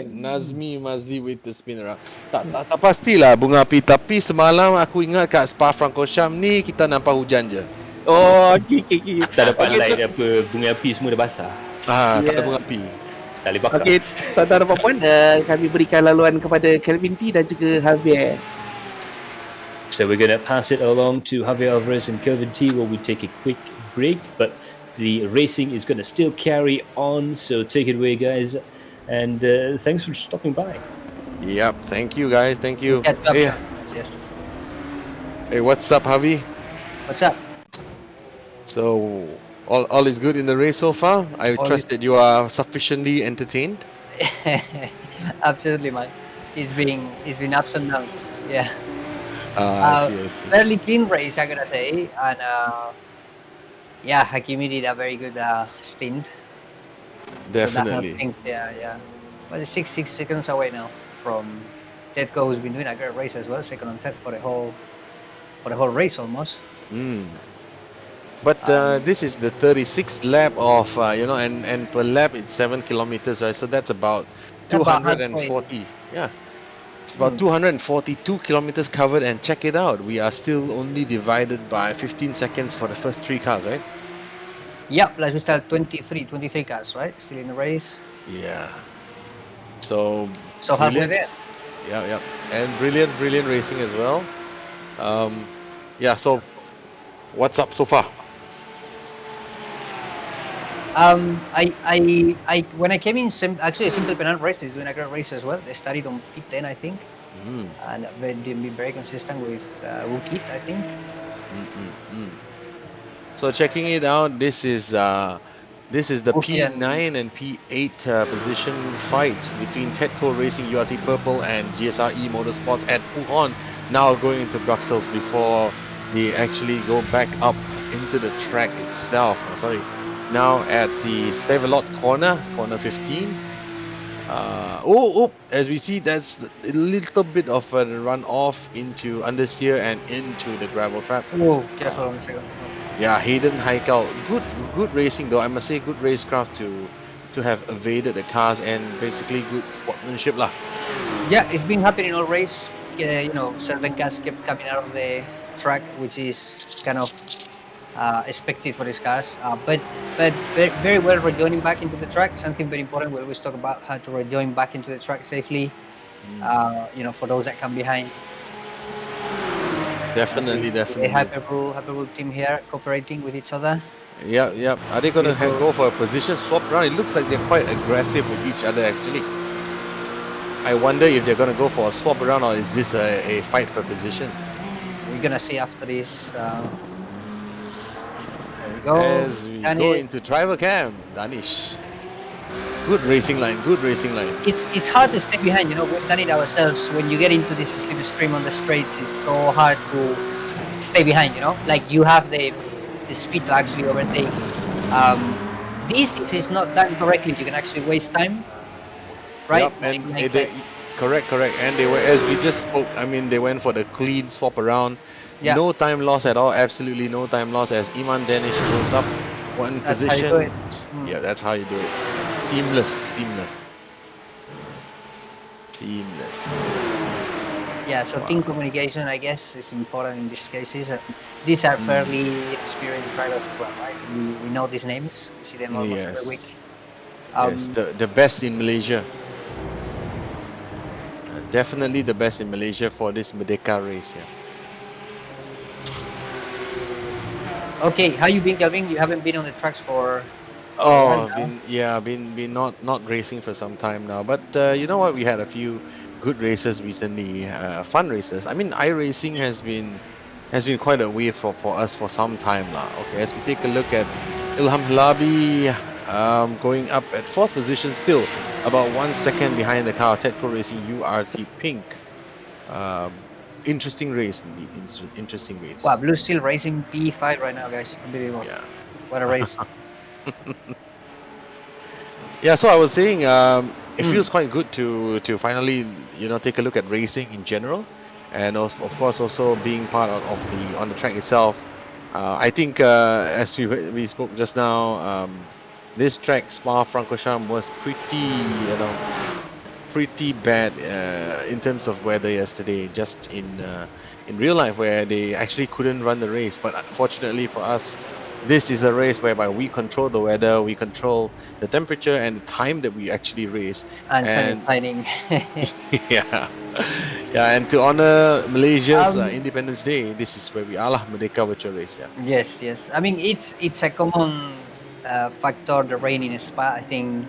Nazmi Mazdi with the spinner. Tak pastilah bunga api, tapi semalam aku ingat kat Spa-Francorchamps ni kita nampak hujan je. Oh, okay. Tak dapat light apa, bunga api semua dah basah. Tak ada bunga api. Tak boleh bakar. Okay, tuan-tuan dan puan-puan, kami berikan laluan kepada Kelvin T dan juga Javier. So we're going to pass it along to Javier Alvarez and Kelvin T while we take a quick break, but the racing is going to still carry on, so take it away, guys, and thanks for stopping by. Yep, thank you guys, thank you. Hey. Yes. Hey, what's up, Javi? What's up? So all is good in the race so far. I trust that you are sufficiently entertained. Absolutely, man. It's been ups and downs. Yeah. I see. Fairly clean race, I gotta say, and yeah, Hakimi did a very good stint. Definitely. So things, yeah. Well, it's 6 seconds away now from Etiqa, who's been doing a great race as well, second and third for the whole race almost. But this is the 36th lap of and per lap it's 7 kilometers, right? So that's about 240. Yeah. It's about 242 kilometers covered, and check it out. We are still only divided by 15 seconds for the first 3 cars, right? Yep, like we still 23 cars, right? Still in the race. Yeah. So halfway there. Yeah. And brilliant racing as well. Yeah, so what's up so far? I when I came in, actually a simple penalty race is doing a great race as well. They started on P10, I think, and they've been very consistent with Wukit, I think. So checking it out, this is the Okay, and P9 and P8 position fight between Tetco Racing URT Purple and GSRE Motorsports at Wuhan. Now going into Brussels before they actually go back up into the track itself. Sorry. Now at the Stavelot corner 15. As we see, that's a little bit of a run off into understeer and into the gravel trap. oh, careful on the second. Yeah, Hayden Heikel, good racing though. I must say, good racecraft to have evaded the cars and basically good sportsmanship lah. Yeah, it's been happening all race. You know, certain cars kept coming out of the track, which is kind of expected for these cars. But very well rejoining back into the track. Something very important. We always talk about how to rejoin back into the track safely. You know, for those that come behind. Definitely. The Hyperbull team here cooperating with each other. Yeah. Are they going to go for a position swap round? It looks like they're quite aggressive with each other actually. I wonder if they're going to go for a swap around or is this a fight for position? We're gonna see after this. There we go. As we go into driver cam, Danish. Good racing line. It's hard to stay behind. You know, we've done it ourselves. When you get into this slipstream on the straights, it's so hard to stay behind. You know, like you have the speed to actually overtake. This, if it's not done correctly, you can actually waste time. Right? Yep, and correct. And they were, as we just spoke, I mean, they went for the clean swap around. Yeah. No time loss at all. Absolutely no time loss as Iman Danish goes up one That's position. how you do it. Yeah, that's how you do it. Seamless. Yeah, so team communication, I guess, is important in these cases. These are fairly experienced drivers as well, right? We know these names. We see them almost every week. Yes, the best in Malaysia. Definitely the best in Malaysia for this Merdeka race. Yeah. Okay, how you been, Kelvin? You haven't been on the tracks for. Been not racing for some time now. But you know what? We had a few good races recently, fun races. I mean, iRacing has been quite a wave for us for some time now. Okay, as we take a look at Ilham Halabi going up at 4th position, still about 1 second behind the car. Tetco Racing URT Pink. Interesting race indeed. Interesting race. Wow, Blue still racing P5 right now, guys. Unbelievable. Yeah. What a race. Yeah, so I was saying it feels quite good to finally, you know, take a look at racing in general, and of course also being part of the on the track itself. I think as we spoke just now, this track Spa-Francorchamps was pretty bad in terms of weather yesterday, just in real life, where they actually couldn't run the race. But unfortunately for us, this is a race whereby we control the weather, we control the temperature and the time that we actually race. And fighting. yeah, and to honor Malaysia's Independence Day, this is where we are, Merdeka Virtual Race. Yeah. Yes. I mean, it's a common factor, the rain in Spa, I think,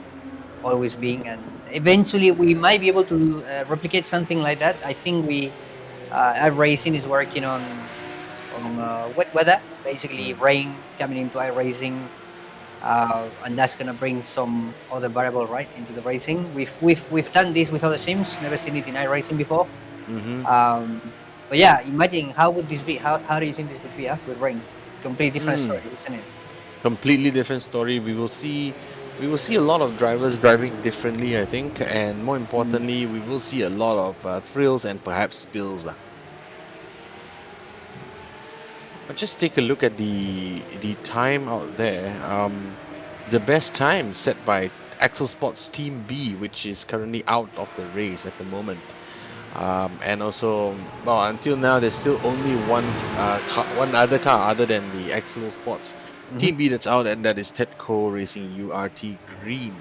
always being, and eventually we might be able to replicate something like that. I think iRacing is working on wet weather, basically rain coming into iRacing, and that's gonna bring some other variable right into the racing. We've done this with other sims, never seen it in iRacing before. But yeah, imagine how would this be? How do you think this would be with rain? Completely different story, isn't it? Completely different story. We will see a lot of drivers driving differently, I think, and more importantly, we will see a lot of thrills and perhaps spills. But just take a look at the time out there. The best time set by Axel Sports Team B, which is currently out of the race at the moment. And also, well, until now, there's still only one other car other than the Axel Sports Team B that's out, and that is Tetco Racing URT Green.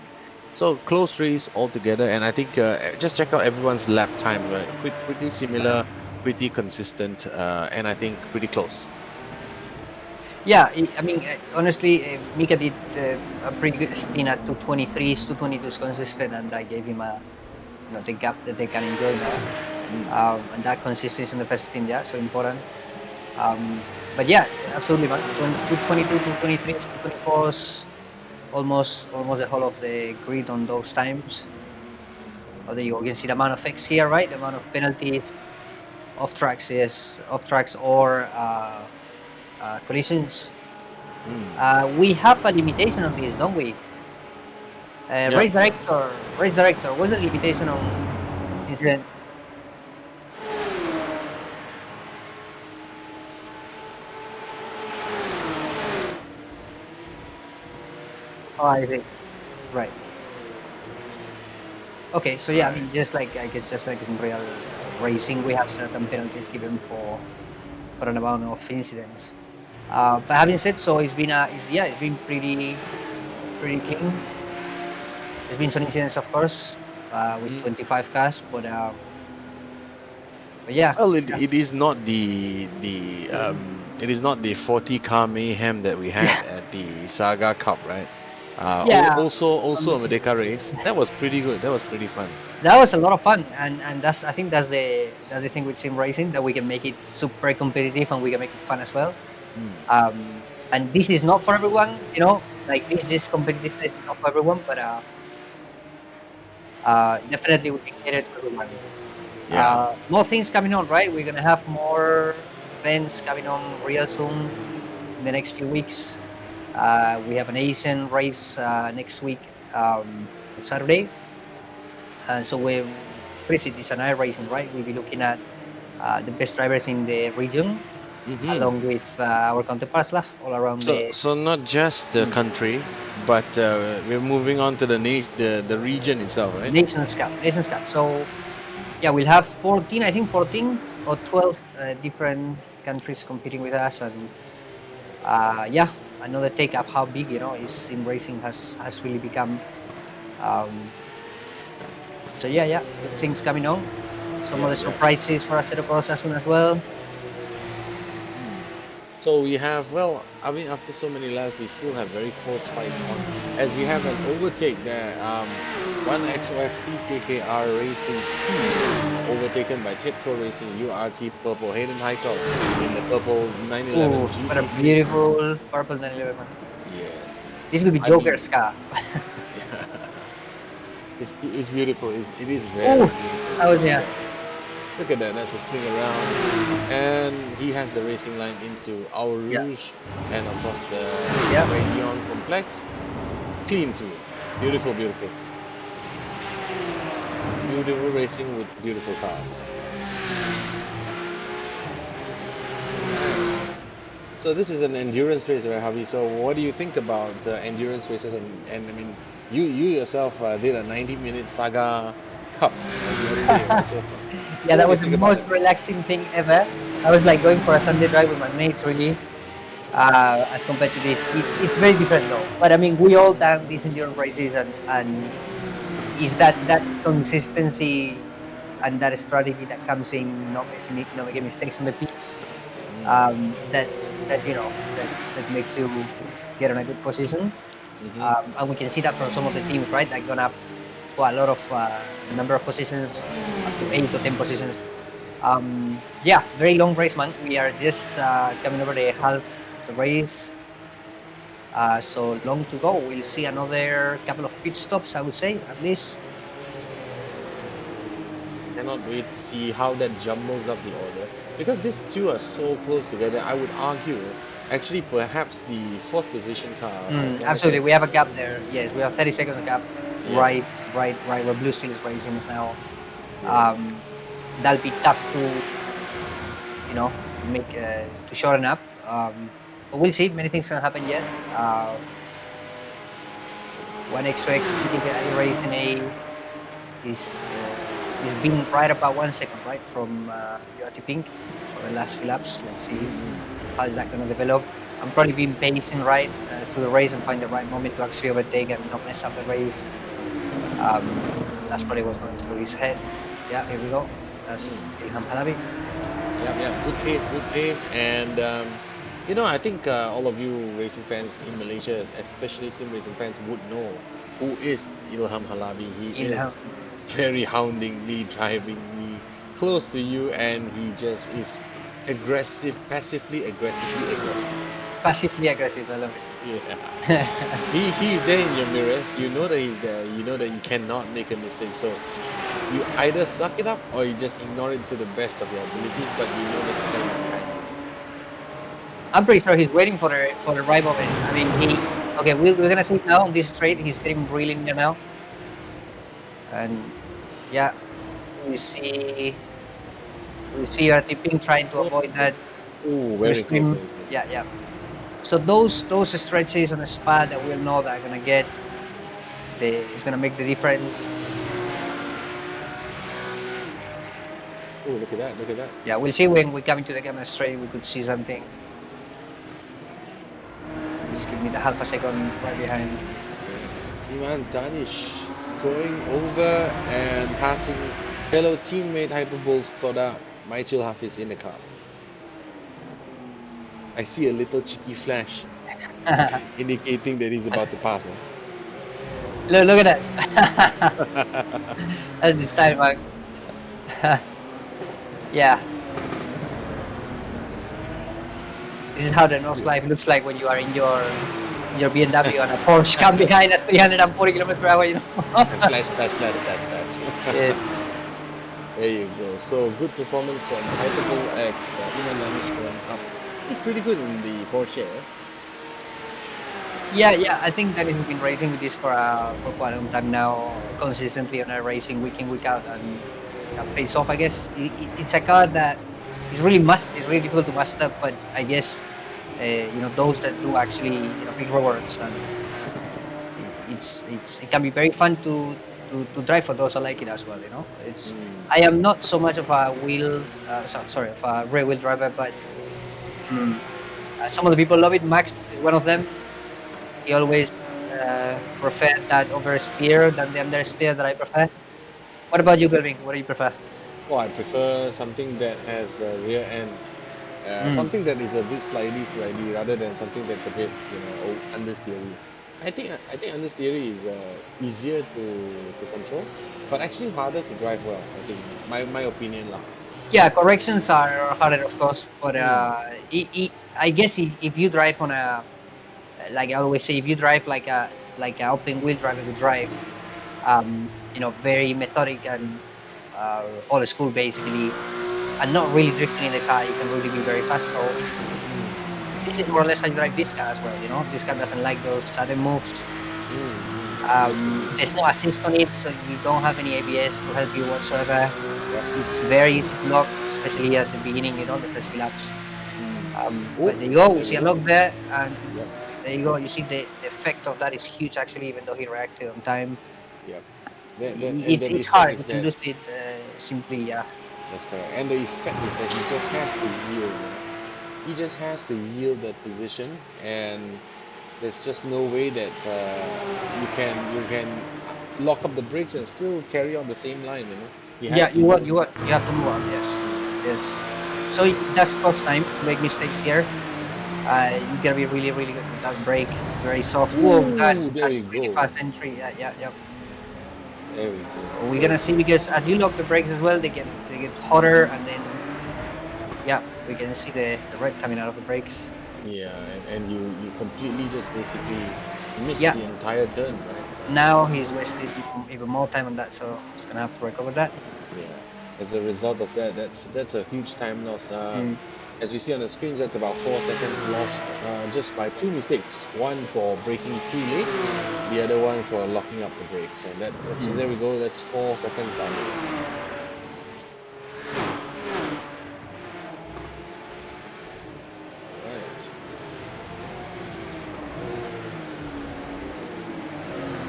So close race altogether, and I think just check out everyone's lap time, right? Pretty similar, pretty consistent, and I think pretty close. Yeah, I mean, honestly, Mika did a pretty good stint at 223s, 222s consistent, and I gave him the gap that they can enjoy now. And that consistency in the first stint, yeah, so important. But yeah, absolutely, man. 222, 223, 224s, almost the whole of the grid on those times. Oh, there you go. You can see the amount of X here, right? The amount of penalties, off tracks, yes, off tracks or collisions. We have a limitation on this, don't we? Race director, what's the limitation on incident? Oh, I see. Right. Okay, so yeah, I mean, just like I guess, just like in real racing, we have certain penalties given for an amount of incidents. But having said so, it's been pretty clean. There's been some incidents, of course, with 25 cars, but yeah. Well, it is not the it is not the 40 car mayhem that we had at the Saga Cup, right? Also a Merdeka race. That was pretty good. That was pretty fun. That was a lot of fun, and I think that's the thing with sim racing, that we can make it super competitive and we can make it fun as well. And this is not for everyone, you know. Like this competitiveness is not for everyone, but definitely we can get it to everyone. More things coming on, right? We're gonna have more events coming on real soon in the next few weeks. We have an Asian race next week, Saturday. So we're basically, it's an iRacing, right? We'll be looking at the best drivers in the region, along with our counterparts all around So not just the country, but we're moving on to the region itself, right? Nations Cup. So yeah, we'll have 14 or 12 different countries competing with us, and yeah, another take of how big, you know, sim racing has really become. So yeah, good things coming on. Some other surprises for us to cross as soon as well. So we have, well, I mean, after so many laps, we still have very close fights on, as we have an overtake there. 1XOX TKKR Racing C, overtaken by Tedco Racing URT Purple, Hayden Heikel in the purple 911 GT. What a beautiful purple 911. Yes. This could be Joker's car. It's beautiful. It is very beautiful. Oh yeah. Look at that, that's a swing around. And he has the racing line into Our Rouge and of course the Rayon Complex. Clean through. Beautiful. Beautiful racing with beautiful cars. So this is an endurance race, right, Javi? So what do you think about endurance races? And I mean, you yourself did a 90-minute Saga Cup. Yeah, that was the most relaxing thing ever. I was like going for a Sunday drive with my mates, really. As compared to this, it's very different though. But I mean, we all done these endurance races, and is that consistency and that strategy that comes in not making mistakes on the pitch, that you know that makes you get in a good position. And we can see that from some of the teams, right? Like gone up a lot of number of positions, up to 8 to 10 positions. Yeah, very long race, man. We are just coming over the half of the race. So long to go. We'll see another couple of pit stops, I would say, at least. Cannot wait to see how that jumbles up the order, because these two are so close together. I would argue, actually, perhaps the 4th position car. Absolutely, we have a gap there. Yes, we have 30 seconds gap. Right. Where Blue Steel is racing now. Yes. That'll be tough to, you know, make to shorten up. But we'll see. Many things can happen yet. 1XOX race in A is being right about 1 second, right, from URT Pink for the last few laps. Let's see how is that going to develop. I'm probably being patient, right, through the race and find the right moment to actually overtake and not mess up the race. That's probably what's going through his head. Yeah, here we go. That's Ilham Halabi. Yeah, good pace, and you know, I think all of you racing fans in Malaysia, especially sim racing fans, would know who is Ilham Halabi. He is very houndingly, drivingly close to you, and he just is passively aggressive. Passively aggressive. I love it. Yeah. He's there in your mirrors. You know that he's there. You know that you cannot make a mistake. So you either suck it up or you just ignore it to the best of your abilities. But you know that it's gonna be behind you. I'm pretty sure he's waiting for the right moment. I mean, we're gonna see it now on this straight. He's getting really near now, and yeah, we see our tipping trying to avoid that. Oh, very Stream. close. Yeah. So those stretches on a spot that we'll know that are gonna get it's gonna make the difference. Oh, look at that. Yeah, we'll see when we come into the camera straight. We could see something. Just give me the half a second right behind. Yes. Iman Danish going over and passing fellow teammate Hyperbol's Toda Michael Hafiz in the car. I see a little cheeky flash indicating that he's about to pass. Look at that. That's the style, man. Yeah. This is how the North life looks like when you are in your BMW and a Porsche come behind at 340 kilometers per hour, you know. Flash. Yes. There you go. So good performance from Hyperbol X. Iman Danish going up. He's pretty good in the Porsche. Yeah. I think that he's been racing with this for quite a long time now, consistently on iRacing week in, week out, and pays off. I guess it's a car that is really difficult to master, but I guess those that do actually big rewards, and it can be very fun to drive for those that like it as well. I am not so much of a rear wheel driver, but some of the people love it. Max is one of them. He always preferred that oversteer than the understeer that I prefer. What about you, Kelvin? What do you prefer? Well, I prefer something that has a rear end. Something that is a bit slidey, rather than something that's a bit, understeery. I think understeery is easier to control, but actually harder to drive well. I think my opinion lah. Yeah, corrections are harder, of course, but I guess if you drive on a, like I always say, if you drive like a open wheel driver would drive, very methodic and old school basically, and not really drifting in the car, you can really be very fast. So this is more or less how you drive this car as well. This car doesn't like those sudden moves. There's no assist on it, so you don't have any ABS to help you whatsoever. It's very easy to lock, especially at the beginning, the first few laps. But there you go, we see a lock there, and there you go. You see the effect of that is huge actually, even though he reacted on time. Yep. It's hard. You can lose it simply, yeah. That's correct. And the effect is that he just has to yield. He just has to yield that position, and there's just no way that you can lock up the brakes and still carry on the same line. You have to move on. Yes. So that's cost time to make mistakes here. You gotta be really, really good with that brake. Very soft. Whoa, that's really fast entry. Yeah. There we go. We're gonna see, because as you lock the brakes as well, they get hotter, and then we're gonna see the red coming out of the brakes. Yeah, and you completely just basically missed the entire turn, right? Now he's wasted even more time on that, so he's gonna have to recover that. Yeah. As a result of that, that's a huge time loss. As we see on the screen, that's about 4 seconds lost just by 2 mistakes. One for braking too late, the other one for locking up the brakes. And so there we go, that's 4 seconds down. Right.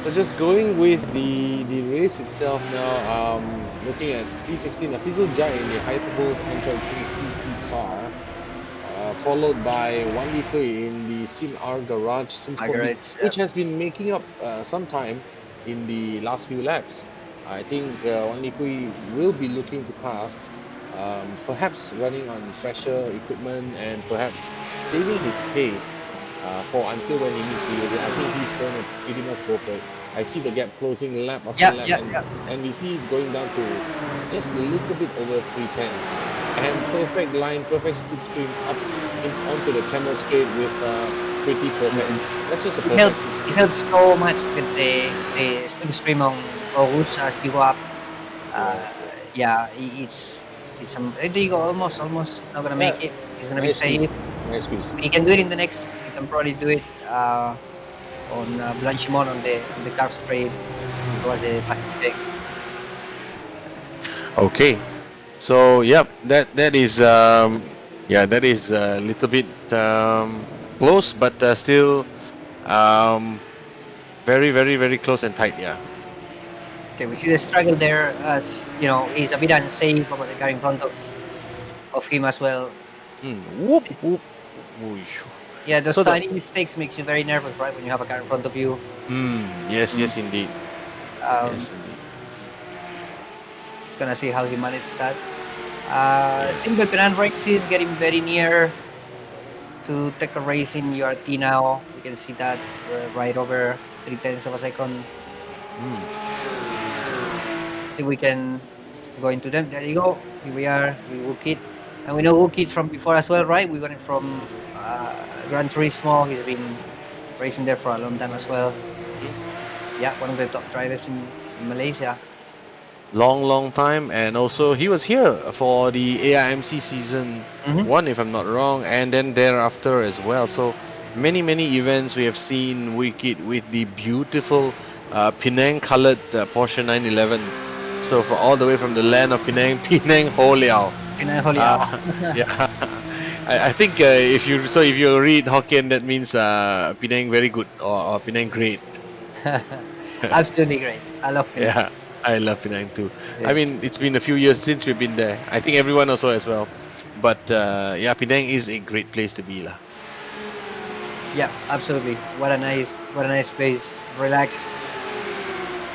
So just going with the race itself now, looking at 316, Afiqul Jai in the Hyperbol's Android 3cc car, followed by Wan Li Kui in the Sim R Garage, which has been making up some time in the last few laps. I think Wan Li Kui will be looking to pass, perhaps running on fresher equipment and perhaps saving his pace for until when he needs to use it. I think he's going to pretty much go for I see the gap closing lap after Yeah, lap, yeah. and we see it going down to just a little bit over 3/10, and perfect line, perfect slipstream up onto the camel straight with pretty perfect. That's just a It perfect. helps. It helps so much with the slipstream on August as you go up. Yes, yes. Yeah, there you go. Almost. It's not gonna Yeah, make it. It's gonna be nice squeeze, safe. nice squeeze. You can do it in the next. You can probably do it on Blanchimont on the curve straight towards the Pacific. Okay, so yep, that is that is a little bit close, but still very very close and tight. Yeah. Okay, we see the struggle there as you know he's a bit unsafe about the car in front of him as well. Whoop whoop. Whoosh. Yeah, those So the- tiny mistakes makes you very nervous, right? When you have a car in front of you. Yes, yes indeed. Yes indeed. Gonna see how he managed that. Simple Penang races getting very near to Etiqa Racing URT now. You can see that right over 3/10 of a second. See we can go into them. There you go. Here we are. We Wookit. And we know Wookit from before as well, right? We got him from Gran Turismo. He's been racing there for a long time as well. Yeah, one of the top drivers in Malaysia. Long time, and also he was here for the AIMC season 1 if I'm not wrong, and then thereafter as well. So many events we have seen Wicked with the beautiful Penang colored Porsche 911. So for all the way from the land of Penang, Penang Ho Liao. Penang Ho Liao. Yeah. I think if you read Hokkien, that means Penang very good or Penang great. Absolutely great. I love Penang. Yeah, I love Penang too. Yes. I mean, it's been a few years since we've been there. I think everyone also as well. But yeah, Penang is a great place to be, lah. Yeah, absolutely. What a nice place. Relaxed.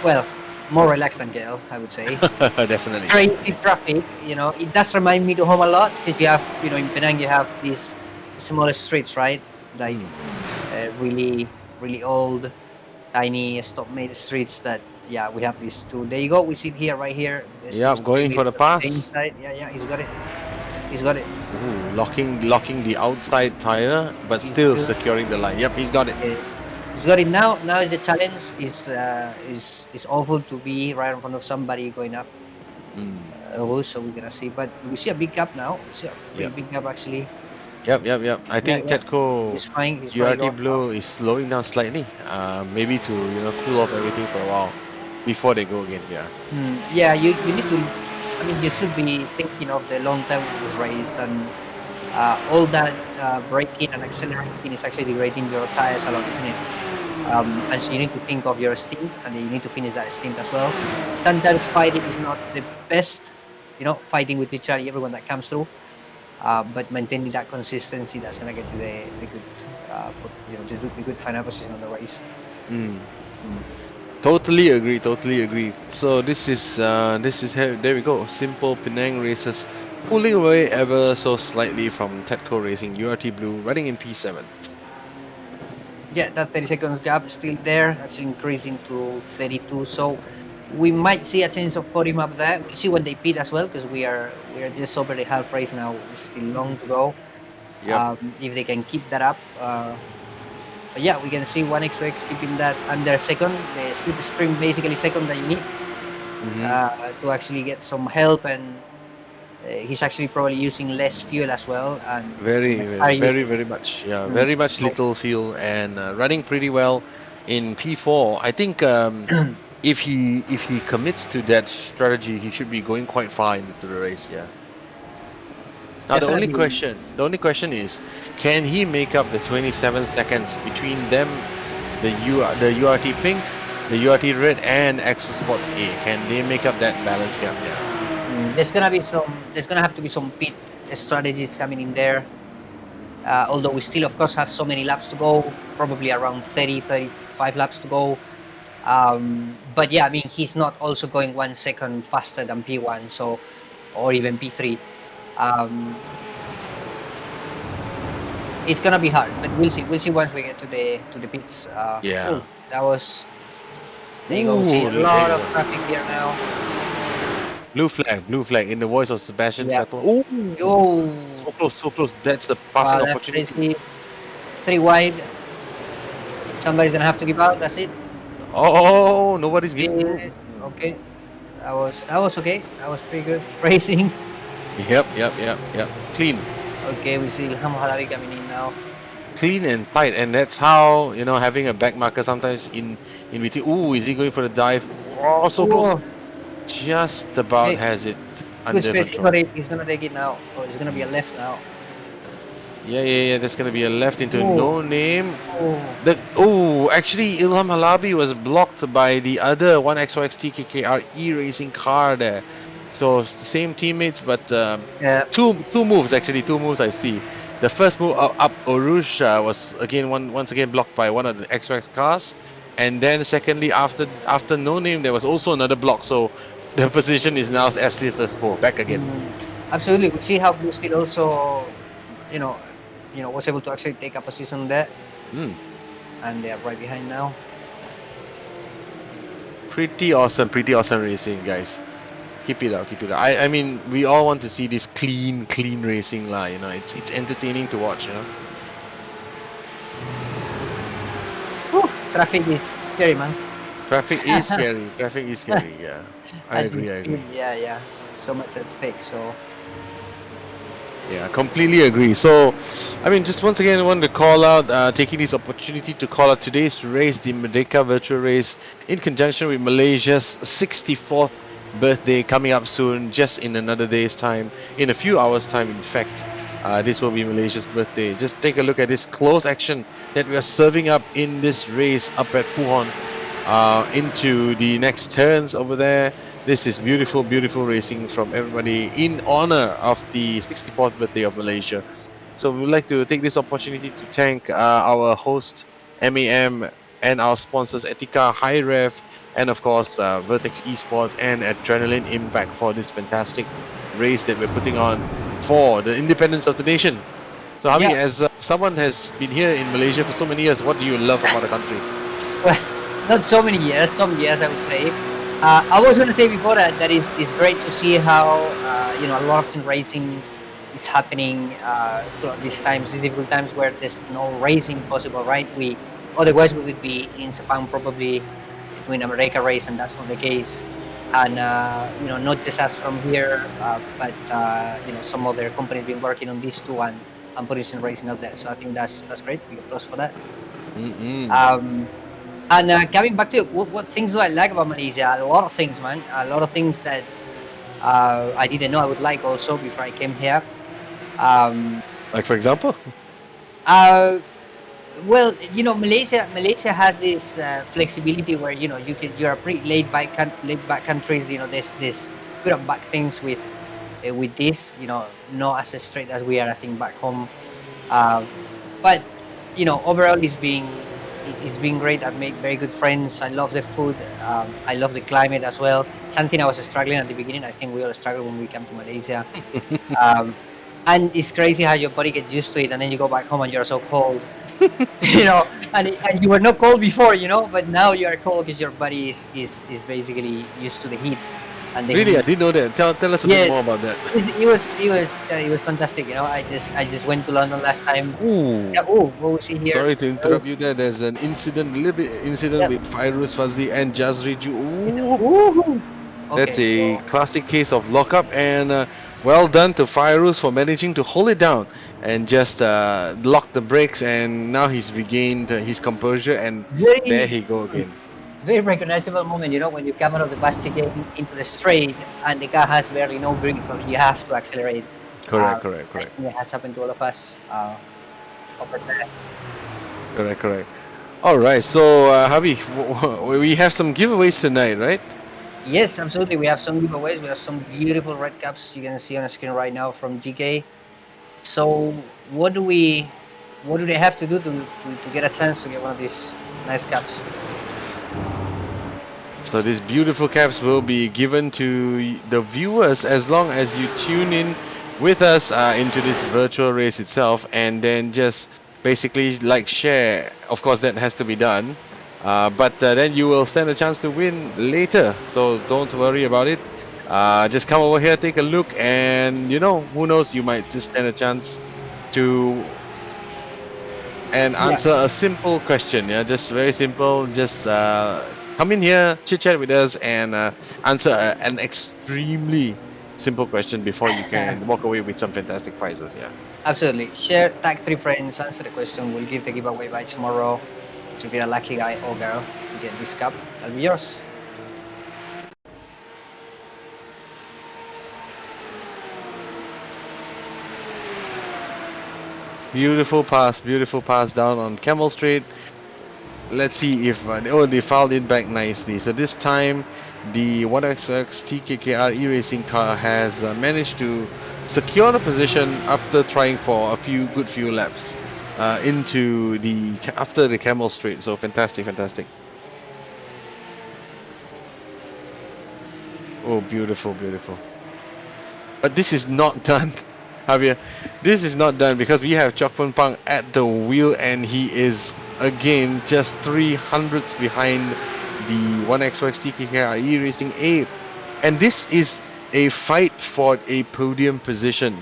Well, more relaxed than KL, I would say. Definitely. Crazy traffic. You know, it does remind me to home a lot because you have, you know, in Penang you have these smaller streets, right? Like really old, tiny stop-made streets that. Yeah, we have these two. There you go. We see it here, right here. Yeah, going for the pass. Inside. Yeah, he's got it. He's got it. Ooh, locking the outside tire, but still securing the line. Yep, he's got it. He's got it now. Now the challenge is awful to be right in front of somebody going up. So we're gonna see, but we see a big gap now. We see a pretty big gap actually. Yep. I think Tetco He's fine. URT Blue is slowing down slightly. Maybe to cool off everything for a while before they go again. Yeah. Yeah, you need to. I mean, you should be thinking of the long term of this race, and all that braking and accelerating is actually degrading your tires a lot, isn't it? And so you need to think of your stint, and you need to finish that stint as well. Sometimes fighting is not the best, you know, fighting with each other, everyone that comes through. But maintaining that consistency, that's gonna get you the good, the good final position on the race. Totally agree. So this is there we go. Simple Penang races pulling away ever so slightly from Tetco Racing URT Blue running in P7. Yeah, that 30 seconds gap is still there. That's increasing to 32. So we might see a change of podium up there. We'll see when they pit as well, because we are just over the half race now. It's still long to go. If they can keep that up. But yeah, we can see 1x2x keeping that under second. The slipstream basically second that you need to actually get some help, and he's actually probably using less fuel as well. And very much. Yeah, very much little fuel and running pretty well in P4. I think if he commits to that strategy, he should be going quite far into the race. Yeah. Now the only question is, can he make up the 27 seconds between them, the URT pink, the URT red, and Access Sports A? Can they make up that balance gap? Yeah. There's gonna have to be some pit strategies coming in there. Although we still, of course, have so many laps to go, probably around 35 laps to go. But yeah, I mean, he's not also going 1 second faster than P1, so, or even P3. It's gonna be hard, but we'll see. We'll see once we get to the pits. Yeah. That was There you go. We see a Ooh, lot there of you go. traffic here now. Blue flag. In the voice of Sebastian Yeah. Vettel. Ooh, Yo. so close. That's the passing Wow, that's opportunity. crazy. 3 wide. Somebody's gonna have to give out. That's it. Oh, nobody's giving room. Okay. That was okay. That was pretty good racing. Yep. Clean. Okay, we see Ilham Halabi coming in now. Clean and tight, and that's how, you know, having a back marker sometimes in between. Ooh, is he going for the dive? Oh, so close. Oh, Just about okay. has it Good under space. He control. got it. He's gonna take it now. Oh, it's gonna be a left now. Yeah. There's gonna be a left into Oh. no name. Oh. Actually, Ilham Halabi was blocked by the other 1XYX TKKR e-racing car there. So it's the same teammates, but Yeah. two moves actually. Two moves I see. The first move up Orush was once again blocked by one of the XYX cars, and then secondly after no name there was also another block. So the position is now S334 back again. Absolutely. We see how Blue Steel also, you know, was able to actually take a position there. And they are right behind now. Pretty awesome racing, guys. Keep it up. I mean, we all want to see this clean racing lah. You know, it's entertaining to watch. You know. Whew, traffic is scary, man. Traffic is scary. Yeah, I agree. Yeah. So much at stake. So. Yeah, completely agree. So, I mean, just once again, I wanted to call out, taking this opportunity to call out today's race, the Merdeka virtual race, in conjunction with Malaysia's 64th birthday coming up soon, just in another day's time, in a few hours' time, in fact. This will be Malaysia's birthday. Just take a look at this close action that we are serving up in this race up at Puhon, into the next turns over there. This is beautiful racing from everybody in honor of the 64th birthday of Malaysia. So we would like to take this opportunity to thank our host MAM and our sponsors Etiqa, HI-REV, and of course Vertex Esports and Adrenaline Impact for this fantastic race that we're putting on for the independence of the nation. So Hami, as someone has been here in Malaysia for so many years, what do you love about the country? Well, not so many years, some years I would say. I was going to say before that it's great to see how a lot of racing is happening throughout these difficult times where there's no racing possible, right? Otherwise we would be in Japan probably doing a Merdeka race, and that's not the case. And not just us from here, but some other companies been working on this too and producing racing out there. So I think that's great. Big applause for that. And coming back to what things do I like about Malaysia? A lot of things, man. A lot of things that I didn't know I would like also before I came here. Like for example? Well, Malaysia has this flexibility where you're a pretty laid back countries. There's good and bad things with this. Not as straight as we are, I think, back home. But overall, it's been great. I've made very good friends. I love the food. I love the climate as well. Something I was struggling at the beginning. I think we all struggle when we come to Malaysia. And it's crazy how your body gets used to it, and then you go back home and you're so cold. And you were not cold before, but now you are cold because your body is basically used to the heat. And really, I didn't know that. Tell us a bit more about that. It was fantastic. I just went to London last time. What was he here? Sorry to interrupt you there. There's an incident with Fairuz Fazli and Jazri Ju. That's a classic case of lockup, and well done to Fairuz for managing to hold it down and just lock the brakes, and now he's regained his composure, and there he go again. Very recognizable moment, when you come out of the bus again into the straight and the car has barely no brake, but you have to accelerate. Correct. It has happened to all of us over there. Correct. All right, so Javi, we have some giveaways tonight, right? Yes, absolutely. We have some giveaways. We have some beautiful red caps you can see on the screen right now from GK. So what do they have to do to get a chance to get one of these nice caps? So these beautiful caps will be given to the viewers as long as you tune in with us into this virtual race itself, and then just basically share. Of course, that has to be done. But then you will stand a chance to win later, so don't worry about it. Just come over here, take a look, and who knows, you might just stand a chance to answer a simple question. Yeah, just very simple. Just come in here, chit chat with us, and answer an extremely simple question before you can walk away with some fantastic prizes. Yeah. Absolutely. Share, tag 3 friends, answer the question. We'll give the giveaway by tomorrow. So if you're a lucky guy or girl to get this cup, that'll be yours. Beautiful pass down on Camel Straight. Let's see if they fouled it back nicely. So this time, the 1XX TKKR iRacing car has managed to secure the position after trying for a few laps after the Camel Straight. So fantastic. Oh, beautiful. But this is not done, Javier. This is not done because we have Chok Pun Pang at the wheel, and he is again just 300s behind the 1XX TKKR iRacing A. And this is a fight for a podium position.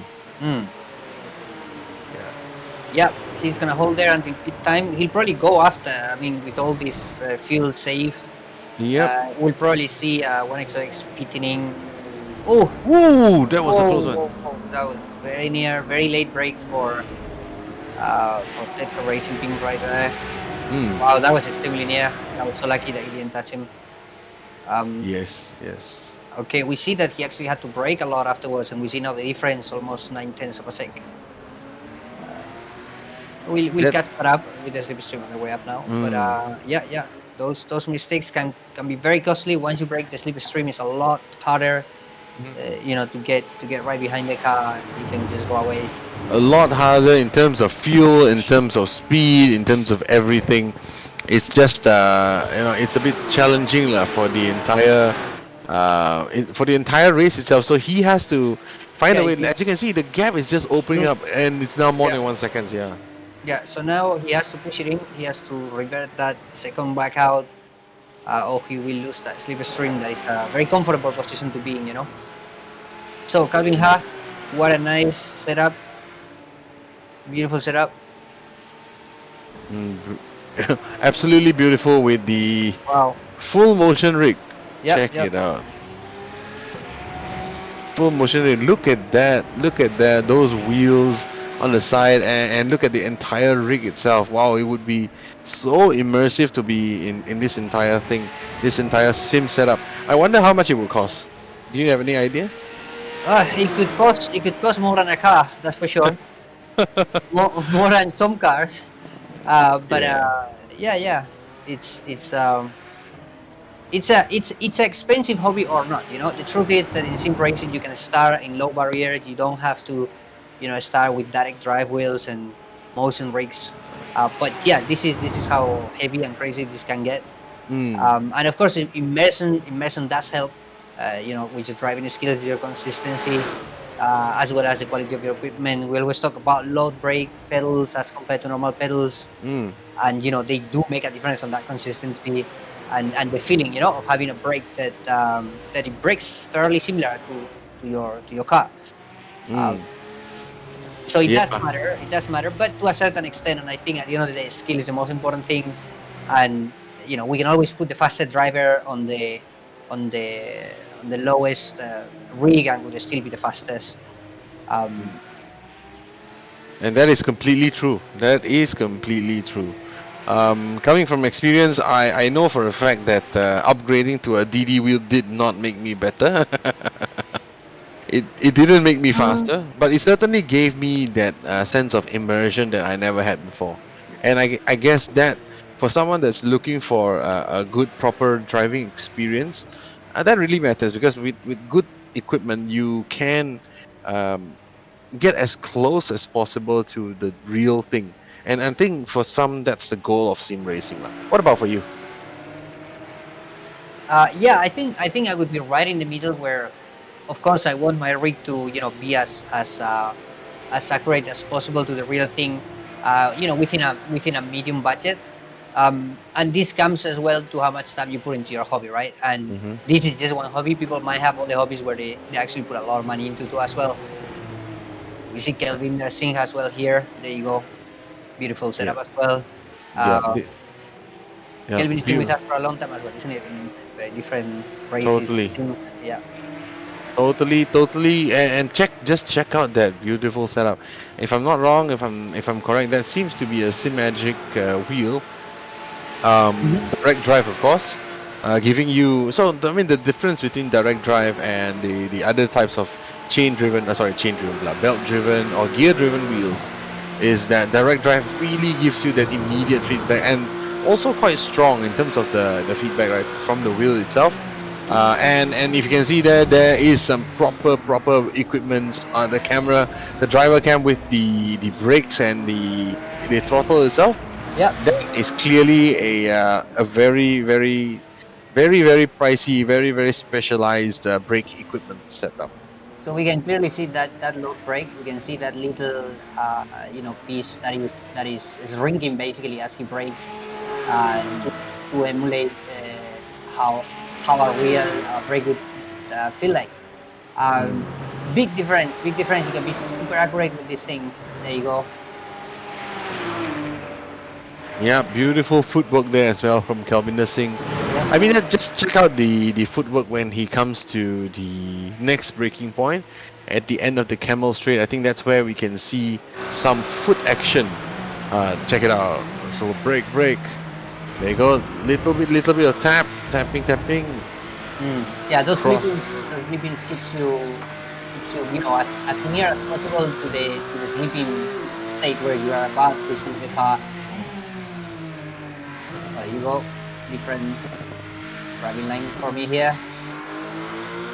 Yeah, he's gonna hold there until pit time. He'll probably go after. I mean, with all this fuel save, we'll probably see 1XX pitting in. Oh, that was a close one. That was very near, very late break for Etiqa Racing Team right there. Wow, that was extremely near. I was so lucky that he didn't touch him. Yes. Okay, we see that he actually had to brake a lot afterwards, and we see now the difference, almost 9/10 of a second. We'll catch that up with the slipstream on the way up now. But yeah, those mistakes can be very costly. Once you break, the slipstream is a lot harder. To get right behind the car. You can just go away. A lot harder in terms of fuel, in terms of speed, in terms of everything. It's just it's a bit challenging for the entire race itself. So he has to find a way. As you can see, the gap is just opening up, and it's now more than 1 second. Yeah. So now he has to push it in. He has to revert that second back out, or he will lose that slipstream. That is a very comfortable position to be in. So Calvin Ha, what a nice setup. Beautiful setup. Absolutely beautiful with the full motion rig. Check it out. Full motion rig. Look at that. Those wheels on the side, and look at the entire rig itself. Wow, it would be so immersive to be in this entire thing, this entire sim setup. I wonder how much it would cost. Do you have any idea? It could cost more than a car, that's for sure. more than some cars. It's an expensive hobby or not. The truth is that in sim racing you can start in low barrier. You don't have to, start with direct drive wheels and motion rigs. But yeah, this is how heavy and crazy this can get. And of course, immersion does help. With your driving skills, your consistency, as well as the quality of your equipment. We always talk about load brake pedals as compared to normal pedals, and they do make a difference on that consistency and the feeling, of having a brake that it brakes fairly similar to your car. So it does matter. It does matter, but to a certain extent. And I think at the end of the day, skill is the most important thing. And we can always put the fastest driver on the lowest rig and would still be the fastest. And that is completely true. Coming from experience, I know for a fact that upgrading to a DD wheel did not make me better. It didn't make me faster, but it certainly gave me that sense of immersion that I never had before. And I guess that for someone that's looking for a good, proper driving experience, that really matters, because with good equipment you can get as close as possible to the real thing. And I think for some that's the goal of sim racing. What about for you? I think I would be right in the middle, where of course I want my rig to be as accurate as possible to the real thing, within a medium budget. And this comes as well to how much time you put into your hobby, right? And this is just one hobby. People might have all the hobbies where they actually put a lot of money into too as well. We see Kelvin Singh as well here. There you go. Beautiful setup as well. Kelvin has been with us for a long time as well, isn't it? In very different races. Totally. Yeah. Totally, and just check out that beautiful setup. If I'm not wrong, if I'm correct, that seems to be a Simagic wheel. Direct drive, of course, giving you. So I mean, the difference between direct drive and the other types of belt-driven or gear-driven wheels is that direct drive really gives you that immediate feedback, and also quite strong in terms of the feedback right from the wheel itself. And if you can see there is some proper equipments on the camera, the driver cam with the brakes and the throttle itself. Yeah, that is clearly a very pricey, very specialized brake equipment setup. So we can clearly see that load brake. We can see that little piece that is ringing basically as he brakes, to emulate how our real brake would feel like. Big difference. You can be super accurate with this thing. There you go. Yeah, beautiful footwork there as well from Kelvin Singh. I mean, just check out the footwork when he comes to the next braking point at the end of the Camel Straight. I think that's where we can see some foot action. Check it out. So brake. There you go. Little bit of tapping. Yeah, those sleeping keeps you as near as possible to the sleeping state where you are about to sleep the car. There you go. Different driving line for me here.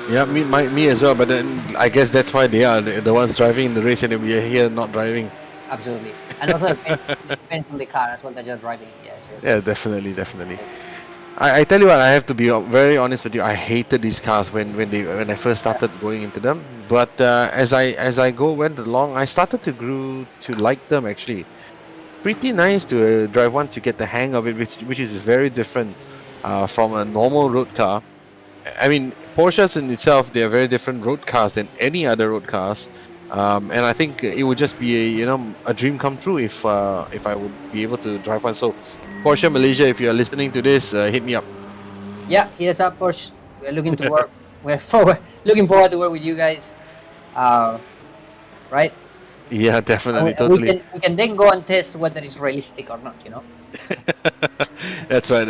Yeah, me as well. But then I guess that's why they are the ones driving in the race, and we are here not driving. Absolutely, and also depends on the car as well that you're driving. Yes. Yeah, definitely. I tell you what, I have to be very honest with you. I hated these cars when I first started going into them. But as I went along, I started to like them actually. Pretty nice to drive once you get the hang of it, which is very different from a normal road car. I mean, Porsches in itself, they are very different road cars than any other road cars, and I think it would just be a dream come true if I would be able to drive one. So, Porsche Malaysia, if you are listening to this, hit me up. Yeah, hit us up, Porsche. We're looking to work. Looking forward to work with you guys. Right? Yeah, definitely, totally. We can then go and test whether it's realistic or not, That's right.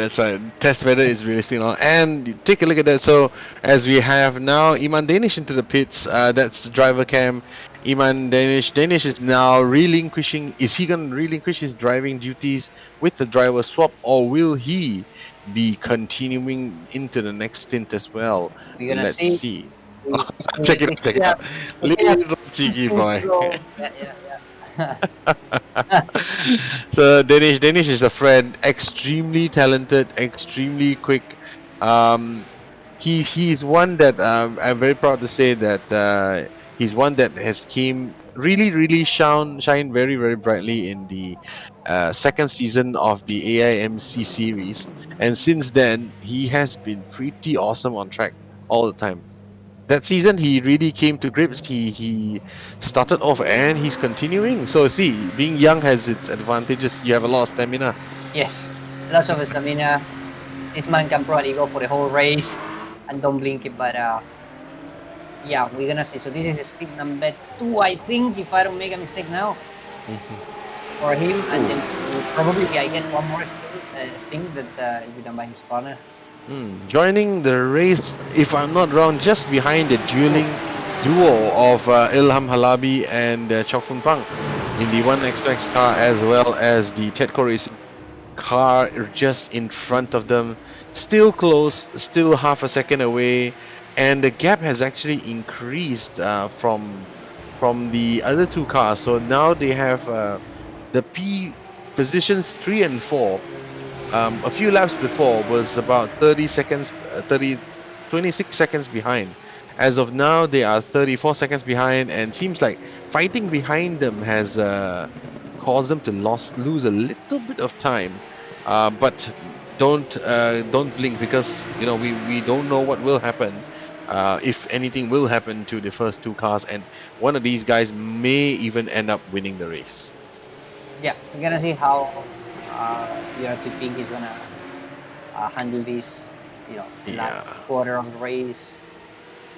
Test whether it's realistic or not. And take a look at that. So, as we have now Iman Danish into the pits, that's the driver cam. Iman Danish is now relinquishing. Is he going to relinquish his driving duties with the driver swap, or will he be continuing into the next stint as well? Let's see. Check it out. Little cheeky boy. So Danish is a friend, extremely talented, extremely quick. He's one that I'm very proud to say that he's one that has really shine very brightly in the second season of the AIMC series, and since then he has been pretty awesome on track all the time. That season he really came to grips. He started off and he's continuing. So see, being young has its advantages. You have a lot of stamina. Yes, lots of stamina. This man can probably go for the whole race and don't blink it. But yeah, we're gonna see. So this is stint number 2, I think, if I don't make a mistake now, for him. And then probably, I guess, one more stint that will be done by his partner. Joining the race, if I'm not wrong, just behind the dueling duo of Ilham Halabi and Chok Fun Pang in the 1XX car, as well as the Etiqa Racing car just in front of them. Still close, still half a second away, and the gap has actually increased from the other two cars. So now they have the P positions 3 and 4. A few laps before was about 26 seconds behind. As of now, they are 34 seconds behind, and seems like fighting behind them has caused them to lose a little bit of time. but don't blink, because we don't know what will happen. If anything will happen to the first two cars, and one of these guys may even end up winning the race. Yeah, we're gonna see how Pink is gonna handle this, last quarter of the race.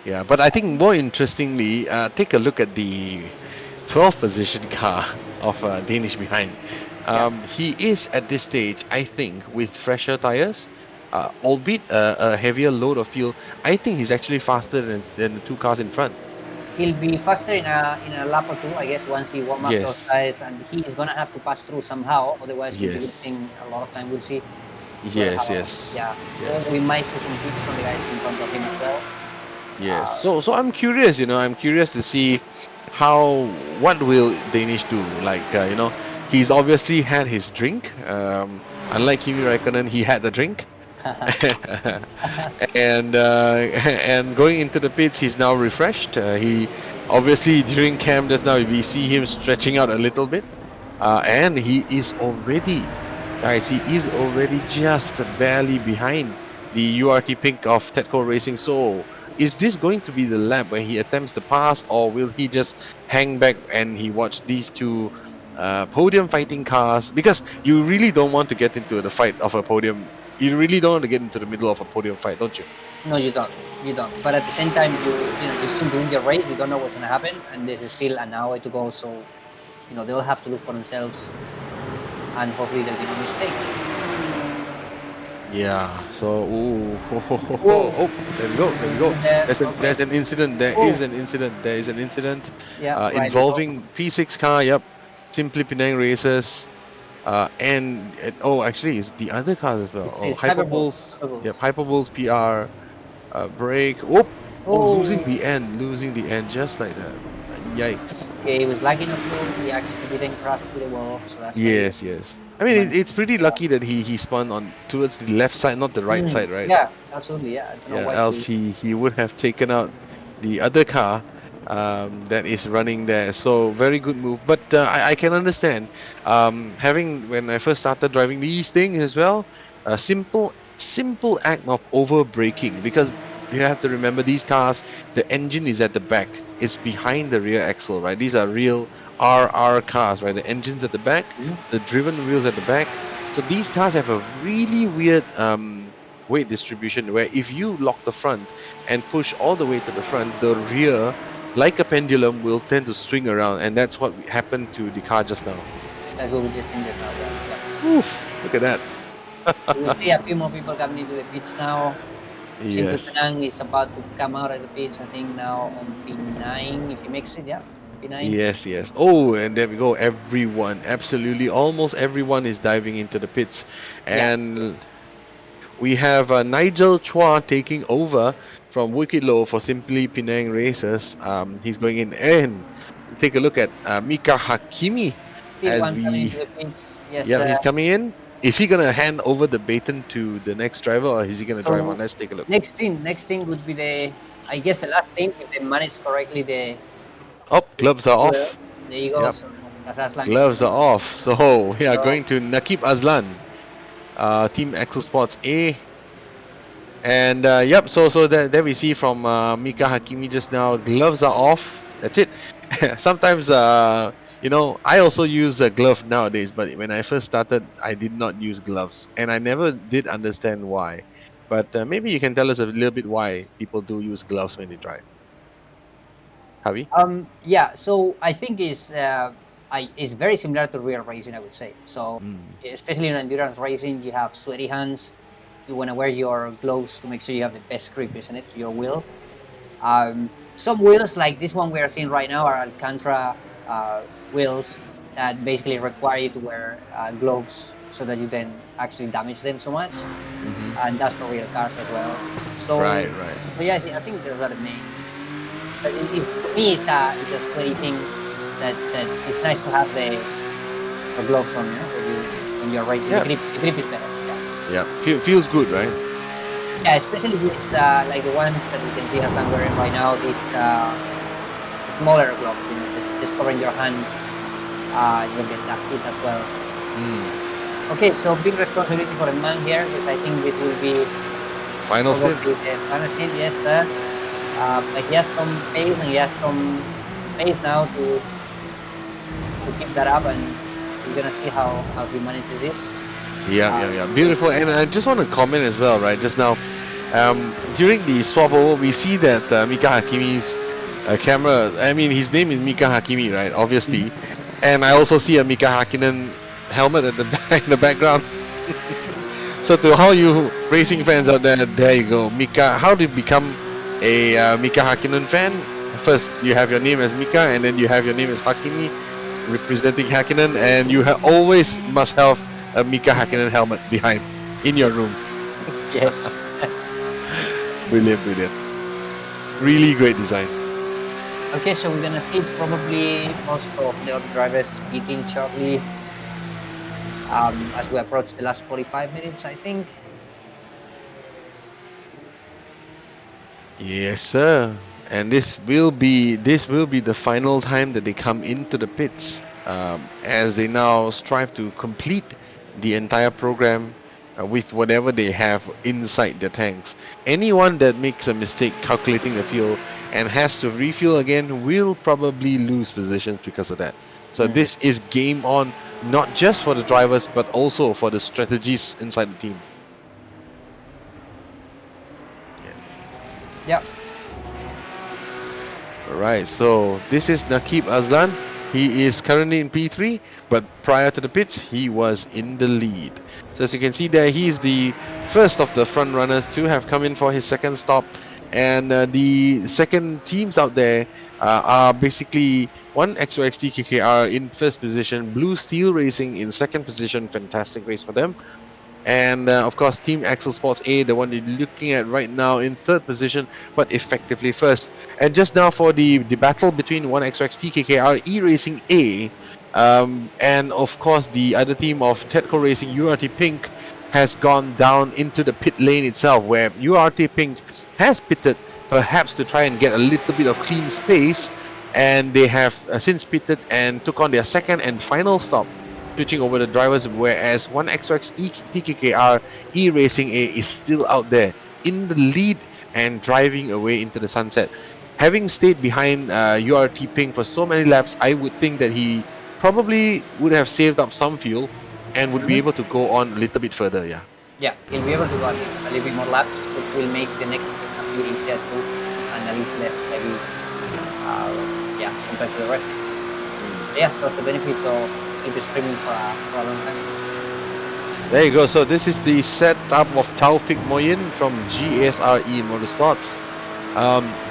Yeah, but I think more interestingly, take a look at the 12th position car of Danish behind. He is at this stage, I think, with fresher tires, albeit a heavier load of fuel. I think he's actually faster than the two cars in front. He'll be faster in a lap or two, I guess, once he warm up those tires, and he is gonna have to pass through somehow. Otherwise, he'll be losing a lot of time. We'll see. Yes. Yeah. Yes. We might see some hits from the guys in front of him as well. Yes. So I'm curious. I'm curious to see what will Danish do. Like he's obviously had his drink. Unlike Kimi Raikkonen, he had the drink. and going into the pits, he's now refreshed. He obviously, during camp just now, we see him stretching out a little bit, and he is already, guys, just barely behind the URT Pink of Tetco Racing. So is this going to be the lap where he attempts to pass, or will he just hang back and he watch these two podium fighting cars? Because you really don't want to get into the fight of a podium. You really don't want to get into the middle of a podium fight, don't you? No, you don't. But at the same time, you're still doing your race. You don't know what's gonna happen, and there's still an hour to go. So, they'll have to look for themselves, and hopefully there'll be no mistakes. Yeah. So, there we go. There's an incident. There is an incident. Yeah. Involving P6 car. Yep. Simply Penang Racers. And actually, it's the other cars as well. It's Hyperbulls. Yep, Hyperbulls PR. Break. Losing the end, just like that. Yikes. Okay, he was lagging up low. He actually didn't crash to the wall, so that's Yes. I mean, it's pretty lucky that he spun on towards the left side, not the right side, right? Yeah, absolutely. Yeah. I don't know why else he would have taken out the other car that is running there. So very good move. But I can understand when I first started driving these things as well, a simple act of over braking, because you have to remember these cars, the engine is at the back, it's behind the rear axle, right? These are real RR cars, right? The engine's at the back, the driven wheels at the back. So these cars have a really weird weight distribution, where if you lock the front and push all the way to the front, the rear, like a pendulum, will tend to swing around, and that's what happened to the car just now. That's what we just seen just now. Yeah. Oof, look at that. So we'll see a few more people coming into the pits now. Yes. Penang is about to come out of the pits, I think now on P9, if he makes it, P9. Yes. Oh, and there we go. Everyone, absolutely, almost everyone is diving into the pits. And we have Nigel Chua taking over from Wicked Low for Simply Penang Racers. He's going in, and take a look at Mika Hakimi as we. He's coming in. Is he gonna hand over the baton to the next driver, or is he gonna drive on? Let's take a look. Next thing would be the last thing, if they manage correctly the. Gloves are off. There you go. Yep. So gloves are off. So we are going to Nakib Azlan, Team Axel Sports A. And so there we see from Mika Hakimi just now, gloves are off. That's it. Sometimes I also use a glove nowadays, but when I first started, I did not use gloves, and I never did understand why. But maybe you can tell us a little bit why people do use gloves when they drive. Javi? So I think it's very similar to real racing, I would say. So especially in endurance racing, you have sweaty hands. You want to wear your gloves to make sure you have the best grip, isn't it, to your wheel. Some wheels like this one we are seeing right now are Alcantara wheels that basically require you to wear gloves so that you don't actually damage them so much. And that's for real cars as well. So right. So yeah, I think that's what it means. But for me, it's a sweaty thing that it's nice to have the gloves on, when you're racing. The grip is better. Yeah, feels good, right? Yeah, especially these like the ones that we can see Aslan wearing right now. These smaller gloves, just covering your hand. You don't get that heat as well. Okay, so big responsibility for the man here, because I think this will be Final stint. probably the final stint, yes, sir. Like he has some pace and he has some pace now to keep that up, and we're gonna see how he manages this. Yeah. Beautiful. And I just want to comment as well, right? Just now, during the swap over, we see that Mika Hakimi's camera. I mean, his name is Mika Hakimi, right? Obviously, and I also see a Mika Hakkinen helmet at the back in the background. So to all you racing fans out there you go. Mika, how did you become a Mika Hakkinen fan? First, you have your name as Mika, and then you have your name as Hakimi, representing Hakkinen, and you always must have a Mika Hakkinen helmet behind in your room. Yes. Brilliant. Really great design. Okay, so we're gonna see probably most of the other drivers speeding shortly as we approach the last 45 minutes, I think. Yes, sir. And this will be the final time that they come into the pits, as they now strive to complete the entire program with whatever they have inside their tanks. Anyone that makes a mistake calculating the fuel and has to refuel again will probably lose positions because of that. So this is game on, not just for the drivers but also for the strategies inside the team. Yeah. Alright, so this is Naqib Azlan. He is currently in P3, but prior to the pits, he was in the lead. So as you can see there, he is the first of the front runners to have come in for his second stop. And the second teams out there are basically one XOXT KKR in first position, Blue Steel Racing in second position, fantastic race for them. And of course, Team Axel Sports A, the one you're looking at right now, in third position, but effectively first. And just now for the battle between 1XOXT KKR iRacing A, and of course the other team of Etiqa Racing URT Pink has gone down into the pit lane itself, where URT Pink has pitted perhaps to try and get a little bit of clean space, and they have since pitted and took on their second and final stop, switching over the drivers, whereas 1XOXT TKKR iRacing A is still out there in the lead and driving away into the sunset. Having stayed behind URT Pink for so many laps, I would think that he probably would have saved up some fuel and would be able to go on a little bit further. Yeah, he'll be able to go a little bit more laps, which will make the next a bit easier too, and a little less heavy, compared to the rest. Yeah, that's the benefits of keep streaming for a long time. There you go. So this is the setup of Taufik Moyin from GSRE Motorsports.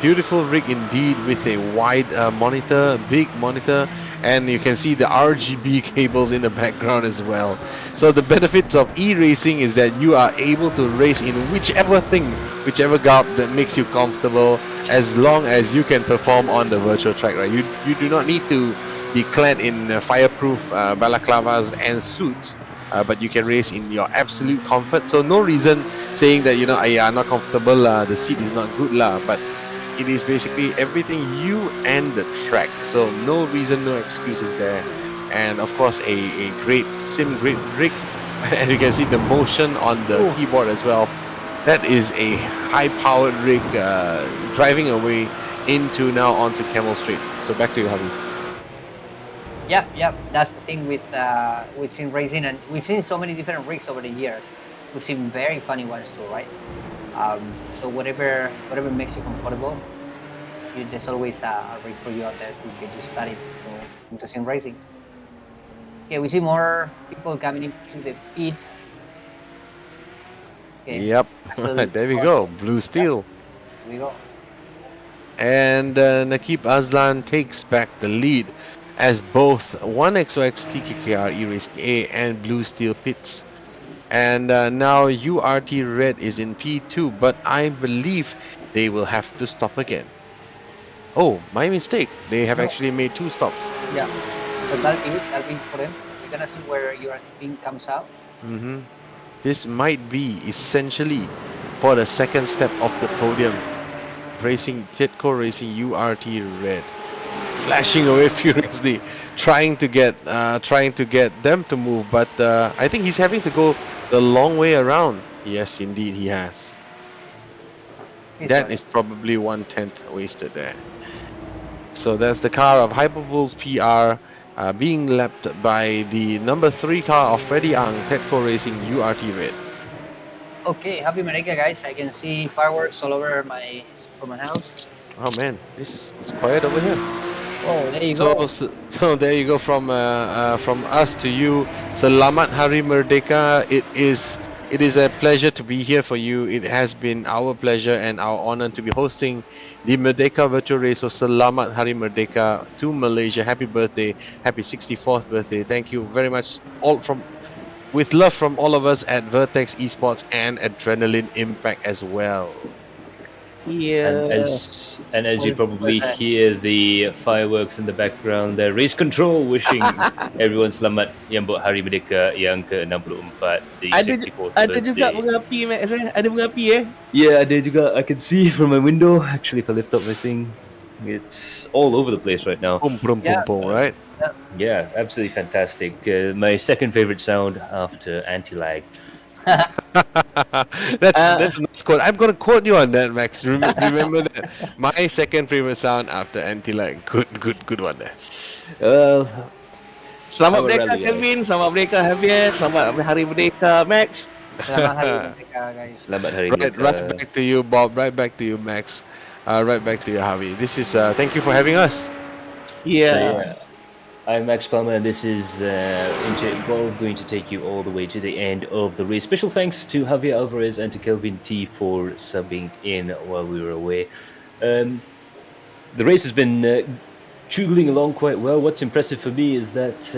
Beautiful rig indeed, with a wide monitor, big monitor, and you can see the RGB cables in the background as well. So the benefits of e-racing is that you are able to race in whichever garb that makes you comfortable, as long as you can perform on the virtual track, right? You do not need to be clad in fireproof balaclavas and suits, but you can race in your absolute comfort. So no reason saying that, I'm not comfortable, the seat is not good but it is basically everything you and the track. So no reason, no excuses there. And of course a great sim grid rig, and you can see the motion on the keyboard as well. That is a high powered rig driving away onto Camel Straight. So back to you, Javi. Yeah, that's the thing with sim racing, and we've seen so many different rigs over the years. We've seen very funny ones too, right? So whatever makes you comfortable, there's always a rig for you out there to get you started into sim racing. Okay, we see more people coming into the pit. Okay. Yep, there we go, Blue Steel. There we go. And Naqib Azlan takes back the lead, as both 1XOXT KKR iRacing A and Blue Steel pits. And now URT Red is in P2, but I believe they will have to stop again. Oh, my mistake. They have actually made 2 stops. Yeah, so that'll be for them. We're gonna see where URT Pink comes out. This might be essentially for the second step of the podium. Racing Etiqa Racing URT Red, flashing away furiously. trying to get them to move, but I think he's having to go the long way around. Yes, indeed, he has. That is probably 1/10 wasted there. So that's the car of Hyperbulls PR being lapped by the number 3 car of Freddie Ang, Tetco Racing URT Red. Okay, happy Merdeka, guys. I can see fireworks all over my house. Oh man, it's quiet over here. Oh, there you go. So there you go from us to you. Selamat Hari Merdeka. It is a pleasure to be here for you. It has been our pleasure and our honor to be hosting the Merdeka virtual race. So Selamat Hari Merdeka to Malaysia. Happy birthday. Happy 64th birthday. Thank you very much with love from all of us at Vertex Esports and Adrenaline Impact as well. Yeah. And as you probably hear the fireworks in the background, the race control wishing everyone selamat yang buat Hari Merdeka yang ke-64 di 64th Ada birthday. juga bunga api, Max. Ada bunga api Yeah, ada juga. I can see from my window. Actually, if I lift up my thing, it's all over the place right now. Boom, boom, boom, boom, right? Yeah, absolutely fantastic. My second favorite sound after anti-lag. That's a nice quote. I'm gonna quote you on that, Max. Remember that. My second favorite sound after anti-lag. Good one there. Selamat Merdeka, Kelvin. Selamat Merdeka, Javier. Selamat Hari Merdeka, Max. Selamat Hari Merdeka, guys. Selamat Hari Merdeka. Right back to you, Bob. Right back to you, Max. Right back to you, Javi. This is thank you for having us. Yeah. I'm Max Palmer, and this is Bob going to take you all the way to the end of the race. Special thanks to Javier Alvarez and to Kelvin T for subbing in while we were away. The race has been chugging along quite well. What's impressive for me is that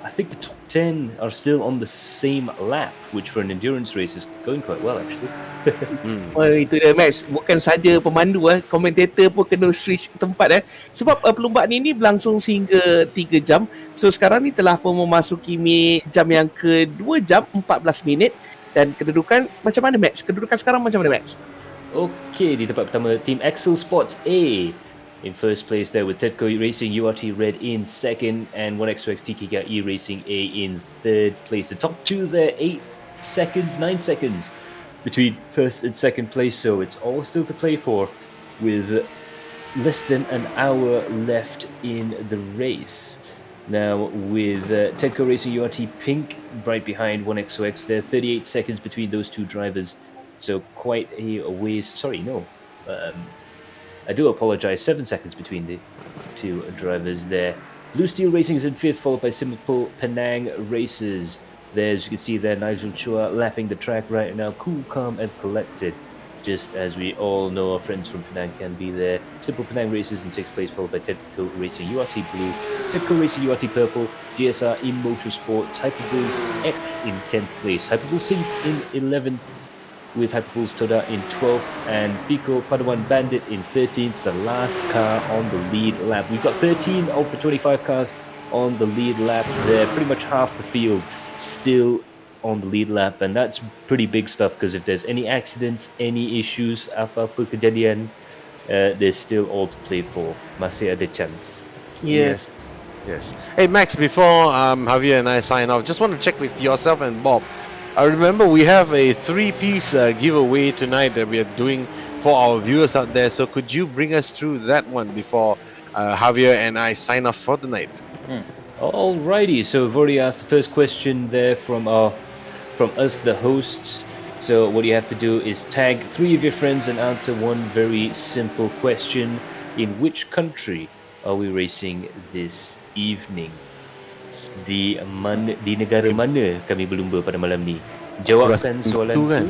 I think the top 10 are still on the same lap, which for an endurance race is going quite well actually. Oh, itu dia, Max. Bukan saja pemandu, komentator pun kena switch tempat sebab perlumbaan ini berlangsung sehingga 3 jam. So sekarang ni telah pun memasuki jam yang ke-2 jam 14 minit. Dan kedudukan macam mana, Max? Kedudukan sekarang macam mana, Max? Okay, di tempat pertama Team Axel Sports A in first place there with Tetco Racing URT Red in second and 1XOX Etiqa iRacing A in third place. The top 2 there, 9 seconds between first and second place, so it's all still to play for with less than an hour left in the race. Now with Tetco Racing URT Pink right behind 1XOX, there are 38 seconds between those two drivers, so quite a ways. Sorry, no. I do apologize, 7 seconds between the two drivers there. Blue Steel Racing is in 5th, followed by Simple Penang Races. There, as you can see there, Nigel Chua lapping the track right now, cool, calm and collected. Just as we all know our friends from Penang can be there. Simple Penang Races in 6th place, followed by Tetco Racing URT Blue, Tetco Racing URT Purple, GSR in Motorsports, Hyperbulls X in 10th place, Hyperbulls Sims in 11th, with Hyperbulls Toda in 12th and Pico Padawan Bandit in 13th, the last car on the lead lap. We've got 13 of the 25 cars on the lead lap there, pretty much half the field still on the lead lap, and that's pretty big stuff because if there's any accidents, any issues, apa-apa kejadian, there's still all to play for. Masih ada chance. Yes. Hey Max, before Javier and I sign off, just want to check with yourself and Bob. I remember we have a 3-piece giveaway tonight that we are doing for our viewers out there. So could you bring us through that one before Javier and I sign off for the night? Alrighty, so we've already asked the first question there from us, the hosts. So what you have to do is tag 3 of your friends and answer one very simple question. In which country are we racing this evening? Di negara mana kami berlumba pada malam ni? Jawabkan soalan tu kan?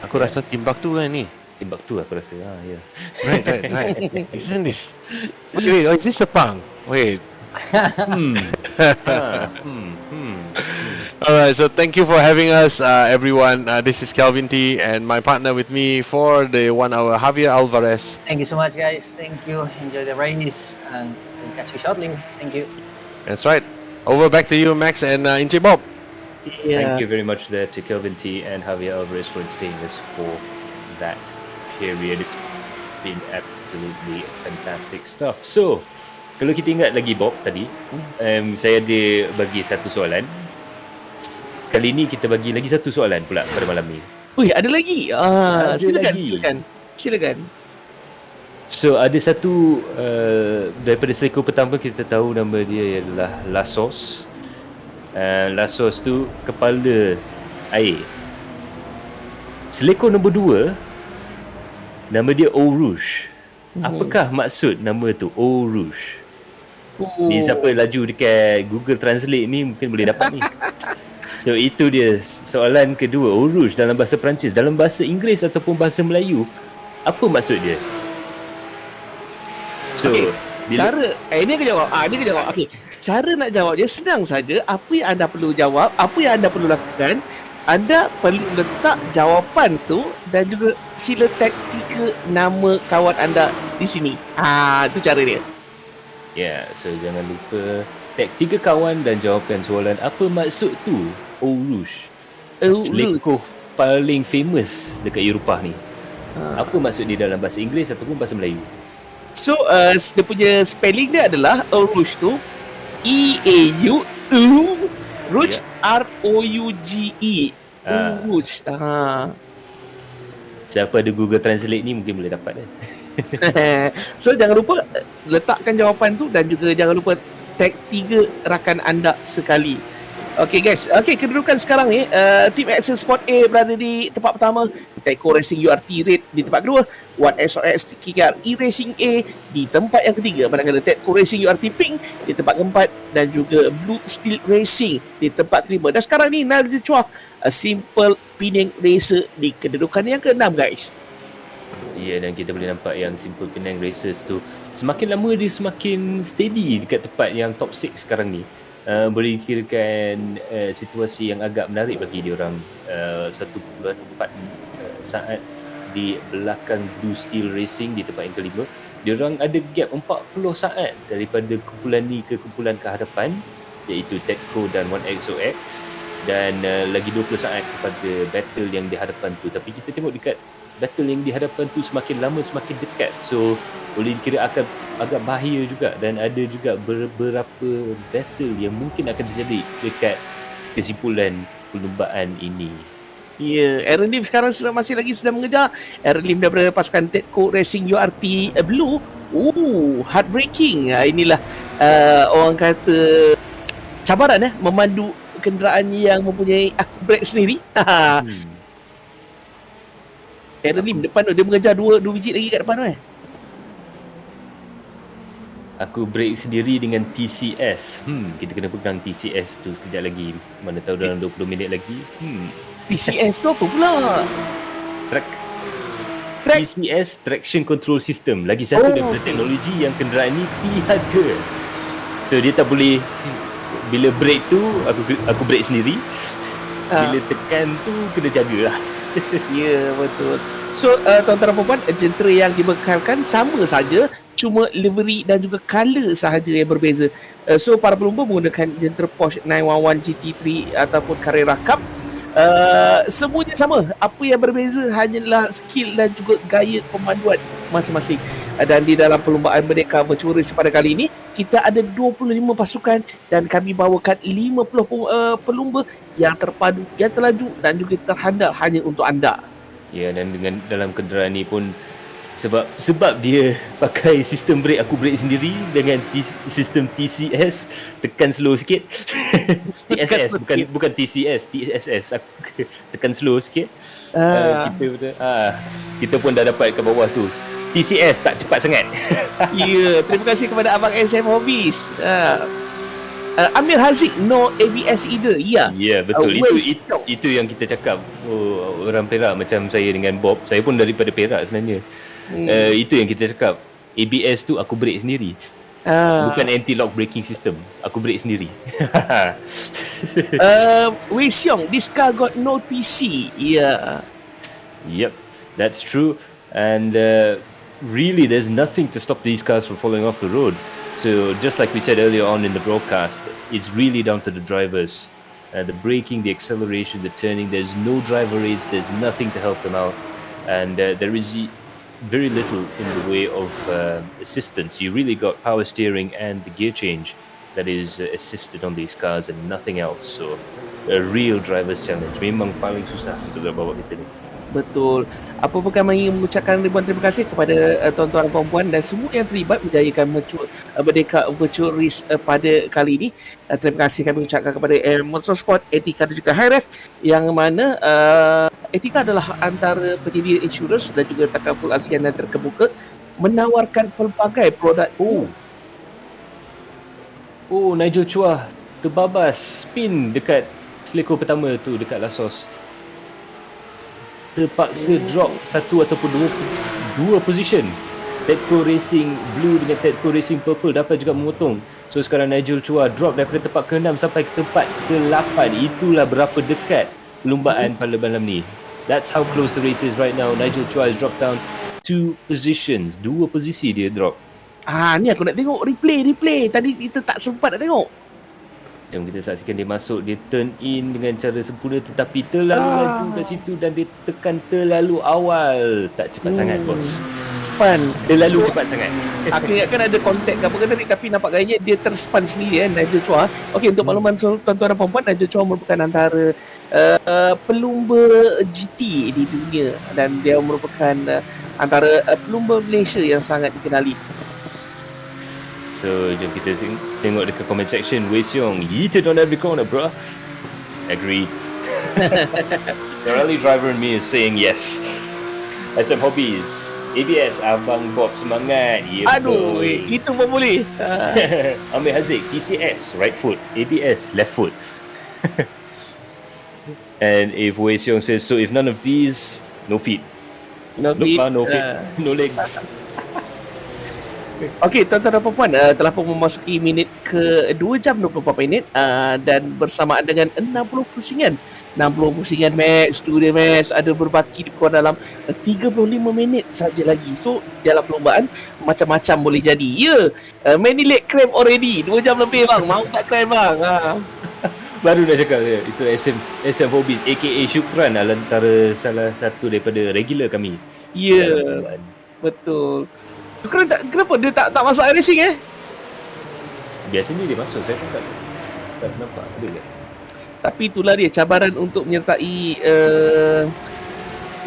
Aku rasa Timbuktu kan ni? Timbuktu aku rasa. Yeah. Right. Isn't this? Wait, is this Sepang? Wait. Alright, so thank you for having us, everyone. This is Kelvin T and my partner with me for the 1 hour, Javier Alvarez. Thank you so much, guys. Thank you. Enjoy the race and we'll catch you shortly. Thank you. That's right. Over back to you, Max and Inche Bob. Thank you very much there to Kelvin T and Javier Alvarez for entertaining us for that period. It's been absolutely fantastic stuff. So, Kalau kita ingat lagi Bob tadi, saya ada bagi satu soalan. Kali ni kita bagi lagi satu soalan pula pada malam ni. Ui, ada lagi? Ada Silakan, lagi. silakan. So ada satu daripada selekor pertama, kita tahu nama dia ialah Lassos. Lassos tu kepala air. Selekor nombor 2 nama dia Eau Rouge. Apakah maksud nama tu Eau Rouge? Ni siapa laju dekat Google Translate ni mungkin boleh dapat ni. So itu dia soalan kedua. Eau Rouge dalam bahasa Perancis, dalam bahasa Inggeris ataupun bahasa Melayu, apa maksud dia? So cara ini akan jawab. Dia akan jawab. Okey. Cara nak jawab dia senang saja. Apa yang anda perlu jawab, apa yang anda perlu lakukan, anda perlu letak jawapan tu dan juga sila tag 3 nama kawan anda di sini. Itu cara dia. Ya, so jangan lupa tag 3 kawan dan jawapan soalan apa maksud tu Eau Rouge. Selekor paling famous dekat Eropah ni. Apa maksud dia dalam bahasa Inggeris ataupun bahasa Melayu? So dia punya spelling dia adalah Eau Rouge tu E-A-U Rouge R-O-U-G-E. Rouge. Siapa ada Google Translate ni mungkin boleh dapat kan? So jangan lupa letakkan jawapan tu dan juga jangan lupa tag 3 rakan anda sekali. Okay guys, kedudukan sekarang ni Team Action Sport A berada di tempat pertama, Etiqa Racing URT Red di tempat kedua, One SOS KKR iRacing A di tempat yang ketiga, manakala Etiqa Racing URT Pink di tempat keempat dan juga Blue Steel Racing di tempat kelima. Dan sekarang ni Nadia Chua, Simple Penang Racer di kedudukan yang ke-6 guys. Ya, dan kita boleh nampak yang Simple Penang Racers tu semakin lama dia semakin steady dekat tempat yang top 6 sekarang ni. Boleh dikirakan situasi yang agak menarik bagi diorang. 1.4 saat di belakang Blue Steel Racing di tempat yang kelima. Diorang ada gap 40 saat daripada kumpulan ni ke kumpulan ke hadapan, iaitu Etiqa dan One XOX, dan lagi 20 saat kepada battle yang di hadapan tu. Tapi kita tengok dekat battle yang di hadapan tu semakin lama semakin dekat. So boleh dikira akan agak bahaya juga, dan ada juga beberapa battle yang mungkin akan terjadi dekat kesimpulan perlumbaan ini. Ya, Aaron Lim sekarang masih lagi sedang mengejar. Aaron Lim daripada pasukan Etiqa Racing URT Blue. Heartbreaking. Inilah orang kata cabaran memandu kenderaan yang mempunyai aku brake sendiri. Aaron Lim depan tu, dia mengejar dua biji lagi kat depan tu. Aku break sendiri dengan TCS. Kita kena pegang TCS tu sekejap lagi. Mana tahu dalam 20 minit lagi. TCS tu apa pula? TCS Traction Control System. Lagi satu daripada teknologi yang kenderaan ni tiada. So dia tak boleh, bila break tu aku break sendiri. Bila tekan tu kena jagalah. Ya, betul. So tuan-tuan dan puan, jentera yang dibekalkan sama saja, cuma livery dan juga color sahaja yang berbeza. So para pelumba menggunakan jentera Porsche 911 GT3 ataupun Carrera Cup. Semuanya sama. Apa yang berbeza hanyalah skill dan juga gaya pemanduan masing-masing. Dan di dalam perlumbaan Merdeka Virtual Race pada kali ini, kita ada 25 pasukan dan kami bawakan 50 pelumba yang terpadu, yang terlaju dan juga terhandal hanya untuk anda. Ya, dan dengan dalam kenderaan ni pun sebab dia pakai sistem brake, aku brake sendiri dengan sistem TCS, tekan slow sikit. TSS bukan TCS, TSS, aku tekan slow sikit. Kita pun dah dapat ke bawah tu. TCS tak cepat sangat. Ya, terima kasih kepada Abang SM Hobbies. Amir Haziq, no ABS either. Ya, betul. Itu yang kita cakap. Orang Perak macam saya dengan Bob, saya pun daripada Perak sebenarnya. Itu yang kita cakap. ABS tu aku brake sendiri. Bukan anti-lock braking system. Aku brake sendiri. Wei Xiong, this car got no TC. Yep, that's true. And really there's nothing to stop these cars from falling off the road. So just like we said earlier on in the broadcast, it's really down to the drivers. The braking, the acceleration, the turning, there's no driver aids, there's nothing to help them out. And there is very little in the way of assistance. You really got power steering and the gear change that is assisted on these cars and nothing else. So a real driver's challenge. Memang paling susah untuk bawa kita ni. Betul. Apa pun kami mengucapkan ribuan terima kasih kepada tuan-tuan dan puan-puan dan semua yang terlibat menjayakan Merdeka Virtual Race pada kali ini. Terima kasih kami ucapkan kepada Motorsports, Etiqa dan juga HI-REV, yang mana Etiqa adalah antara penyedia insurans dan juga takaful ASEAN yang terkemuka, menawarkan pelbagai produk. Nigel Chua terbabas spin dekat selekor pertama tu dekat Lasos. Terpaksa drop satu ataupun dua position. Tedco Racing Blue dengan Tedco Racing Purple dapat juga memotong. So sekarang Nigel Chua drop daripada tempat ke-6 sampai ke tempat ke-8. Itulah berapa dekat perlumbaan pada malam ni. That's how close the race is right now. Nigel Chua has dropped down 2 positions. 2 posisi dia drop. Ni aku nak tengok replay. Tadi kita tak sempat nak tengok. Jom kita saksikan dia masuk, dia turn in dengan cara sempurna tetapi terlalu laju kat situ dan dia tekan terlalu awal. Tak cepat sangat bos. Spun. Terlalu cepat sangat. Aku ingatkan ada kontak ke apa ke tadi, tapi nampak gayanya dia terspun sendiri Nigel Chua. Okey, untuk makluman tuan-tuan dan puan-puan, Nigel Chua merupakan antara pelumba GT di dunia dan dia merupakan antara pelumba Malaysia yang sangat dikenali. So, jom kita tengok dekat comment section. Wei Xiong, yeeted on every corner, bro. Agreed. The rally driver in me is saying yes. SM Hobbies, ABS, Abang Bob semangat. Yeah, aduh, itu pun boleh. Amir Haziq, TCS, right foot. ABS, left foot. And if Wei Xiong says, so if none of these, no feet. No feet, no legs. Okey, tuan-tuan dan puan-puan, telah pun memasuki minit ke 2 jam 24 minit dan bersamaan dengan 60 pusingan. 60 pusingan max, studio max ada berbaki di kurang dalam 35 minit saja lagi. So, dalam perlombaan macam-macam boleh jadi. Many leg cramp already. 2 jam lebih bang, mau tak cramp bang? Baru nak cakap dia. Itu SM Hobbies aka Syukran antara salah satu daripada regular kami. Betul. Kenapa dia tak masuk iRacing Biasanya dia masuk, saya pun tak nampak ada ke. Tapi itulah dia cabaran untuk menyertai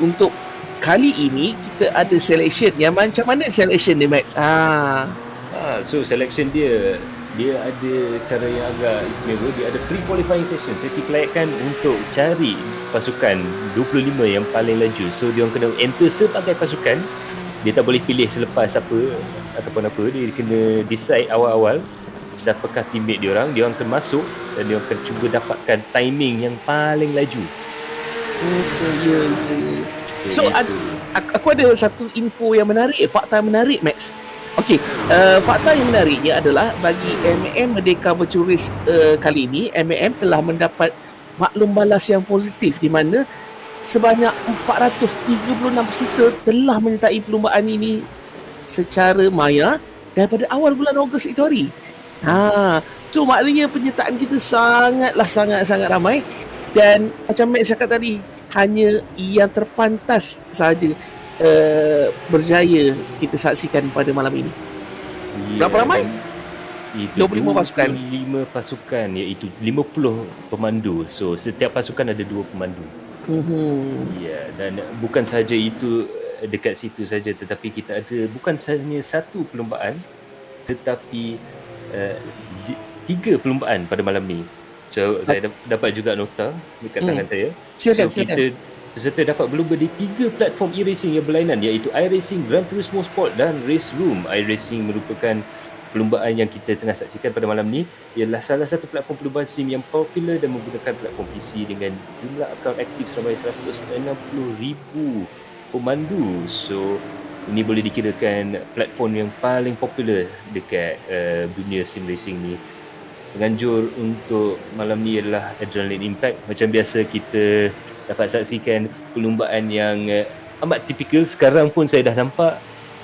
untuk kali ini kita ada selection. Yang macam mana selection dia Max? So selection dia ada cara yang agak istimewa. Dia ada pre-qualifying session, sesi kelayakan untuk cari pasukan 25 yang paling laju. So dia orang kena enter sebagai pasukan. Dia tak boleh pilih selepas apa ataupun apa. Dia kena decide awal-awal siapakah teammate dia orang akan masuk dan dia orang akan cuba dapatkan timing yang paling laju. So aku ada satu info yang menarik, fakta menarik Max. Okey, fakta yang menariknya adalah bagi MAM Merdeka Virtual Race kali ini, MAM telah mendapat maklum balas yang positif di mana sebanyak 436 peserta telah menyertai perlumbaan ini secara maya daripada awal bulan Ogos itu hari. So maknanya penyertaan kita sangat ramai dan macam Max cakap tadi, hanya yang terpantas sahaja berjaya kita saksikan pada malam ini. Berapa ramai? 25 pasukan. 25 pasukan, iaitu 50 pemandu. So setiap pasukan ada 2 pemandu. Dan bukan sahaja itu dekat situ saja, tetapi kita ada bukan hanya satu perlumbaan tetapi 3 perlumbaan pada malam ni. So saya dapat juga nota dekat tangan saya. Silakan. Peserta dapat berlumba di 3 platform iRacing yang berlainan, iaitu iRacing, Gran Turismo Sport dan Race Room. iRacing merupakan perlumbaan yang kita tengah saksikan pada malam ni. Ialah salah satu platform perlumbaan sim yang popular dan menggunakan platform PC dengan jumlah akaun aktif seramai 160,000 pemandu. So ini boleh dikirakan platform yang paling popular dekat dunia sim racing ni. Penganjur untuk malam ni adalah Adrenaline Impact. Macam biasa kita dapat saksikan perlumbaan yang amat tipikal. Sekarang pun saya dah nampak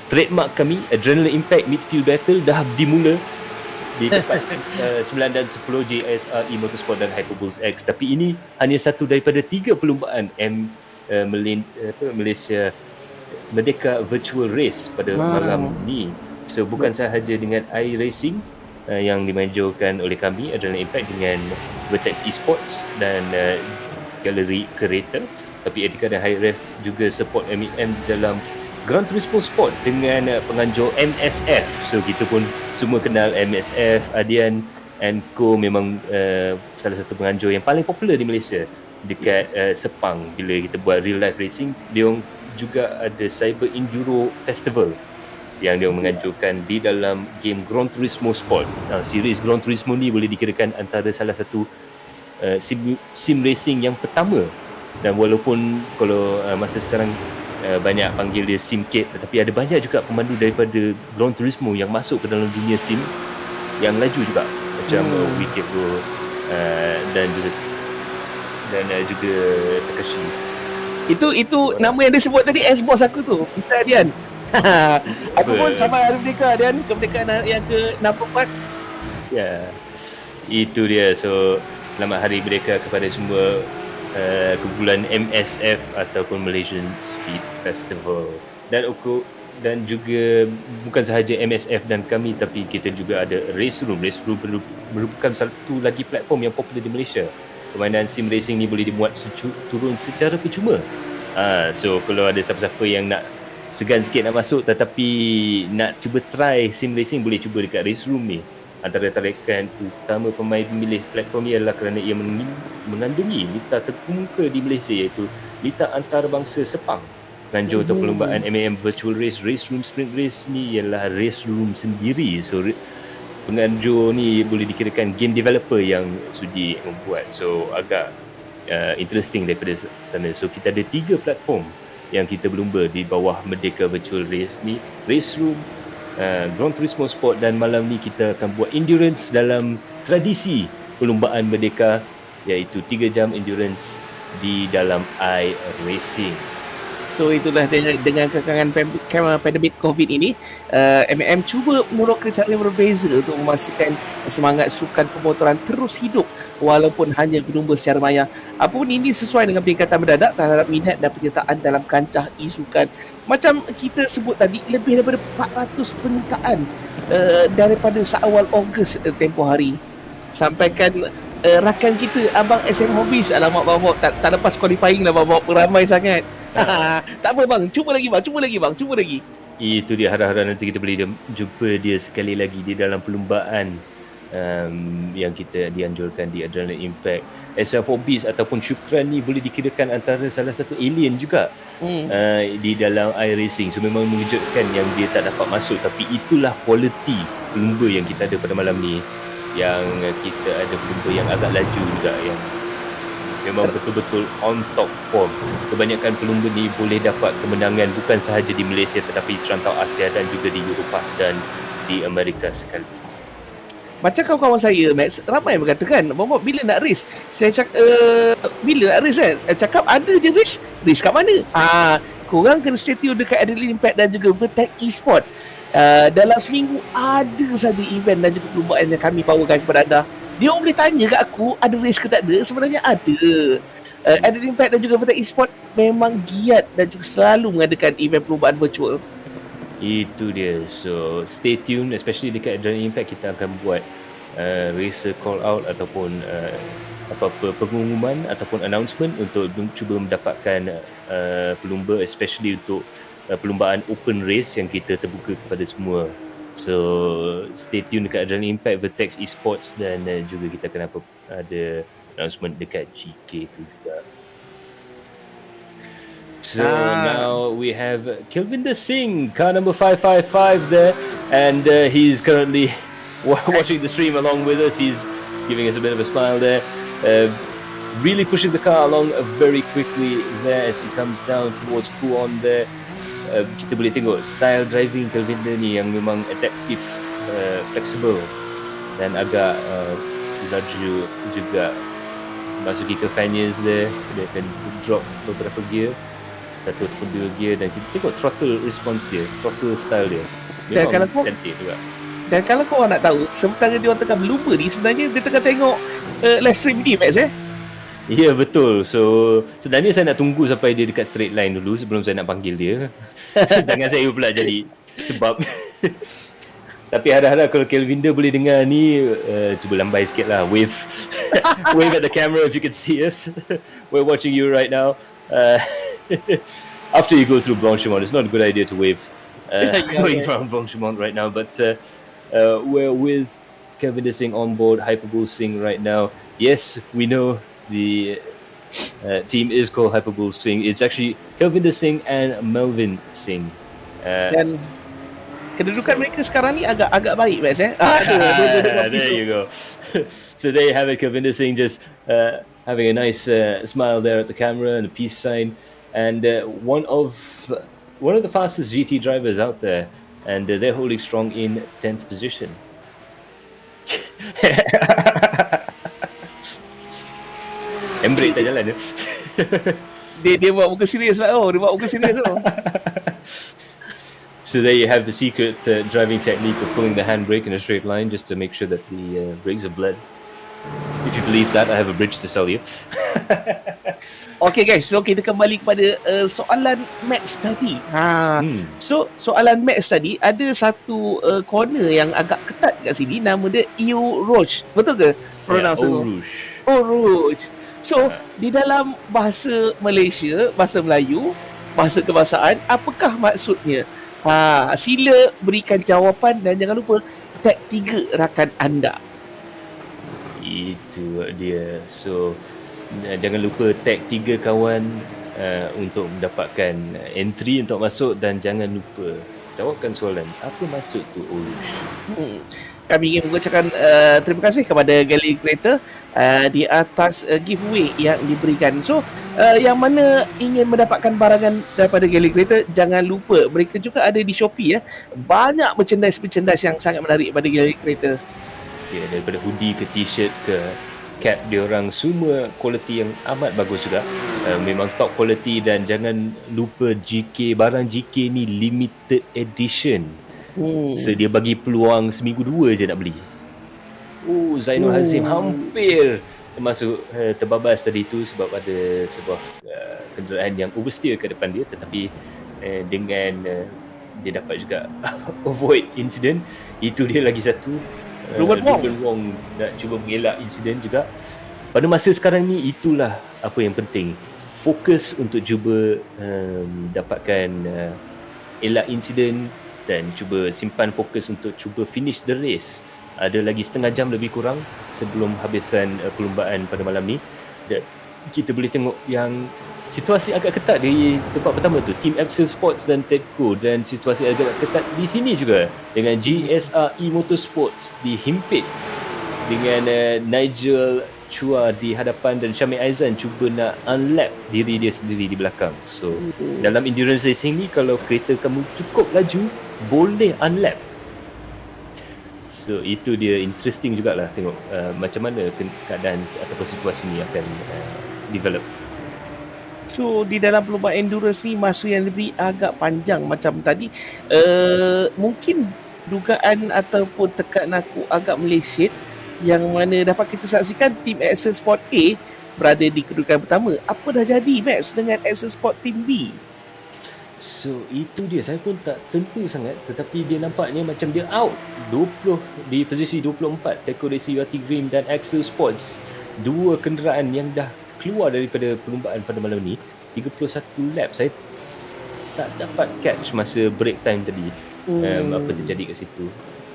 trademark kami, Adrenaline Impact Midfield Battle dah dimula di tempat 9 dan 10 JSRE Motorsports dan Hyperbulls X. Tapi ini hanya satu daripada 3 perlumbaan Malaysia Merdeka Virtual Race pada malam ni. So bukan sahaja dengan iRacing yang dimajukan oleh kami adalah Impact dengan Vertex Esports dan Galeri Kereta, tapi Etiqa dan HI-REV juga support MAM dalam Gran Turismo Sport dengan penganjur MSF. So kita pun semua kenal MSF, Adian and Co, memang salah satu penganjur yang paling popular di Malaysia dekat Sepang. Bila kita buat real life racing, dia juga ada Cyber Enduro Festival yang dia menganjurkan di dalam game Gran Turismo Sport. Series Gran Turismo ni boleh dikirakan antara salah satu sim racing yang pertama, dan walaupun kalau masa sekarang banyak panggil dia simcade, tetapi ada banyak juga pemandu daripada Gran Turismo yang masuk ke dalam dunia sim yang laju juga, macam Wicked Bro dan juga Takashi. Itu nama yang dia sebut tadi, ex-boss aku tu, Mr. Adian. Aku pun sama Hari Merdeka, Adian, kemerdekaan yang ke-64. Ya, itu dia. So selamat Hari Merdeka kepada semua kumpulan MSF ataupun Malaysian Speed Festival. Dan juga bukan sahaja MSF dan kami, tapi kita juga ada Race Room. Race Room merupakan satu lagi platform yang popular di Malaysia. Permainan sim racing ni boleh dimuat turun secara percuma. So kalau ada siapa-siapa yang nak segan sikit nak masuk tetapi nak cuba try sim racing, boleh cuba dekat Race Room ni. Antara tarikan utama pemain memilih platform ni adalah kerana ia mengandungi litar terkemuka di Malaysia, iaitu litar antarabangsa Sepang. Penganjur untuk perlombaan MAM Virtual Race Room Sprint Race ni ialah Race Room sendiri. So penganjur ni boleh dikirakan game developer yang sudi membuat. So agak interesting daripada sana. So kita ada 3 platform yang kita berlumba di bawah Merdeka Virtual Race ni. Race Room, Gran Turismo Sport, dan malam ni kita akan buat endurance dalam tradisi perlombaan Merdeka, iaitu 3 jam endurance di dalam iRacing. So itulah dengan kekangan pandemik COVID ini, MAM cuba meneroka cara yang berbeza untuk memastikan semangat sukan pemotoran terus hidup walaupun hanya berlumba secara maya. Apapun ini sesuai dengan peningkatan mendadak terhadap minat dan penyertaan dalam kancah e-sukan. Macam kita sebut tadi, lebih daripada 400 penyertaan daripada seawal Ogos tempoh hari. Sampaikan rakan kita Abang SM Hobbies, alamak bang, tak lepas qualifying lah bang, beramai sangat. Tak apa bang, cuba lagi. Itu dia, harap-harap nanti kita boleh jumpa dia sekali lagi di dalam perlumbaan yang kita dianjurkan di Adrenaline Impact. SM Hobbies ataupun Syukran ni boleh dikirakan antara salah satu alien juga di dalam iRacing. So memang mengejutkan yang dia tak dapat masuk, tapi itulah kualiti pelumba yang kita ada pada malam ni. Yang kita ada pelumba yang agak laju juga, yang memang betul-betul on top form. Kebanyakan pelumba ni boleh dapat kemenangan bukan sahaja di Malaysia tetapi serantau Asia dan juga di Eropah dan di Amerika sekali. Macam kawan-kawan saya, Max, ramai yang berkatakan, Bob, bila nak race? Saya cakap, bila nak race kan? Cakap ada je race. Race kat mana? Korang kena stay tune dekat Galeri Impact dan juga Vertex Esports. Dalam seminggu ada saja event dan juga perlumbaan yang kami bawakan kepada anda. Dia orang boleh tanya kat aku, ada race ke tak ada? Sebenarnya ada. Galeri Impact dan juga Vertex Esports memang giat dan juga selalu mengadakan event perlumbaan virtual. Itu dia. So stay tune, especially dekat Galeri Impact kita akan buat racer call out ataupun apa-apa pengumuman ataupun announcement untuk cuba mendapatkan pelumba, especially untuk perlumbaan open race yang kita terbuka kepada semua. So stay tune dekat Galeri Impact, Vertex Esports, dan juga kita akan ada announcement dekat GK tu juga. So now we have Kilvinder Singh, car number 555 there, and he's currently watching the stream along with us. He's giving us a bit of a smile there, really pushing the car along very quickly there as he comes down towards Puon there. Kita boleh tengok style driving Kilvinder ni yang memang adaptive, flexible dan agak laju juga. Masuki ke fanyas there, dia akan drop beberapa gear, 1 ataupun 2 gear, dan kita tengok throttle response dia, throttle style dia memang cantik juga. Dan kalau korang nak tahu, sementara dia orang tengah berlumba ni, sebenarnya dia tengah tengok live stream ni, Max, Ya, betul. So sebenarnya saya nak tunggu sampai dia dekat straight line dulu sebelum saya nak panggil dia. Jangan saya pula jadi sebab. Tapi harap-harap kalau Kelvinder boleh dengar ni, cuba lambai sikit lah. Wave wave at the camera if you can see us. We're watching you right now. After you go through Blanchimont, it's not a good idea to wave going from Blanchimont right now. But we're with Kelvinder Singh on board Hyperbull Singh right now. Yes, we know the team is called Hyperbull Singh. It's actually Kelvinder Singh and Melvin Singh. Dan kedudukan mereka sekarang ni agak baik, Max. There you go. So there you have it, Kelvinder Singh just having a nice smile there at the camera and a peace sign, and one of the fastest GT drivers out there, and they're holding strong in 10th position. Embrace tak jalan je. Dia buat muka serius lah. Dia buat muka serius tu. So there you have the secret driving technique of pulling the handbrake in a straight line just to make sure that the brakes are bled. If you believe that, I have a bridge to sell you. Okay guys, so kita kembali kepada soalan Max tadi. So soalan Max tadi, ada satu corner yang agak ketat kat sini, nama dia Eau Rouge. Betul ke? Pronounce Eau Rouge. So di dalam bahasa Malaysia, bahasa Melayu, bahasa kebangsaan, apakah maksudnya? Sila berikan jawapan dan jangan lupa tag 3 rakan anda. Itu dia. So jangan lupa tag 3 kawan untuk mendapatkan entry untuk masuk, dan jangan lupa jawabkan soalan apa maksud tu Orush. Kami ingin mengucapkan terima kasih kepada Galeri Kereta di atas giveaway yang diberikan. So yang mana ingin mendapatkan barangan daripada Galeri Kereta, jangan lupa mereka juga ada di Shopee ya. Banyak merchandise yang sangat menarik pada Galeri Kereta. Ya, daripada hoodie ke t-shirt ke cap, diorang semua kualiti yang amat bagus juga. Memang top quality, dan jangan lupa barang GK ni limited edition. So dia bagi peluang seminggu 2 je nak beli. Zainul Hazim hampir termasuk terbabas tadi tu sebab ada sebuah kenderaan yang oversteer ke depan dia, tetapi dengan dia dapat juga avoid incident. Itu dia lagi satu. Ruben Wong nak cuba mengelak insiden juga. Pada masa sekarang ni, itulah apa yang penting. Fokus untuk cuba dapatkan elak insiden, dan cuba simpan fokus untuk cuba finish the race. Ada lagi setengah jam lebih kurang sebelum habisan perlombaan pada malam ni. Dan kita boleh tengok yang situasi agak ketat di tempat pertama tu, Team HI-REV Sports dan Etiqa, dan situasi agak ketat di sini juga dengan GSRE Motorsports dihimpit dengan Nigel Chua di hadapan, dan Syamil Aizan cuba nak unlap diri dia sendiri di belakang. So dalam endurance racing ni, kalau kereta kamu cukup laju, boleh unlap. So itu dia interesting jugalah tengok macam mana keadaan ataupun situasi ni akan develop. So di dalam perlombaan endurance ni, masa yang diberi agak panjang macam tadi. Mungkin dugaan ataupun tekan aku agak meleset, yang mana dapat kita saksikan Team HI-REV Sport A berada di kedudukan pertama. Apa dah jadi Max dengan HI-REV Sport Team B? So itu dia, saya pun tak tentu sangat, tetapi dia nampaknya macam dia out 20 di posisi 24. Etiqa Racing URT Green dan HI-REV Sports, dua kenderaan yang dah keluar daripada perlombaan pada malam ni. 31 lap. Saya tak dapat catch masa break time tadi apa terjadi kat situ.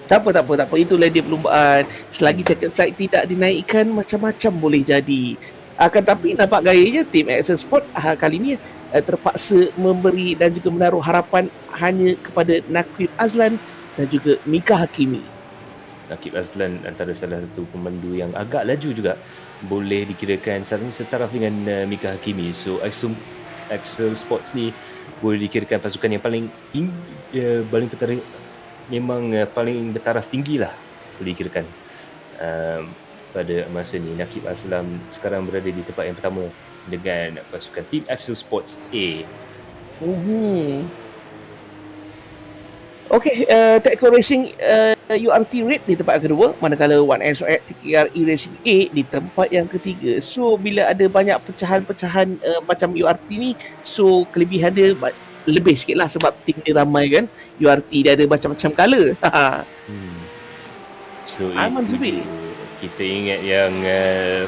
Tak apa. Itulah dia perlombaan. Selagi checkered flag tidak dinaikkan, macam-macam boleh jadi. Akan tapi nampak gayanya Team HI-REV Sport kali ni terpaksa memberi dan juga menaruh harapan hanya kepada Nakib Azlan dan juga Mika Hakimi. Nakib Azlan antara salah satu pemandu yang agak laju juga, boleh dikirakan setaraf dengan Mika Hakimi. So HI-REV Sports ni boleh dikirakan pasukan yang paling tinggi, memang paling bertaraf tinggi lah boleh dikirakan pada masa ni. Nakib Azlan sekarang berada di tempat yang pertama dengan pasukan Team HI-REV Sports A. Okay, Etiqa Racing URT rate di tempat kedua, manakala 1S TKR iRacing A di tempat yang ketiga. So bila ada banyak pecahan-pecahan macam URT ni, so kelebihan dia lebih sikit lah sebab tim dia ramai kan. URT dia ada macam-macam colour. So Aiman itu Zubir. kita ingat yang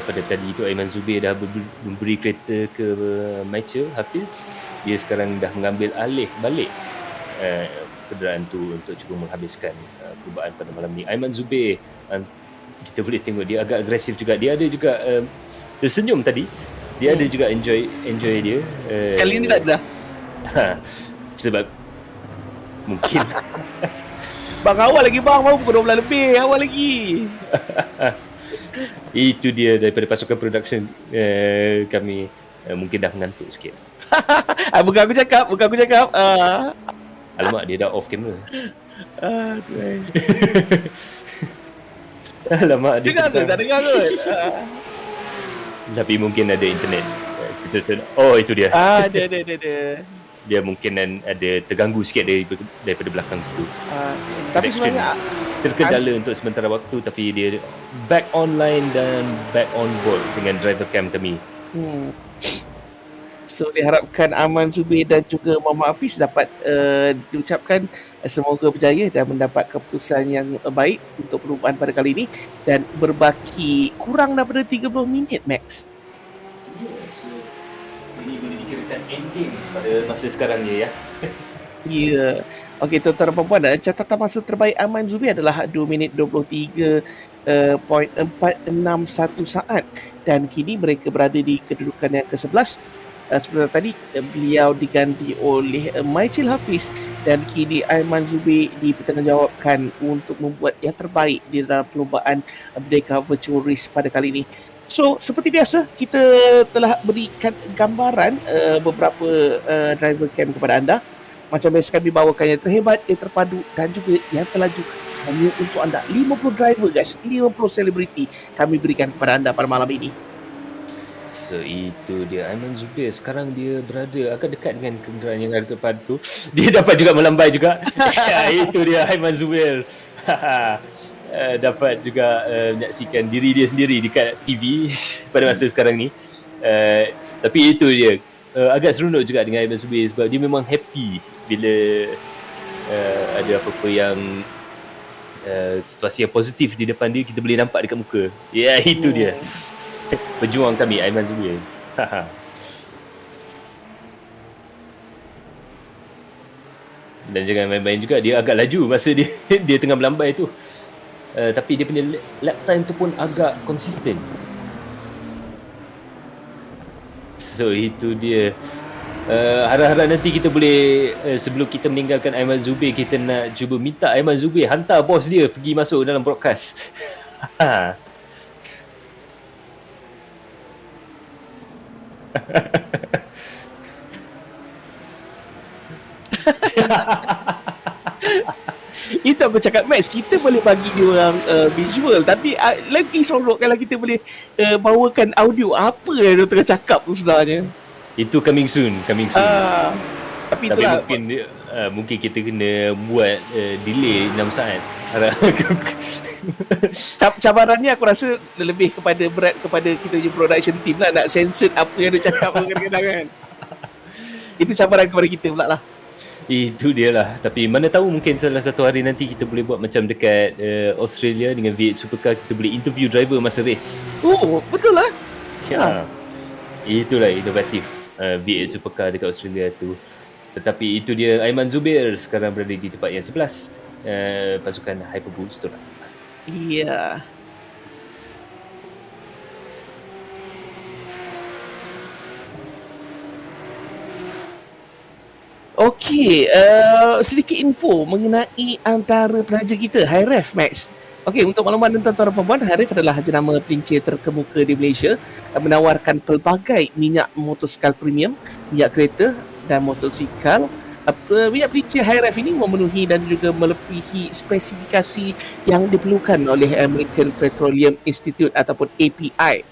pada tadi tu Aiman Zubir dah memberi kereta ke Michael Hafiz. Dia sekarang dah mengambil alih balik kenderaan tu untuk cuba menghabiskan percubaan pada malam ni. Aiman Zubir, kita boleh tengok dia agak agresif juga. Dia ada juga tersenyum tadi. Dia ada juga enjoy dia. Kali ni tak ada. Sebab mungkin Bang awal lagi bang, baru pukul 12 lebih, awal lagi. Itu dia daripada pasukan production kami mungkin dah mengantuk sikit. Bukan aku cakap. Alamak, dia dah off kamera. Aduh. Alamak, dia Dengar ke? Tak dengar kot. Tapi mungkin ada internet. Oh, itu dia. Ada. Dia mungkin ada terganggu sikit daripada belakang situ. Tapi sebenarnya terkendala untuk sementara waktu, tapi dia back online dan back on board dengan driver cam kami. So diharapkan Aman Zubir dan juga Muhammad Hafiz dapat diucapkan semoga berjaya dan mendapat keputusan yang baik untuk perlumbaan pada kali ini, dan berbaki kurang daripada 30 minit max. Ini boleh dikirakan ending pada masa sekarang ni ya. Ya. Okey, tuan-tuan dan puan-puan, catatan masa terbaik Aman Zubir adalah 2 minit 23.461 saat, dan kini mereka berada di kedudukan yang ke-11. Seperti tadi beliau diganti oleh Michael Hafiz, dan kini Aiman Zubir dipertanggungjawabkan untuk membuat yang terbaik di dalam perlombaan Merdeka Virtual Race pada kali ini. So seperti biasa, kita telah berikan gambaran beberapa driver cam kepada anda. Macam biasa kami bawakan yang terhebat, yang terpadu dan juga yang terlaju hanya untuk anda. 50 driver guys, 50 selebriti kami berikan kepada anda pada malam ini. So itu dia, Aiman Zubir sekarang dia berada agak dekat dengan kenderaan yang ada depan tu. Dia dapat juga melambai juga. Itu dia Aiman Zubir. Dapat juga menyaksikan diri dia sendiri dekat TV pada masa sekarang ni. Tapi itu dia, agak seronok juga dengan Aiman Zubir sebab dia memang happy bila ada apa-apa yang situasi yang positif di depan dia, kita boleh nampak dekat muka. Ya, itu dia. Pejuang kami Aiman Zubir. Dan jangan main-main juga, dia agak laju masa dia tengah melambai tu. Tapi dia punya lap time tu pun agak konsisten. So itu dia. Harap-harap nanti kita boleh sebelum kita meninggalkan Aiman Zubir, kita nak cuba minta Aiman Zubir hantar bos dia pergi masuk dalam broadcast. Itu aku cakap Max, kita boleh bagi dia orang visual, tapi lagi seronok kalau kita boleh bawakan audio apa yang dia tengah cakap tu sebenarnya. Itu coming soon. Tapi itulah, mungkin kita kena buat delay 6 saat. cabarannya aku rasa lebih kepada berat kepada kita punya production team lah, nak censor apa yang dia cakap kadang-kadang kan. Itu cabaran kepada kita pula lah. Itu dia lah. Tapi mana tahu mungkin salah satu hari nanti kita boleh buat macam dekat Australia dengan V8 Supercar, kita boleh interview driver masa race. Oh, betul lah. Ya. Itulah inovatif V8 Supercar dekat Australia tu. Tetapi itu dia, Aiman Zubir sekarang berada di tempat yang 11 pasukan Hyperboost tu lah. Ya. Okey, sedikit info mengenai antara penaja kita, HI-REV Max. Okey, untuk makluman tuan-tuan dan puan-puan, HI-REV adalah jenama pelincir terkemuka di Malaysia, menawarkan pelbagai minyak motosikal premium, minyak kereta dan motosikal. Minyak pelincir HI-REV ini memenuhi dan juga melebihi spesifikasi yang diperlukan oleh American Petroleum Institute ataupun API.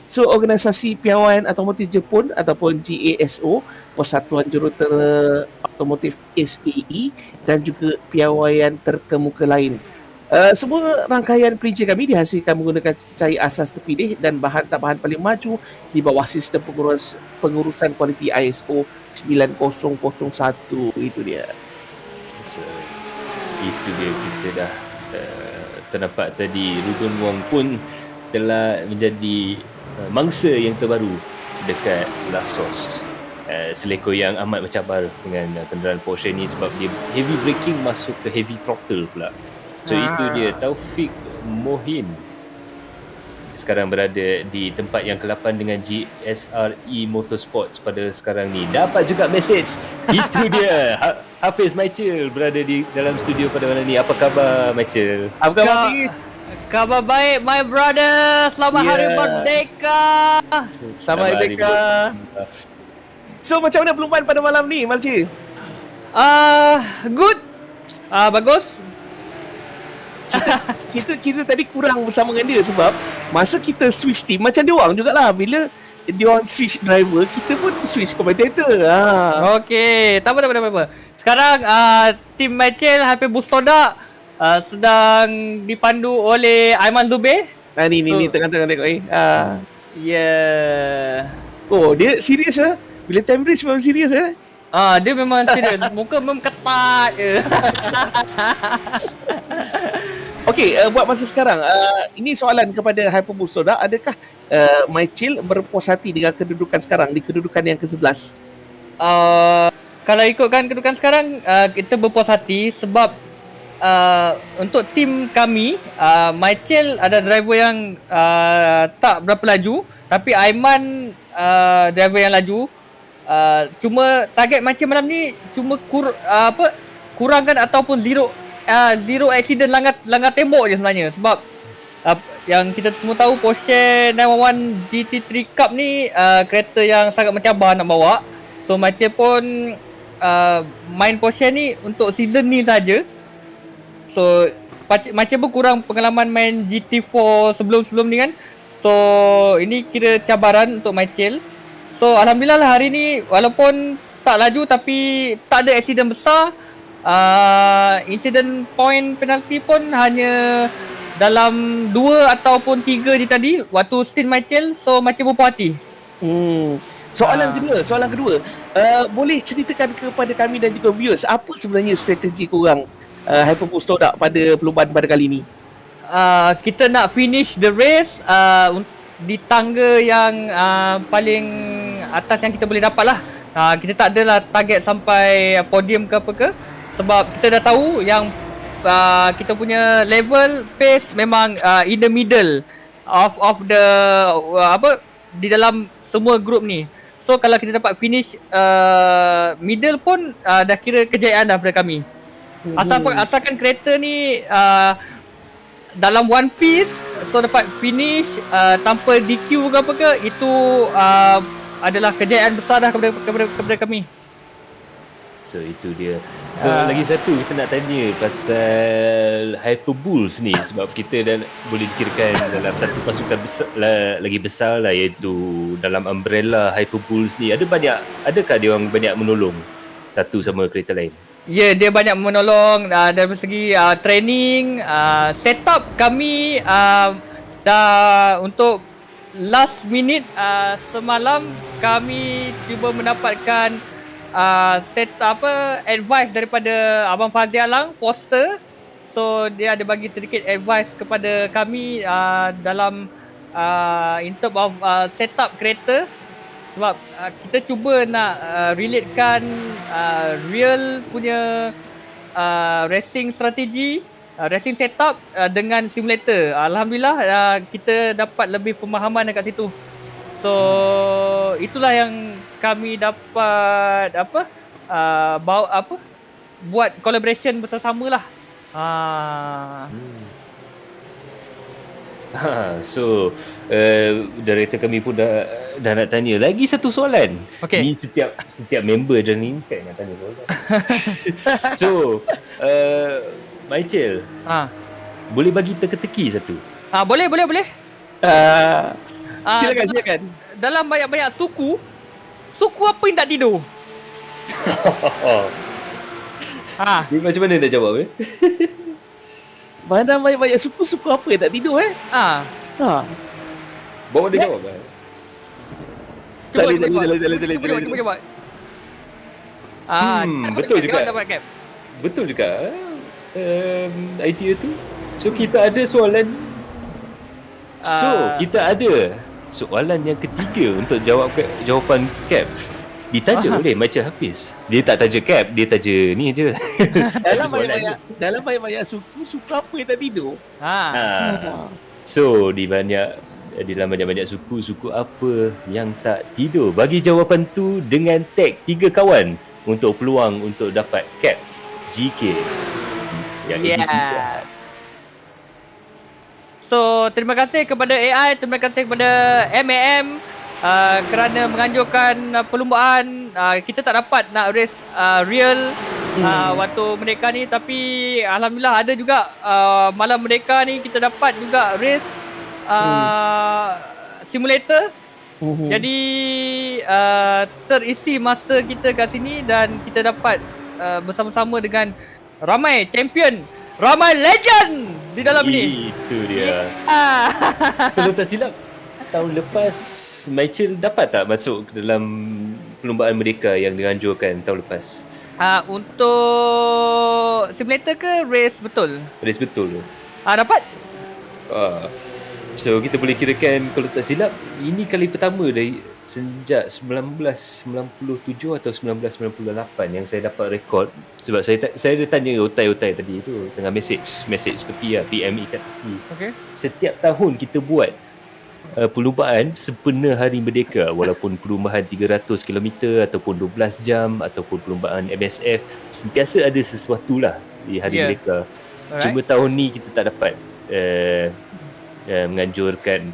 So, organisasi piawaian automotif Jepun ataupun GASO, Persatuan Jurutera Automotif SAE dan juga piawaian terkemuka lain. Semua rangkaian perinci kami dihasilkan menggunakan cair asas terpilih dan bahan tabahan paling maju di bawah sistem pengurusan kualiti ISO 9001. Itu dia. So, itu dia, kita dah ternampak tadi Ruben Wong pun telah menjadi mangsa yang terbaru dekat Lasos. Selekor yang amat mencabar dengan kenderaan Porsche ni sebab dia heavy braking masuk ke heavy throttle pula. So itu dia, Taufik Mohin sekarang berada di tempat yang ke-8 dengan GSRE Motorsports pada sekarang ni. Dapat juga mesej. Itu dia. Hafiz Michael berada di dalam studio pada malam ni. Apa khabar Michael? Apa khabar Hafiz? Khabar baik my brother. Selamat Hari Merdeka. Selamat Merdeka. So macam mana perlumbaan pada malam ni Malci? Good. Bagus. Kita tadi kurang bersama dengan dia sebab masa kita switch team macam dia orang jugalah, bila dia orang switch driver kita pun switch commentator. Okey, tak apa. Sekarang tim Michael Happy Bustoda sedang dipandu oleh Aiman Zubir. Ni tengah-tengah tengok Yeah. Oh, dia serius Bila time race memang serius Dia memang serius. Muka memang ketat je. Okey, buat masa sekarang, ini soalan kepada Hyperboost Soda. Adakah Michael berpuas hati dengan kedudukan sekarang di kedudukan yang ke-11? Kalau ikutkan kedudukan sekarang, kita berpuas hati sebab untuk tim kami, Michael ada driver yang tak berapa laju, tapi Aiman driver yang laju. Cuma target Michael malam ni cuma kurangkan ataupun zero accident langgar tembok je sebenarnya, sebab yang kita semua tahu Porsche 911 GT3 Cup ni kereta yang sangat mencabar nak bawa. So Michael pun main Porsche ni untuk season ni saja. So Michael pun kurang pengalaman main GT4 sebelum ni kan. So ini kira cabaran untuk Michael. So alhamdulillah lah hari ni walaupun tak laju tapi tak ada accident besar. Incident point penalty pun hanya dalam 2 ataupun 3 je tadi waktu stint Michael. So Michael berpuas hati. Soalan kedua, boleh ceritakan kepada kami dan juga viewers apa sebenarnya strategi korang Hyperboost Soda pada perlombaan pada kali ni? Kita nak finish the race di tangga yang paling atas yang kita boleh dapat lah. Kita tak adalah target sampai podium ke apa ke, sebab kita dah tahu yang kita punya level pace memang in the middle of the di dalam semua group ni. So kalau kita dapat finish middle pun dah kira kejayaan dah pada kami. Asalkan kereta ni dalam one piece, so dapat finish tanpa DQ ke apa ke, itu adalah kejayaan besar dah kepada kami. So itu dia. So lagi satu kita nak tanya pasal Hyperbulls ni, sebab kita dah boleh dikirakan dalam satu pasukan besar, lagi besar lah, iaitu dalam umbrella Hyperbulls ni. Adakah dia orang banyak menolong satu sama kereta lain? Ya, dia banyak menolong dari segi training, setup kami dah untuk last minute semalam kami cuba mendapatkan advice daripada Abang Fazil Alang, Foster. So dia ada bagi sedikit advice kepada kami dalam in term of setup kereta, sebab kita cuba nak relatekan real punya racing strategi, racing setup dengan simulator. Alhamdulillah kita dapat lebih pemahaman dekat situ. So itulah yang kami dapat buat collaboration bersama lah. So director kami pun dah nak tanya lagi satu soalan. Okay. Ni setiap member dalam ni kan nak tanya soalan. So Michael, boleh bagi teka-teki satu? Boleh. Silakan. Dalam banyak-banyak suku apa yang tak tidur? Dia macam mana nak jawab Mana banyak-banyak suku apa yang tak tidur Ha. Bawa dia jawab lah. Cuba. Betul juga. Dapat cap. Betul juga. Idea tu. So kita ada soalan. Kita ada soalan yang ketiga untuk jawapan cap. Ditaja oleh Macam Hafiz. Dia tak taja cap, dia taja ni je. Dalam banyak suku apa yang tak tidur? So dalam banyak suku apa yang tak tidur? Bagi jawapan tu dengan tag 3 kawan untuk peluang untuk dapat cap GK. So terima kasih kepada AI, terima kasih kepada MAM kerana menganjurkan perlumbaan. Kita tak dapat nak race real waktu mereka ni, tapi alhamdulillah ada juga malam mereka ni kita dapat juga race simulator. Jadi terisi masa kita kat sini dan kita dapat bersama-sama dengan ramai champion, ramai legend di dalam ni. Itu dia. Kalau tak silap tahun lepas Michael dapat tak masuk ke dalam perlumbaan mereka yang dianjurkan tahun lepas? Untuk simulator ke race betul? Race betul tu. Dapat? So kita boleh kirakan kalau tak silap ini kali pertama dari sejak 1997 atau 1998 yang saya dapat rekod. Sebab saya ada tanya otai-otai tadi tu tengah message tepi lah, PME kat tepi. Okay. Setiap tahun kita buat perlumbaan sepenuh hari Merdeka, walaupun perlumbaan 300 km ataupun 12 jam ataupun perlumbaan MSF, sentiasa ada sesuatu lah di hari Merdeka. Cuma tahun ni kita tak dapat menganjurkan.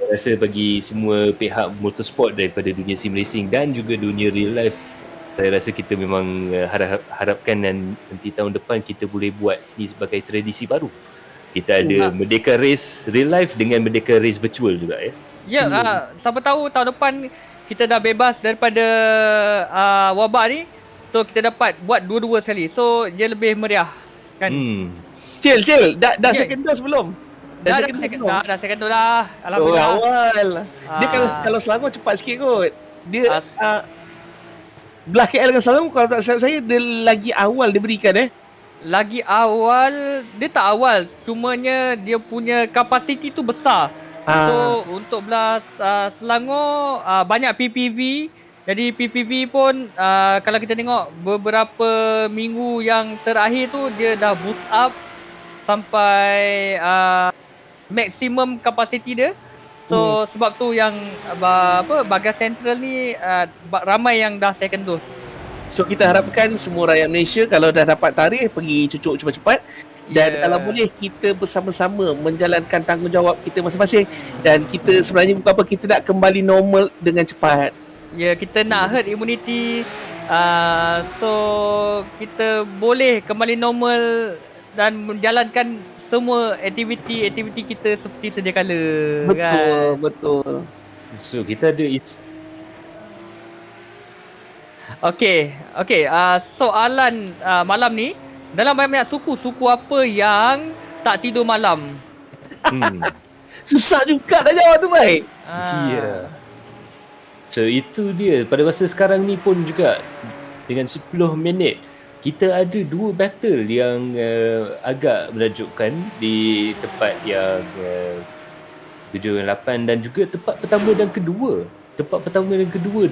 Saya rasa bagi semua pihak motorsport daripada dunia sim racing dan juga dunia real life, saya rasa kita memang harapkan dan nanti tahun depan kita boleh buat ni sebagai tradisi baru. Kita ada Merdeka Race real life dengan Merdeka Race virtual juga siapa tahu tahun depan kita dah bebas daripada wabak ni, so kita dapat buat dua-dua sekali, so dia lebih meriah kan. Cil dah second dose belum? Dah second dose dah. Alhamdulillah. Awal. Dia kalau Selangor cepat sikit kot. Dia belah KL dengan Selangor kalau tak salah saya dia lagi awal dia berikan Lagi awal, dia tak awal, cumanya dia punya kapasiti tu besar. Untuk belah Selangor banyak PPV. Jadi PPV pun kalau kita tengok beberapa minggu yang terakhir tu dia dah boost up sampai maksimum kapasiti dia. So sebab tu yang bahagian central ni ramai yang dah second dose. So kita harapkan semua rakyat Malaysia kalau dah dapat tarikh pergi cucuk cepat-cepat dan kalau boleh kita bersama-sama menjalankan tanggungjawab kita masing-masing dan kita sebenarnya bukan apa, kita nak kembali normal dengan cepat. Kita nak herd immunity, so kita boleh kembali normal dan menjalankan semua aktiviti kita seperti sedia kala. Betul. So kita ada Okay. Soalan malam ni, dalam banyak suku apa yang tak tidur malam? Susah juga nak jawab tu, baik. So itu dia. Pada masa sekarang ni pun juga dengan 10 minit kita ada 2 battle yang agak menakjubkan di tempat yang 7 dan 8 dan juga tempat pertama dan kedua. Tempat pertama dan kedua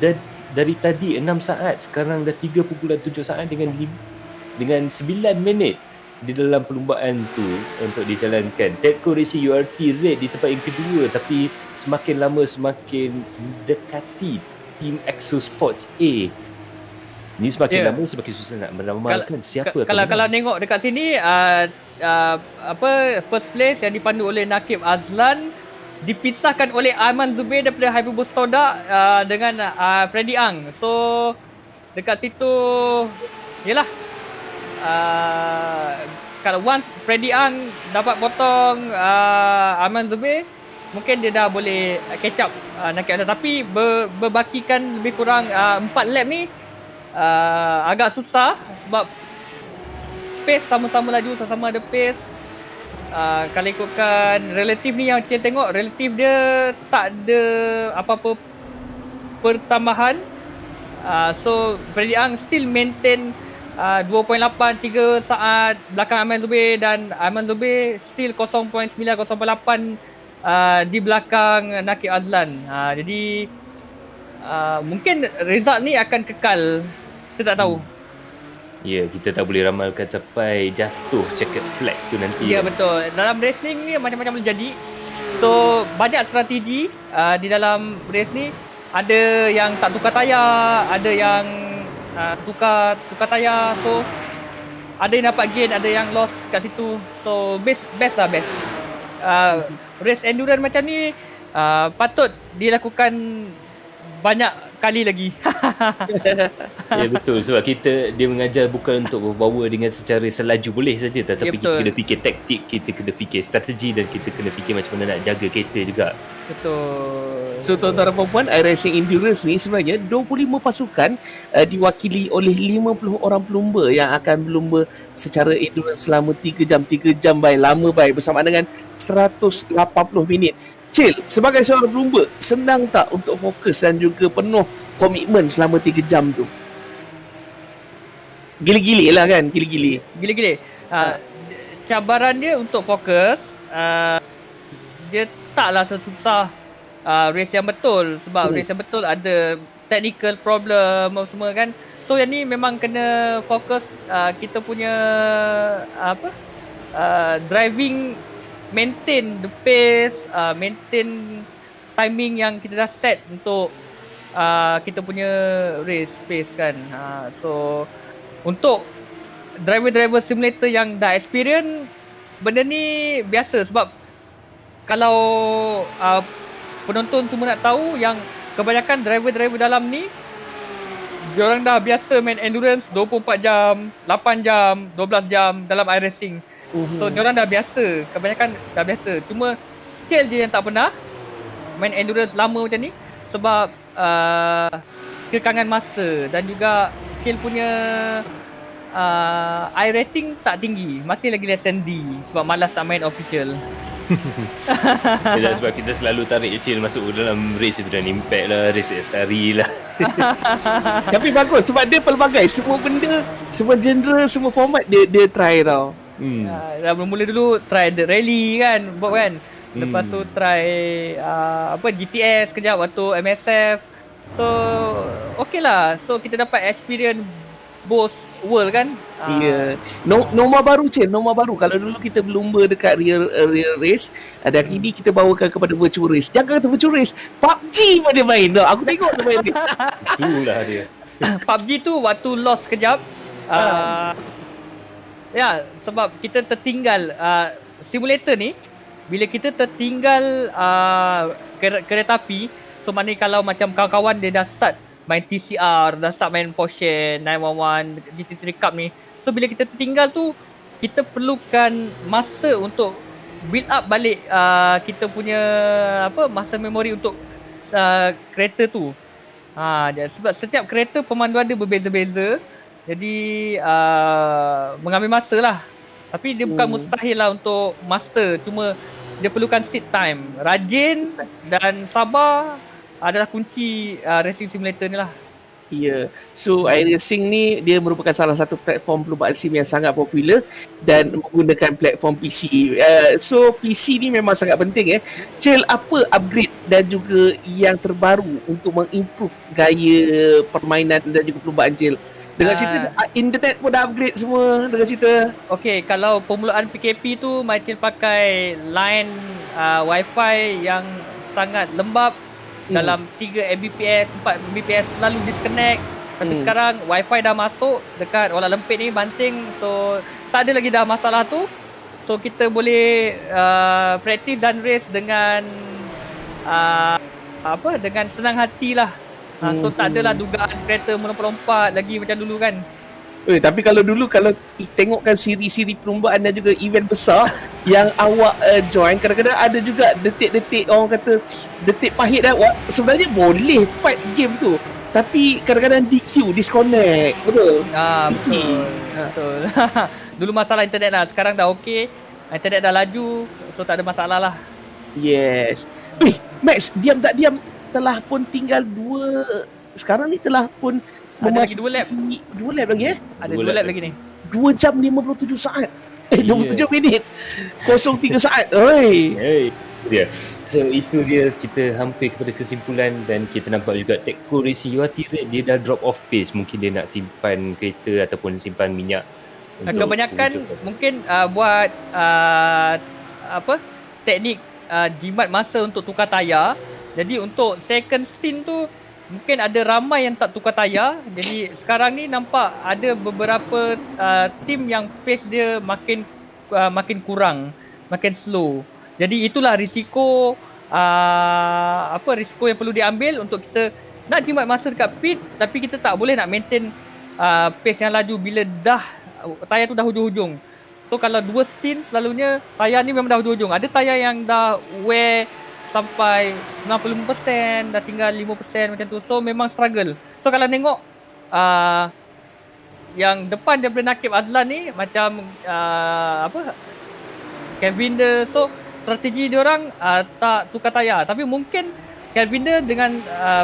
dari tadi 6 saat, sekarang dah 3.7 saat dengan 9 minit di dalam perlumbaan tu untuk dijalankan. Tedco Racing URT rate di tempat yang kedua, tapi semakin lama semakin mendekati Team Exo Sports A. Ni semakin lama semakin susah nak meramalkan siapa. Kalau tengok dekat sini first place yang dipandu oleh Nakib Azlan dipisahkan oleh Aiman Zubair daripada Habibus Todak dengan Freddy Ang. So dekat situ yalah, kalau once Freddy Ang dapat potong Aiman Zubair, mungkin dia dah boleh catch up Nakib Azlan. Tapi berbakikan lebih kurang 4 lap ni agak susah sebab pace sama-sama laju, sama-sama ada pace. kalau ikutkan relatif ni yang Cil tengok, relatif dia tak ada apa-apa pertambahan. So Freddy Ang still maintain 2.83 saat belakang Aiman Zubir, dan Aiman Zubir still 0.9, 0.8 di belakang Nakib Azlan. Jadi mungkin result ni akan kekal, kita tak tahu. Ya, kita tak boleh ramalkan sampai jatuh checkered flag tu nanti. Ya, betul. Dalam racing ni macam-macam boleh jadi. So banyak strategi di dalam race ni. Ada yang tak tukar tayar, ada yang tukar tayar. So ada yang dapat gain, ada yang loss kat situ. So best lah. Race endurance macam ni patut dilakukan banyak kali lagi. Ya, betul, sebab dia mengajar bukan untuk berbawa dengan secara selaju boleh saja, tetapi kita kena fikir taktik, kita kena fikir strategi, dan kita kena fikir macam mana nak jaga kereta juga. Betul. So tuan-tuan dan puan-puan, iRacing Endurance ni sebenarnya 25 pasukan diwakili oleh 50 orang pelumba yang akan berlumba secara endurance selama 3 jam baik, lama baik, bersama dengan 180 minit. Cil, sebagai seorang pelumba, senang tak untuk fokus dan juga penuh komitmen selama 3 jam tu? Gili-gili lah kan, gili-gili. Cabaran dia untuk fokus, dia taklah sesusah race yang betul. Sebab race yang betul ada technical problem semua kan. So yang ni memang kena fokus kita punya driving, maintain the pace, maintain timing yang kita dah set untuk kita punya race pace kan. So untuk driver simulator yang dah experience, benda ni biasa. Sebab kalau penonton semua nak tahu, yang kebanyakan driver dalam ni diorang dah biasa main endurance 24 jam, 8 jam, 12 jam dalam iRacing. So diorang dah biasa, kebanyakan dah biasa. Cuma Cil je yang tak pernah main endurance lama macam ni sebab kekangan masa, dan juga Cil punya I rating tak tinggi, masih lagi lesen D sebab malas nak main official. Sebab kita selalu tarik Cil masuk dalam race dan impact lah, race sehari lah. Tapi bagus sebab dia pelbagai, semua benda, semua genre, semua format dia try tau. Dah mula dulu try the rally kan, Bob kan. Lepas tu try GTS kejap waktu MSF. So okay lah. So kita dapat experience both world kan. Ya. Norma baru Cil, norma baru. Kalau dulu kita berlumba dekat real race, dan kini kita bawakan kepada virtual race. Jangan kata virtual race, PUBG pun dia main tau. Aku tengok dia main ni. Itulah dia. PUBG tu waktu lost kejap. Ya, sebab kita tertinggal simulator ni, bila kita tertinggal kereta api, so maknanya kalau macam kawan-kawan dia dah start main TCR, dah start main Porsche 911, GT3 Cup ni. So bila kita tertinggal tu, kita perlukan masa untuk build up balik kita punya masa memori untuk kereta tu. Sebab setiap kereta pemanduan dia berbeza-beza. Jadi mengambil masa lah. Tapi dia bukan mustahil lah untuk master. Cuma dia perlukan seat time. Rajin dan sabar adalah kunci racing simulator ni lah. Ya, so iRacing ni dia merupakan salah satu platform perlumbaan sim yang sangat popular dan menggunakan platform PC. So PC ni memang sangat penting Cil, apa upgrade dan juga yang terbaru untuk mengimprove gaya permainan dan juga perlumbaan Cil? Dengan cerita internet pun dah upgrade semua dengan cerita. Okay, kalau permulaan PKP tu Cil pakai line wifi yang sangat lembab. Dalam 3 Mbps, 4 Mbps selalu disconnect. Tapi sekarang wifi dah masuk dekat Wala Lempit ni, Banting. So tak ada lagi dah masalah tu. So kita boleh practice dan race dengan dengan senang hati lah. So tak adalah dugaan kereta melompat-lompat lagi macam dulu kan. Tapi kalau dulu, kalau tengokkan siri-siri perlombaan dan juga event besar yang awak join, kadang-kadang ada juga detik-detik, orang kata detik pahit dah. Sebenarnya boleh fight game tu, tapi kadang-kadang DQ, disconnect. Betul? Betul. Dulu masalah internet lah, sekarang dah okey. internet dah laju, so tak ada masalah lah. Yes. Max, diam tak diam telah pun tinggal sekarang ni telah pun Ada lagi 2 lap. 2 lap lagi Ada 2 2 lap lap lagi ni. 2 jam 57 saat. 27 Yeah. minit. 03 saat. Oi. Hey, dia. So itu dia, kita hampir kepada kesimpulan dan kita nampak juga Tekko Racing URT dia dah drop off pace. Mungkin dia nak simpan kereta ataupun simpan minyak. Kebanyakan mungkin buat teknik jimat masa untuk tukar tayar. Jadi untuk second stint tu mungkin ada ramai yang tak tukar tayar. Jadi sekarang ni nampak ada beberapa tim yang pace dia makin kurang, makin slow. Jadi itulah risiko risiko yang perlu diambil untuk kita nak jimat masa dekat pit, tapi kita tak boleh nak maintain pace yang laju bila dah tayar tu dah hujung-hujung. So kalau 2 stint selalunya tayar ni memang dah hujung-hujung. Ada tayar yang dah wear sampai 90%, dah tinggal 5% macam tu. So memang struggle. So kalau tengok yang depan daripada Nakib Azlan ni macam Kevin De, so strategi dia orang tak tukar tayar. Tapi mungkin Kevin De dengan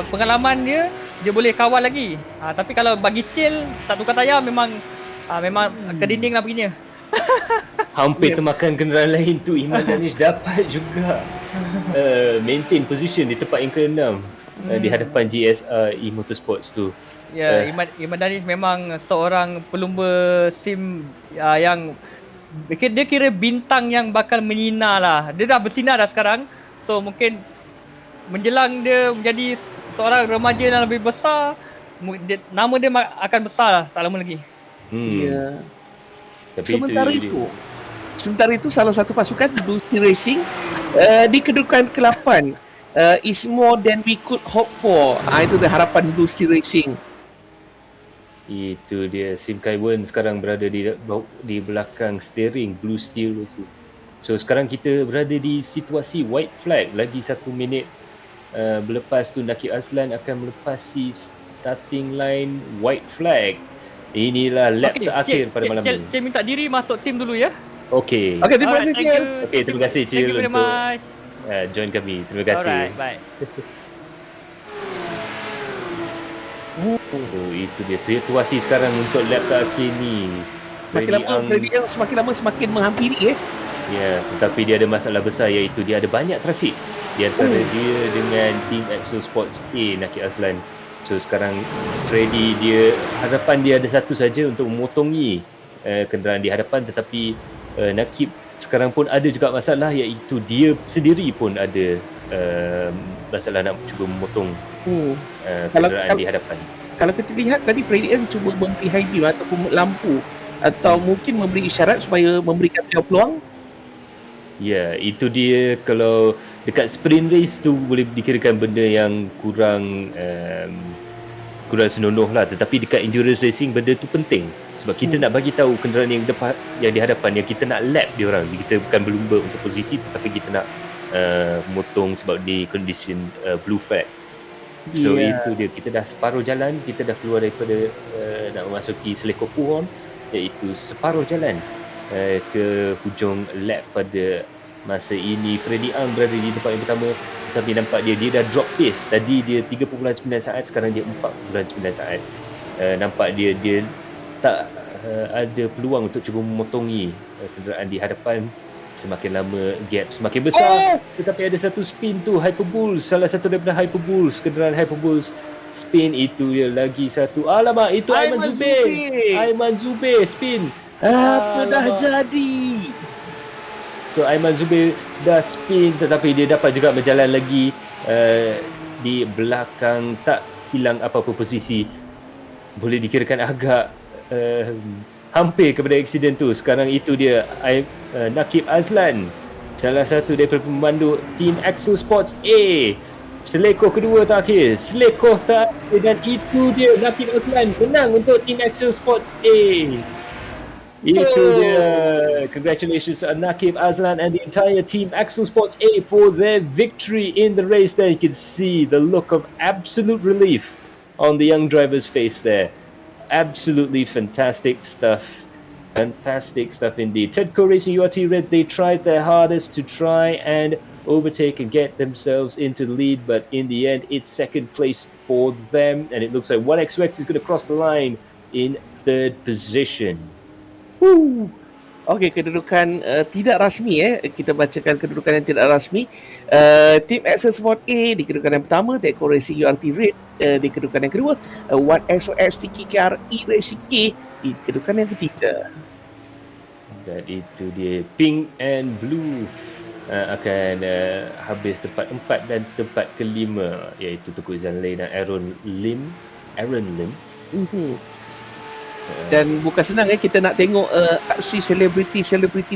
pengalaman dia boleh kawal lagi. Tapi kalau bagi Cil tak tukar tayar memang ke dinding lah begini. Hampir termakan kenderaan lain tu. Iman Danish dapat juga maintain position di tempat yang ke-6 di hadapan GSR Motorsports tu. Ya, Iman Danish memang seorang pelumba sim yang dia kira bintang yang bakal menyinar lah. Dia dah bersinar dah sekarang. So mungkin menjelang dia menjadi seorang remaja yang lebih besar, nama dia akan besar lah tak lama lagi. Ya. Tapi Sementara itu salah satu pasukan Blue Steel Racing di kedudukan ke-8 is more than we could hope for. Itu dah harapan Blue Steel Racing. Itu dia, Sim Kai Wen sekarang berada di belakang steering Blue Steel Racing. So sekarang kita berada di situasi white flag. Lagi 1 minit berlepas tu Nakib Azlan akan melepasi starting line white flag. Inilah lap terakhir pada malam ni. Cik minta diri masuk tim dulu ya. Okey. Okey, terima kasih Cil. Okey, terima kasih Cil Thank you very untuk much. join kami. Terima kasih. Alright, bye. So itu dia situasi sekarang untuk lap terakhir ni. Makin lama Freddy Young semakin lama semakin menghampiri Ya, tetapi dia ada masalah besar iaitu dia ada banyak trafik di antara dia dengan Team Axel Sports A Nakib Azlan. So sekarang Freddy harapan dia ada satu saja untuk memotongi kenderaan di hadapan, tetapi Nakib sekarang pun ada juga masalah iaitu dia sendiri pun ada masalah nak cuba memotong kenderaan di hadapan. Kalau kita lihat tadi Freddy Young cuba memberi high beam ataupun lampu atau mungkin memberi isyarat supaya memberikan dia peluang. Ya, itu dia. Kalau dekat sprint race tu boleh dikirakan benda yang kurang senonoh lah, tetapi dekat endurance racing benda tu penting sebab kita nak bagi tahu kenderaan yang di hadapan yang kita nak lap dia orang. Kita bukan berlumba untuk posisi tetapi kita nak motong sebab di condition blue flag. So itu dia, kita dah separuh jalan, kita dah keluar daripada nak memasuki Selekor Puhon, iaitu separuh jalan ke hujung lap pada masa ini. Freddy Ang berada di tempat yang pertama, tapi nampak dia dah drop pace. Tadi dia 3.9 saat, sekarang dia 4.9 saat. Nampak dia tak ada peluang untuk cuba memotongi kenderaan di hadapan. Semakin lama gap semakin besar. Tetapi ada satu spin tu, Hyperbulls, salah satu daripada Hyperbulls, kenderaan Hyperbulls spin itu dia lagi satu. Alamak, itu Aiman Zubir spin. Apa dah jadi? So Aiman Zubir dah spin tetapi dia dapat juga berjalan lagi di belakang, tak hilang apa-apa posisi. Boleh dikirakan agak hampir kepada aksiden tu. Sekarang itu dia Nakib Azlan, salah satu daripada pemandu Team Axel Sports A. Selekor kedua terakhir, dan itu dia Nakib Azlan menang untuk Team Axel Sports A. Itu dia. Congratulations to Nakib Azlan and the entire Team Axel Sports A for their victory in the race. There you can see the look of absolute relief on the young driver's face there. Absolutely fantastic stuff Fantastic stuff indeed. Tedco Racing URT Red, they tried their hardest to try and overtake and get themselves into the lead, but in the end, it's second place for them, and it looks like 1XOX is going to cross the line in third position. Woo. Okey, kedudukan tidak rasmi kita bacakan kedudukan yang tidak rasmi. Team Axel Sport A di kedudukan yang pertama, Tedco Racing URT Red di kedudukan yang kedua, 1XOX TKR iRacing A di kedudukan yang ketiga. Dan itu dia, pink and blue akan habis tempat 4 dan tempat kelima, iaitu Tengku Izan Lay dan Aaron Lim. Dan bukan senang kita nak tengok aksi selebriti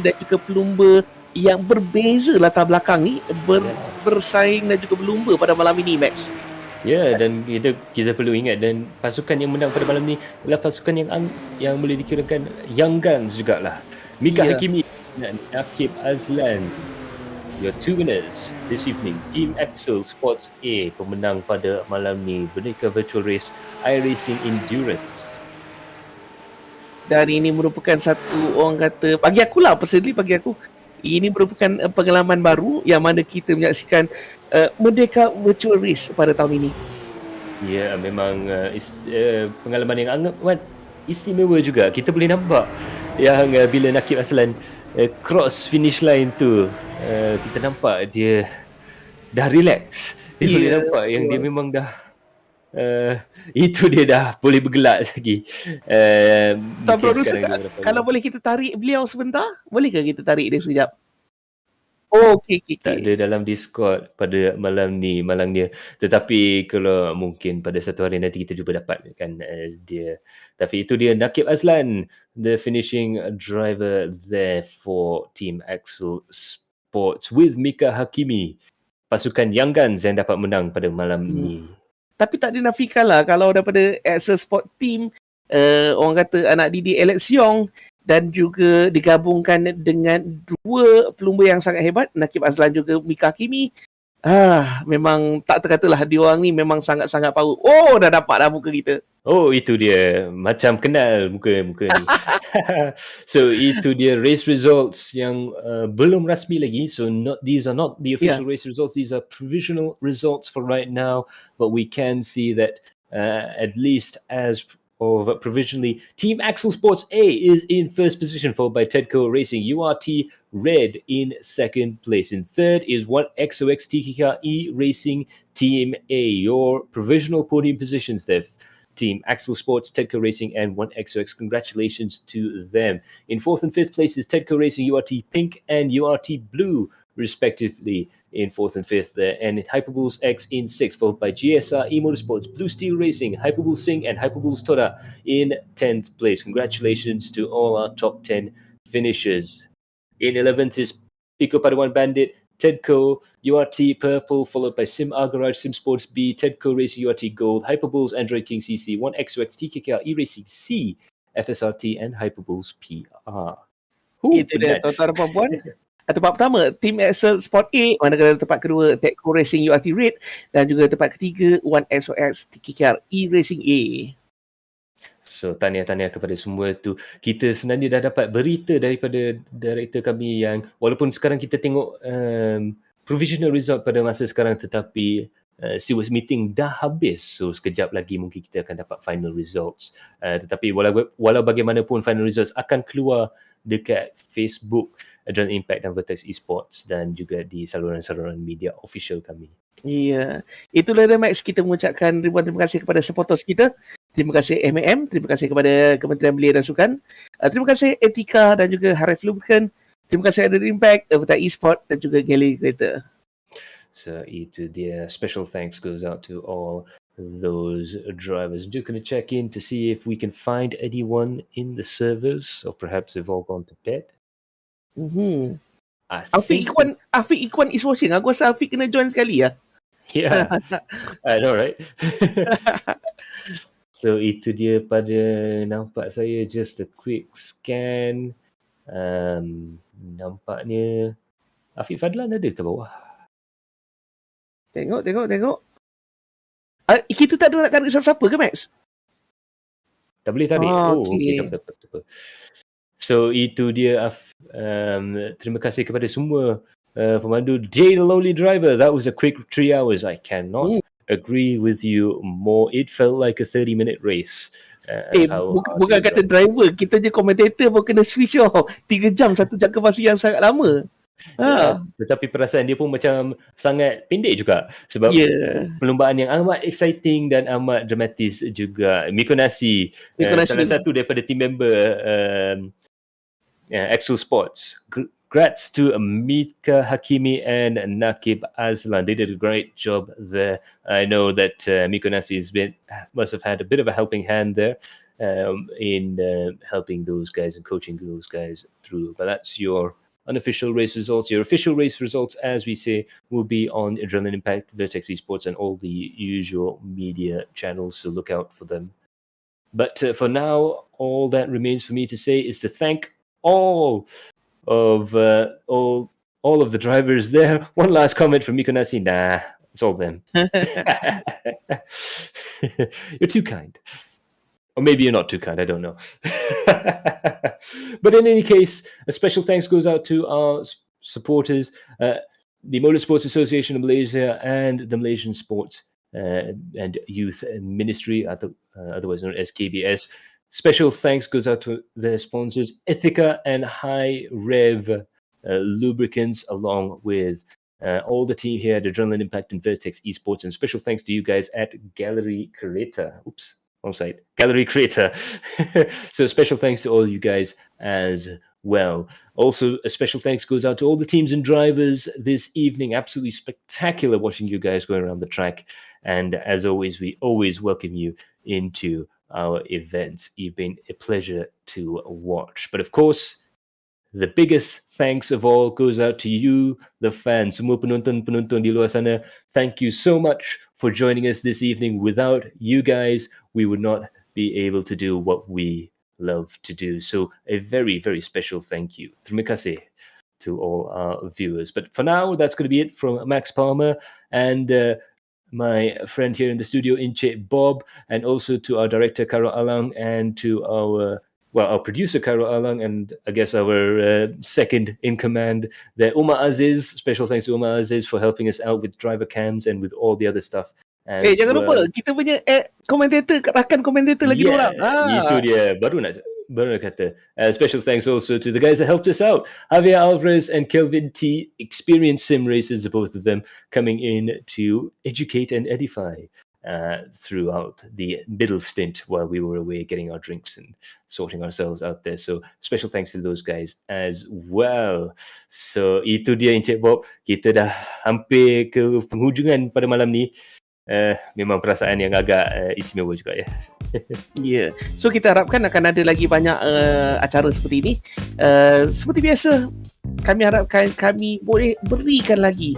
dan juga pelumba yang berbeza latar belakang ni bersaing dan juga berlumba pada malam ini, Max. Ya, dan kita perlu ingat, dan pasukan yang menang pada malam ni adalah pasukan yang boleh dikirakan Young Guns jugalah. Mika Hakimi dan Akib Azlan. Your two winners this evening. Team Axel Sports A, pemenang pada malam ni, Merdeka Virtual Race iRacing Endurance. Dan ini merupakan satu, orang kata, bagi aku ini merupakan pengalaman baru yang mana kita menyaksikan Merdeka Virtual Race pada tahun ini. Ya, memang pengalaman yang amat istimewa juga. Kita boleh nampak yang bila Nakib Aslan cross finish line tu, kita nampak dia dah relax. Dia boleh nampak yang dia memang dah itu dia dah boleh bergelak lagi. Tuan Producer, kalau boleh kita tarik beliau sebentar, bolehkah kita tarik dia sekejap? Oh, okey. Tak ada dalam Discord pada malangnya. Tetapi kalau mungkin pada satu hari nanti kita cuba dapatkan dia. Tapi itu dia, Nakib Azlan, the finishing driver there for Team Axel Sports with Mika Hakimi, pasukan Young Guns yang dapat menang pada malam ni. Tapi tak dinafikan lah kalau daripada Axel Sport Team, orang kata anak didik Alex Yong dan juga digabungkan dengan dua pelumba yang sangat hebat, Nakib Azlan juga Mika Hakimi. Memang tak terkatalah, dia orang ni memang sangat-sangat power. Oh, dah dapat dah muka kita. Oh, itu dia. Macam kenal muka ni. So, itu dia race results yang belum rasmi lagi. So, these are not the official race results. These are provisional results for right now. But we can see that at least as of provisionally, Team Axel Sports A is in first position, followed by Tedco Racing URT Red in second place. In third is 1XOX TKR iRacing Team A. Your provisional podium positions there. Team Axel Sports, Tedco Racing, and 1XOX. Congratulations to them. In fourth and fifth place is Tedco Racing URT Pink and URT Blue, respectively, in fourth and fifth there. And Hyperbulls X in sixth, followed by GSR Motorsports, Blue Steel Racing, Hyperbulls Sing, and Hyperbulls Tora in 10th place. Congratulations to all our top 10 finishers. In 11th is Pico Padawan Bandit, Tedco URT Purple, followed by Sim R Garage, Sim Sports B, Tedco Racing URT Gold, Hyperbulls Android King CC, 1XOX TKR iRacing C, FSRT, and Hyperbulls PR. Itu dia, tuan-tuan dan puan-puan. Tempat pertama, Team Axel Sport A, manakala tempat kedua Tedco Racing URT Red, dan juga tempat ketiga 1XOX TKR iRacing A. So, tahniah kepada semua tu. Kita sebenarnya dah dapat berita daripada director kami yang walaupun sekarang kita tengok provisional result pada masa sekarang, tetapi stewards meeting dah habis. So, sekejap lagi mungkin kita akan dapat final results. Tetapi walau bagaimanapun, final results akan keluar dekat Facebook Adrenaline Impact dan Vertex Esports dan juga di saluran-saluran media official kami. Ya, itulah dia, Max. Kita mengucapkan ribuan terima kasih kepada supporters kita. Terima kasih MAM, terima kasih kepada Kementerian Belia dan Sukan, terima kasih Etiqa dan juga HI-REV Junction, terima kasih Galeri Impact, Vertex Esports dan juga Galeri Kereta. So itu dia, special thanks goes out to all those drivers. I'm just going to check in to see if we can find anyone in the servers, or perhaps they've all gone to bed. Afiq Ikhwan is watching. Aku rasa Afiq kena join sekali ya. Yeah, I know, right? So itu dia pada nampak saya, just a quick scan. Nampaknya Afiq Fadlan ada ke bawah? Tengok. Kita tak ada nak tarik siapa-siapa ke, Max? Tak boleh tarik. Okay. Tak apa. So itu dia. Terima kasih kepada semua pemandu. Jay the Lonely Driver, that was a quick 3 hours. I cannot agree with you more. It felt like a 30-minute race. Bukan kata driver, kita je komentator pun kena switch off. 3 jam, satu jangka masa yang sangat lama. Tetapi perasaan dia pun macam sangat pendek juga sebab perlombaan yang amat exciting dan amat dramatis juga. Mikonasi, salah satu daripada team member Axel Sports. Congrats to Etiqa Hakimi and Nakib Aslan. They did a great job there. I know that Mikonasi must have had a bit of a helping hand there in helping those guys and coaching those guys through. But that's your unofficial race results. Your official race results, as we say, will be on Adrenaline Impact, Vertex Esports, and all the usual media channels, so look out for them. But for now, all that remains for me to say is to thank all of the drivers there. One last comment from Mikonasi. Nah, it's all them. You're too kind. Or maybe you're not too kind, I don't know. But in any case, a special thanks goes out to our supporters, the Motorsports Association of Malaysia and the Malaysian Sports and Youth Ministry, otherwise known as KBS. Special thanks goes out to their sponsors, Etiqa and HI-REV Lubricants, along with all the team here at Adrenaline Impact and Vertex Esports. And special thanks to you guys at Galeri Kereta. Oops. Wrong site. Galeri Kereta. So special thanks to all you guys as well. Also, a special thanks goes out to all the teams and drivers this evening. Absolutely spectacular watching you guys going around the track. And as always, we always welcome you into our events. You've been a pleasure to watch. But of course, the biggest thanks of all goes out to you, the fans. Semua penonton-penonton di luar sana. Thank you so much for joining us this evening. Without you guys, we would not be able to do what we love to do. So a very, very special thank you. Terima kasih to all our viewers. But for now, that's going to be it from Max Palmer and my friend here in the studio, Inche Bob, and also to our director, Karo Alang, and to our producer, Karo Alang, and I guess our second in command there, Umar Aziz. Special thanks to Umar Aziz for helping us out with driver cams and with all the other stuff. Jangan lupa, kita punya rakan komentator lagi orang. Itu dia, baru nak kata. Special thanks also to the guys that helped us out, Javier Alvarez and Kelvin T, experienced sim racers, the both of them, coming in to educate and edify throughout the middle stint while we were away getting our drinks and sorting ourselves out there. So special thanks to those guys as well. So itu dia Encik Bob. Kita dah hampir ke penghujungan pada malam ni. Memang perasaan yang agak istimewa juga ya. Yeah. So kita harapkan akan ada lagi banyak acara seperti ini. Seperti biasa, kami harapkan kami boleh berikan lagi.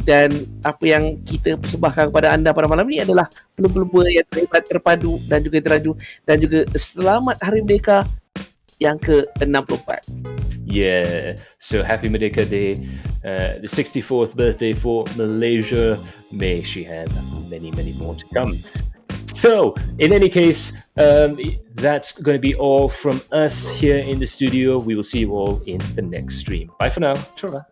Dan apa yang kita persembahkan kepada anda pada malam ini adalah pelumba-pelumba yang terhebat, terpadu dan juga teraju, dan juga selamat Hari Merdeka yang ke-64. Yeah, so happy Merdeka Day, the 64th birthday for Malaysia. May she have many, many more to come. So, in any case, that's going to be all from us here in the studio. We will see you all in the next stream. Bye for now. Ciao.